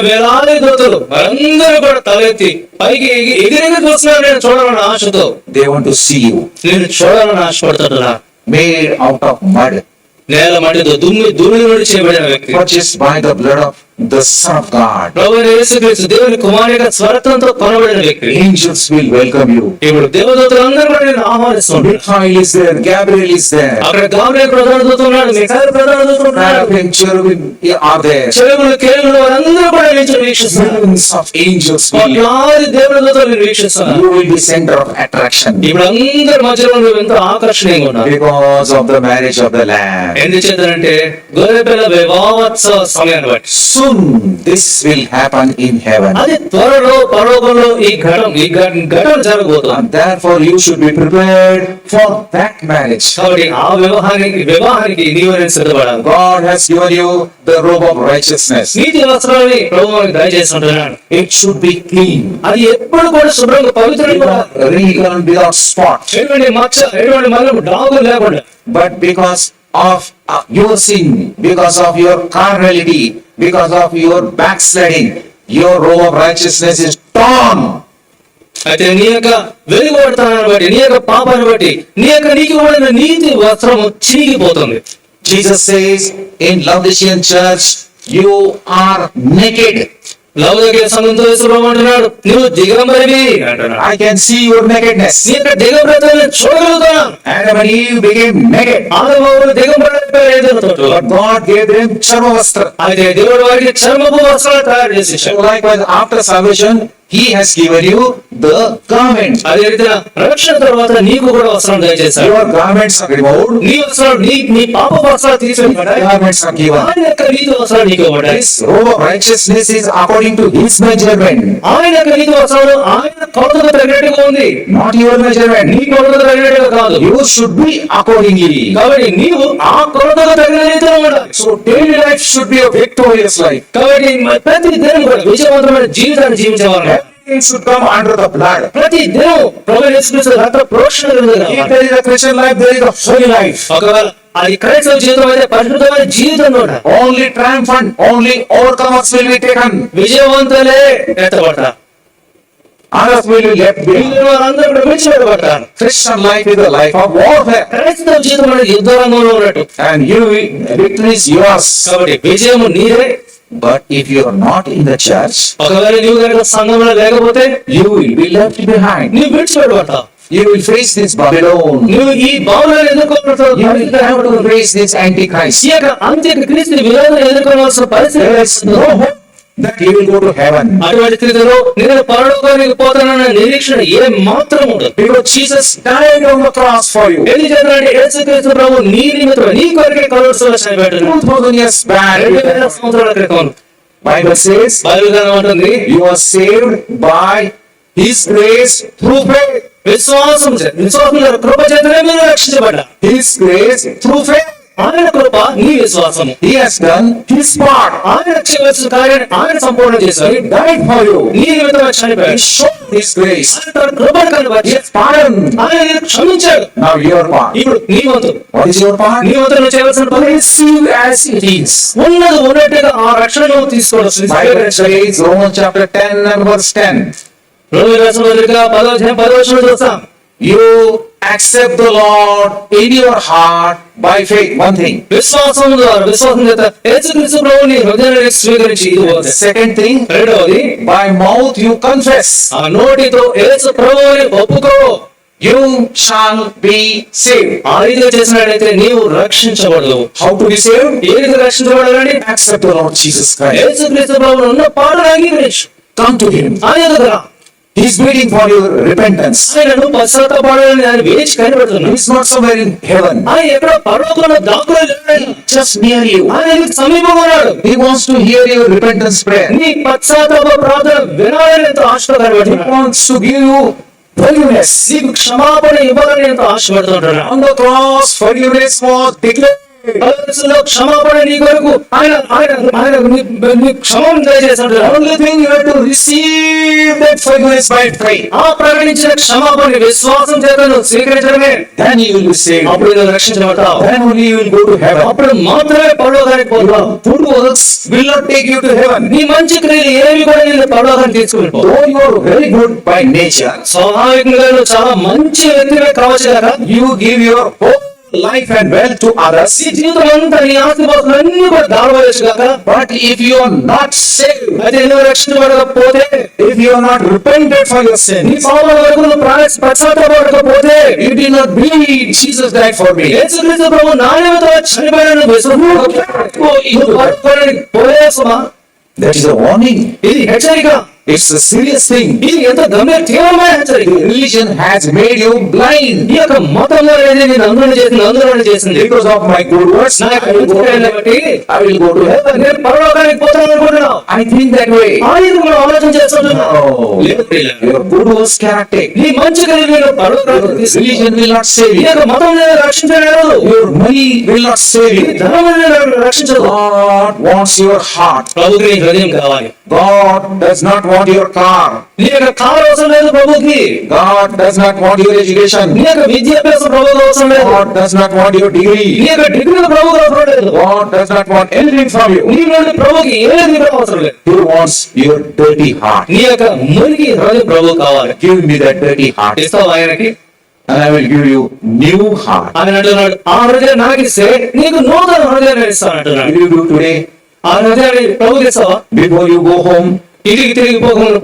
వేలాది దూతలు వారందరూ కూడా తలెత్తి పైకి ఎగిరెగి చూస్తున్నారు. నేను చూడాలని ఆశతో, They want to see you, నేను చూడాలని ఆశపడుతున్నా. made out of mud, నేల మట్టితో ధూళి నుండి చేయబడిన వ్యక్తి, purchased by the blood of the Son of God. ప్రభువైన యేసుక్రీస్తు దేవుని కుమారుని యొక్క స్వరత్వంతో కొనబడిన వ్యక్తి. Angels will welcome you. ఇప్పుడు దేవదూతలందరూ కూడా నేను ఆహ్వానిస్తున్నారు. Michael is there, Gabriel is there, అక్కడ గాబ్రియల్ ప్రధాన దూత ఉన్నాడు, మిఖాయేలు ప్రధాన దూత ఉన్నాడు, Seraphim, cherubim are there. చెరువులు కేలులు వారందరూ కూడా నిలిచి వీక్షిస్తున్నారు. Millions of angels will. కోట్లాది దేవుని దూతలు వీక్షిస్తున్నారు. You will be center of attraction ఇప్పుడు అందరి మధ్యలో నువ్వు ఎంతో ఆకర్షణీయంగా ఉన్నావు. because of the marriage of the Lamb. ఎందుచేతంటే గొర్రెపిల్ల వివాహోత్సవ సమయాన్ని బట్టి Soon this will happen in heaven. అది త్వరలో పరలోకంలో ఈ ఘటన జరగబోతుంది. And therefore you should be prepared for that marriage. కాబట్టి ఆ వివాహానికి నీవు నేను సిద్ధపడాలి. God has given you the robe of righteousness. నీతి వస్త్రాన్ని ప్రభువుకి దయచేసి ఉంటున్నాడు. It should be clean, అది ఎప్పుడు కూడా శుభ్రంగా పవిత్రంగా, without wrinkle, without spot. ఎటువంటి మచ్చ, ఎటువంటి మల్లెము, డాగు లేకుండా. But because of your sin, because of your carnality, because of your backsliding, your robe of righteousness is torn. అయితే నీ యొక్క వెలుగుబడతాన్ని బట్టి, నీ యొక్క పాపాన్ని బట్టి, నీకు పడిన నీతి వస్త్రము చినిగిపోతుంది. Jesus says in Laodicean church, you are naked. లౌకిక సంఘంతో యేసుప్రభువు అంటున్నాడు, నువ్వు దిగంబరివి అంటున్నాడు. I can see your nakedness. నీ యొక్క దిగంబరతను చూడగలుగుతాను. Adam and Eve became naked, ఆదమవులు దిగంబరైపోయారు. but God gave them charmavastra. అయితే దేవుడు వారికి చర్మపు వస్త్రాలు తయారు చేసి So likewise, after salvation, He has given you the garment. అదే రీతిగా రక్షణ తర్వాత నీకు కూడా వస్త్రం దయచేశాడు. Your garments are removed. నీ వస్త్రాలు నీ పాప వస్త్రాలు తీసివేయబడ్డాయి. Garments are given. ఆయన యొక్క నీతి వస్త్రాలు నీకు ఇవ్వబడ్డాయి. This robe of righteousness is according to His measurement, ఆయన యొక్క నీతి వస్త్రాలు ఆయన కొలతకు తగినట్టుగా ఉంది, not your measurement. నీ కొలతకు తగినట్టుగా కాదు. You should be accordingly. కాబట్టి నీవు ఆ కొలతకు తగిన రీతిలో ఉండాలి. So daily life should be a victorious life. కాబట్టి ప్రతి దినం కూడా విజయవంతమైన జీవితాన్ని జీవించేవారు. Everything should come under the blood. ప్రతి దినం ప్రభువైన యేసుక్రీస్తు రక్త ప్రోక్షణ కలుగుతుంది. If there is a Christian life, there is a holy life. ఒకవేళ అది క్రైస్తవ జీవితం అయితే పరిశుద్ధమైన జీవితం కూడా. Only triumphant, only overcomers will be taken. విజయవంతులే ఎత్తబడతారు, Others will be left behind. మిగిలిన వారందరూ కూడా విడిచిపెట్టబడతారు. Christian life is a life of warfare. క్రైస్తవ జీవితం అనేది యుద్ధ రంగంలో ఉన్నట్టు. And victory is yours. కాబట్టి విజయము నీదే. But if you are not in the church, ఒకవేళ నీవు కనుక సంఘంలో లేకపోతే you will be left behind. నీవు విడిచిపెట్టబడతావు. You will face this Babylon. నువ్వు ఈ భావనలు ఎదుర్కోబడతావు. You will have to face this Antichrist. ఈ యొక్క అంత్యక్రీస్తు విరోధం ఎదుర్కోవాల్సిన పరిస్థితి. There is no hope that you will go to heaven. అటువంటి స్థితిలో నేను పరలోకానికి పోతానన్న నిరీక్షణ ఏ మాత్రం ఉండదు. Because Jesus died on the cross for you. ఎందుకంటే యేసుక్రీస్తు ప్రభువు నీ నిమిత్తం నీ కొరకే కలువరి శిలువలో చనిపోయాడు. 2000 years back, 2000 సంవత్సరాల క్రితం Bible says, బైబిల్ గ్రంథం అంటుంది, you are saved by His grace through faith. విశ్వాసం కృప చేతనే మీరు రక్షించబడ్డా. His grace through faith. ఆయన కృప నీ విశ్వాసము. He has done his part. ఆయన చేయవలసిన కార్యాన్ని ఆయన సంపూర్ణ చేశారు. He died for you. నీ నిమిత్తం చనిపోయాడు. He showed his grace. ఆయన తన కృపను కనబరిచి He has pardoned. ఆయన నిన్ను క్షమించాడు. Now your part. ఇప్పుడు నీ వంతు. What is your part? నీ వంతు నువ్వు చేయవలసిన పని Receive as it is. ఉన్నది ఉన్నట్టుగా ఆ రక్షణను తీసుకోవచ్చు. Bible says Romans chapter 10 and verse 10. రోమీయులకు రాసిన పత్రిక 10వ వచనం చూస్తాం. You accept the Lord in your heart by faith. One thing. విశ్వాసం ద్వారా విశ్వాసం చేత యేసుక్రీస్తు ప్రభువుని హృదయానికి స్వీకరించి ఇది The ఒకటి. second thing, రెండవది by mouth you confess. ఆ నోటితో యేసు ప్రభువుని ఒప్పుకో. You shall be saved. ఆ రీతిగా చేసినట్లయితే నీవు రక్షించబడదు. How to be saved? ఏ రీతిగా రక్షించబడాలని? Accept the Lord Jesus Christ. యేసుక్రీస్తు ప్రభువును ఉన్న పాటను అంగీకరించు. Come to Him. ఆయన ఎదుగురా. He is waiting for your repentance. ఆయనను పశ్చాత్తాపడాలని ఆయన వేచి He కనిపెడుతున్నాడు. is not somewhere in heaven, ఆయన ఎక్కడ పరలోకంలో దాక్కుని లేడు. just near you. ఆయన నీకు సమీపంగా ఉన్నాడు. He wants to hear your repentance prayer. నీ పశ్చాత్తాప ప్రార్థన వినాలని ఎంతో ఆశతో He కనిపెడుతున్నాడు. wants to give you forgiveness. నీకు క్షమాపణ ఇవ్వాలని ఎంతో ఆశపడుతుంటున్నాడు. On the cross, forgiveness was declared. కలువరిలో క్షమాపణ నీ కొరకు ఆయన ఆయన ఆయన నీ క్షమం దయచేశాడు. Only thing you have to receive that forgiveness by faith. ఆ ప్రకటించిన క్షమాపణ విశ్వాసం చేత నువ్వు స్వీకరించడమే. Then you will be saved. అప్పుడు నువ్వు రక్షించబడతావు. Then only you will go to heaven. అప్పుడు మాత్రమే పరలోకానికి పోతావు. Good works will not take you to heaven. నీ మంచి క్రియలు ఏవి కూడా నిన్ను పరలోకానికి తీసుకుని Though you are very good by nature, స్వాభావికంగా నువ్వు చాలా మంచి వ్యక్తిగా కావచ్చు కదా. you give your whole life and wealth to others. ఈ జీవితం అంతా నీ ఆస్తిపాస్తులన్నీ కూడా దారవేయచ్చు కాక. But if you are not saved, అయితే నువ్వు రక్షించబడకపోతే, if you are not repented for your నీ sins, పాపల వరకు నువ్వు పశ్చాత్తాపడకపోతే, you did not believe Jesus died for me. యేసుక్రీస్తు ప్రభువు నా నిమిత్తం చనిపోయాడని పోయేసుమా. That is a warning. ఇది హెచ్చరిక. It's a serious thing. ఇది ఎంత గంభీర తీవ్రమైన హెచ్చరిక. Religion has made you blind. ఈ యొక్క మతంలో అనేది నేను అందులోనే చేసింది. Because of my good works, నా యొక్క మంచి క్రియలను బట్టి I will go to heaven. నేను పరలోకానికి పోతాను అనుకుంటున్నావు. I think that way. ఆ రీతిగా మనం ఆలోచన చేస్తున్నాం. No. లేదు ప్రియులారా. Your good works cannot take. నీ మంచి క్రియలు నేను పరలోకానికి తీసుకెళ్ళి Religion will not save ఈ you. యొక్క మతం నేను రక్షించలేదు. Your money will not save ఈ you. ధనం నేను రక్షించదు. God wants your heart. ప్రభుకి నీ హృదయం కావాలి. God does not want your car. నీ యొక్క కారు అవసరం లేదు ప్రభుకి. God does not want your education. నీ యొక్క విద్యాభ్యాసం ప్రభుకి అవసరం లేదు. God does not want your degree. నీ యొక్క డిగ్రీలు ప్రభుకి అవసరం లేదు. God does not want anything from you. నీ నుండి ప్రభుకి ఏది కూడా అవసరం లేదు. He wants your dirty heart. నీ యొక్క మురికి హృదయం ప్రభు కావాలి. Give me that dirty heart, ఇస్తావు ఆయనకి. and I will give you new heart. ఆయన అంటున్నాడు, ఆ హృదయం నాకు ఇస్తే నీకు నూతన హృదయాన్ని ఇస్తాను అంటున్నాడు. Will you do today? ఆ హృదయాన్ని ప్రభుకి ఇస్తావా? Before you go home, ఇంటికి తిరిగి పోకుండా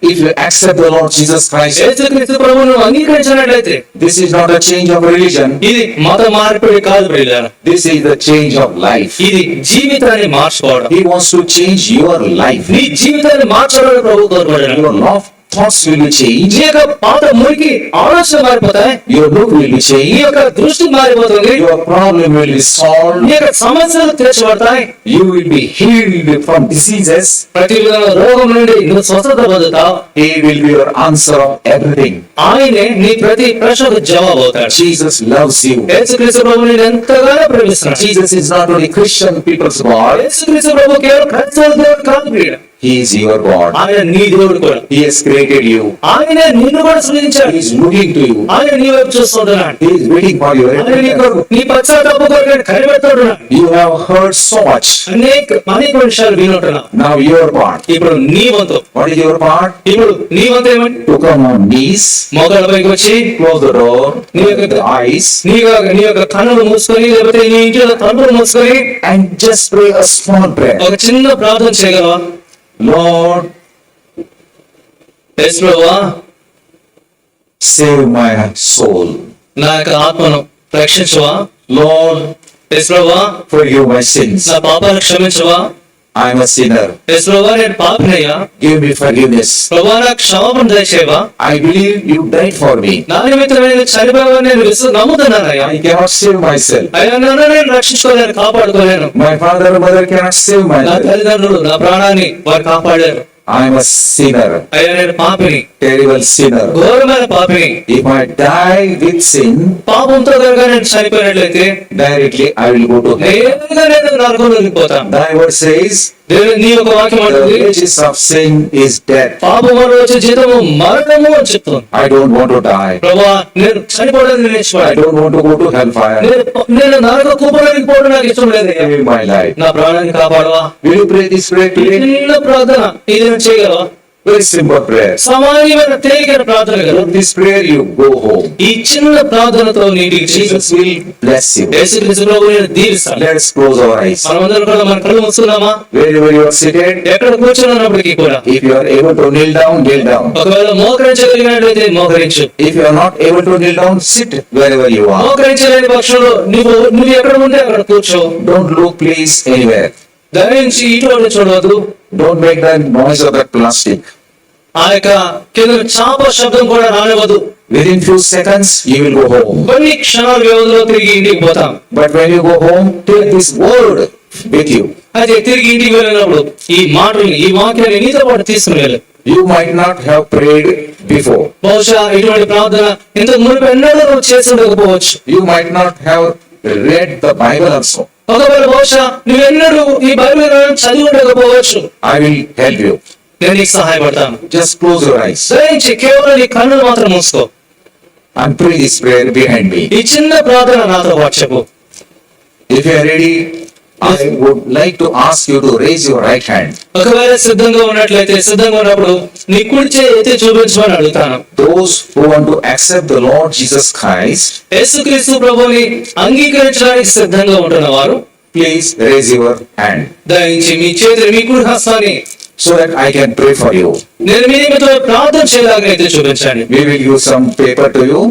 if you accept the Lord Jesus Christ, యేసుక్రీస్తు ప్రభువును అంగీకరించినట్లయితే this is not a change of religion. ఇది మత మార్పిడి కాదు ప్రియులారా. This is the change of life. ఇది జీవితాన్ని మార్చుకోవడం. He wants to change your life. నీ జీవితాన్ని మార్చడానికి ప్రభు కోరుకోవడం. Your love thoughts will be changed. నీ యొక్క పాత మురికి ఆలోచన మారిపోతాయి. Your look will be నీ changed. యొక్క దృష్టి మారిపోతుంది. Your problem will be solved. నీ యొక్క సమస్యలు తీర్చబడతాయి. You will be healed from diseases. ప్రతి విధమైన రోగం నుండి నువ్వు స్వస్థత పొందుతావు. He will be your answer of everything. ఆయనే నీ ప్రతి ప్రశ్నకు జవాబు అవుతాడు. Jesus loves you. యేసుక్రీస్తు ప్రభు నేను ఎంతగానో ప్రేమిస్తున్నాను. Jesus is not only Christian people's God. యేసుక్రీస్తు ప్రభు కేవలం క్రైస్తవ దేవుడు కాదు ప్రియుడా. He is your God. ఆయన నీ దేవుడు కూడా. He has created you. ఆయనే నిన్ను కూడా సృజించాడు. He is looking to you. ఆయన నీ వైపు చూస్తుంటున్నాడు. He is waiting for your ఆయన నీ repentance. కొరకు నీ పశ్చాత్తాప కొరకు కనిపెడుతున్నాడు. You have heard so much. అనేక విషయాలు వినుంటున్నావు. Now your part. ఇప్పుడు నీ వంతు. What is your part? ఇప్పుడు నీ వంతు ఏమండి? To come on knees, మోకాళ్ళ పైకి వచ్చి close the door, నీ the యొక్క eyes, నీ యొక్క కన్నులు మూసుకొని లేకపోతే నీ ఇంట్లో తలుపులు మూసుకొని and just pray a small prayer. ఒక చిన్న ప్రార్థన చేయగలవా? Lord, యేసు ప్రభువా, save my soul. నా యొక్క ఆత్మను రక్షించవా? Lord, యేసు ప్రభువా, forgive my sins. నా పాపాలను క్షమించవా? I am a sinner. యేసు ప్రభువా, నేను పాపినయ్యా. Give me forgiveness. ప్రభువా, నాకు క్షమాపణ దయచేయవా? I believe you died for me. నా నిమిత్తం నేను చనిపోయావని నేను నమ్ముతున్నానయ్యా. I cannot save myself. అయ్యా, నన్ను నేను రక్షించుకోలేను, కాపాడుకోలేను. My father and mother cannot save నా myself. తల్లిదండ్రులు నా ప్రాణాన్ని వారు కాపాడారు. I am a sinner, అయ్యా నేను పాపిని, terrible sinner. ఘోరమైన పాపిని. If I die with sin, పాపంతో కనుక నేను చనిపోయినట్లయితే directly I will go to hell. నేరుగా నేను నరకంలోకి పోతాను. Thy word says, నీ యొక్క వాక్యం the అంటుంది wages of sin is death. పాపం వల్ల వచ్చే జీతము మరణము అని చెప్తుంది. I don't want to die. ప్రభువా నేను చనిపోవడానికి నేను I ఇష్టపడను. don't want to go to hellfire. నేను నరక కూపడానికి పోవడం నాకు ఇష్టం లేదు. Save my life. నా ప్రాణాన్ని కాపాడవా. Will you pray this prayer today? చిన్న ప్రార్థన ఇది నేను చేయగలవా? Very simple prayer. సామాన్యమైన తేలికైన ప్రార్థన కదా. With this prayer, you go home. ఈ చిన్న ప్రార్థనతో నీ ఇంటికి Jesus will bless you. యేసుక్రీస్తు ప్రభువు నేను దీవిస్తాను. Let's close our eyes. మనమందరం కూడా మన కళ్ళు మూసుకున్నామా? Wherever you are seated, ఎక్కడ కూర్చున్నప్పటికీ కూడా if you are able to kneel down, kneel down. ఒకవేళ మోకరించగలిగినట్లయితే మోకరించు. If you are not able to kneel down, sit wherever you are. మోకరించలేని పక్షంలో నువ్వు ఎక్కడ ఉంటే అక్కడ కూర్చో. Don't look, please, anywhere. దయించి ఇటువంటి చూడవద్దు. Don't make the noise of that plastic. ఆ యొక్క కింద చాప శబ్దం కూడా రానివ్వదు. Within few seconds, you will go home. కొన్ని క్షణాల వ్యవధిలో తిరిగి ఇంటికి పోతాం. But when you go home, take this word with you. అయితే తిరిగి ఇంటికి వెళ్ళినప్పుడు ఈ మాటల్ని ఈ వాక్యాన్ని నీతో పాటు తీసుకుని వెళ్ళు. You might not have prayed before. బహుశా ఇటువంటి ప్రార్థన ఇంతకు మునుపు ఎన్నడూ నువ్వు చేసి ఉండకపోవచ్చు. You might not have read the Bible also. ఒకవేళ బహుశా నువ్వెన్నడూ ఈ బైబిల్ గ్రంథం చదివి ఉండకపోవచ్చు. I will help you. నేను నీకు సహాయపడతాను. Just close your eyes దయించి కేవలం నీ కన్నులు మాత్రం మూసుకో. and pray this prayer behind me. ఈ చిన్న ప్రార్థన నాతో పాటు చెప్పు. If you are ready, I would like to ask you to raise your right hand. ఒకవేళ సిద్ధంగా ఉన్నట్లయితే సిద్ధంగా ఉన్నప్పుడు నీ కుడి చేయి ఎత్తి చూపించమని అడుగుతాను. Those who want to accept the Lord Jesus Christ, యేసుక్రీస్తు ప్రభువుని అంగీకరించడానికి సిద్ధంగా ఉంటున్న వారు please raise your hand దయించి మీ చేతులు మీ కుడి హస్తాన్ని so that I can pray for you. నేను మీ నిమిత్తం ప్రార్థన చేయలాగా అయితే చూపించండి. We will give some paper to you.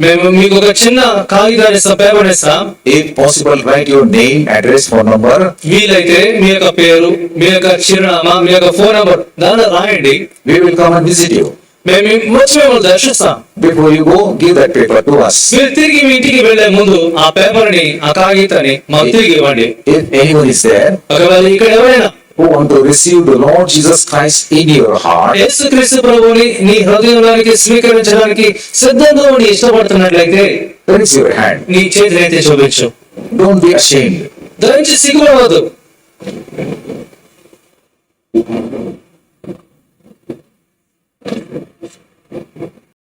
మేము మీకు ఒక చిన్న కాగితాన్ని ఇస్తాం, పేపర్ ఇస్తాం. If possible, write your name, address, phone number. వీలైతే మీ యొక్క పేరు, మీ యొక్క చిరునామా, మీ యొక్క ఫోన్ నంబర్ దానిలో రాయండి. We will come and visit you. మేము వచ్చి మిమ్మల్ని దర్శిస్తాం. Before you go, give that paper to us. మీరు తిరిగి మీ ఇంటికి వెళ్లే ముందు ఆ పేపర్ ని ఆ కాగితాన్ని మాకు తిరిగి ఇవ్వండి. If anyone is there ఒకవేళ ఇక్కడ ఎవరైనా who want to receive the Lord Jesus Christ in your heart, యేసుక్రీస్తు ప్రభువుని నీ హృదయంలోనికి స్వీకరించడానికి సిద్ధంగా ఉండి ఇష్టపడుతున్నట్లయితే raise your hand. నీ చేతులైతే చూపించు. Don't be ashamed. దయచేసి సిగ్గుపడవద్దు.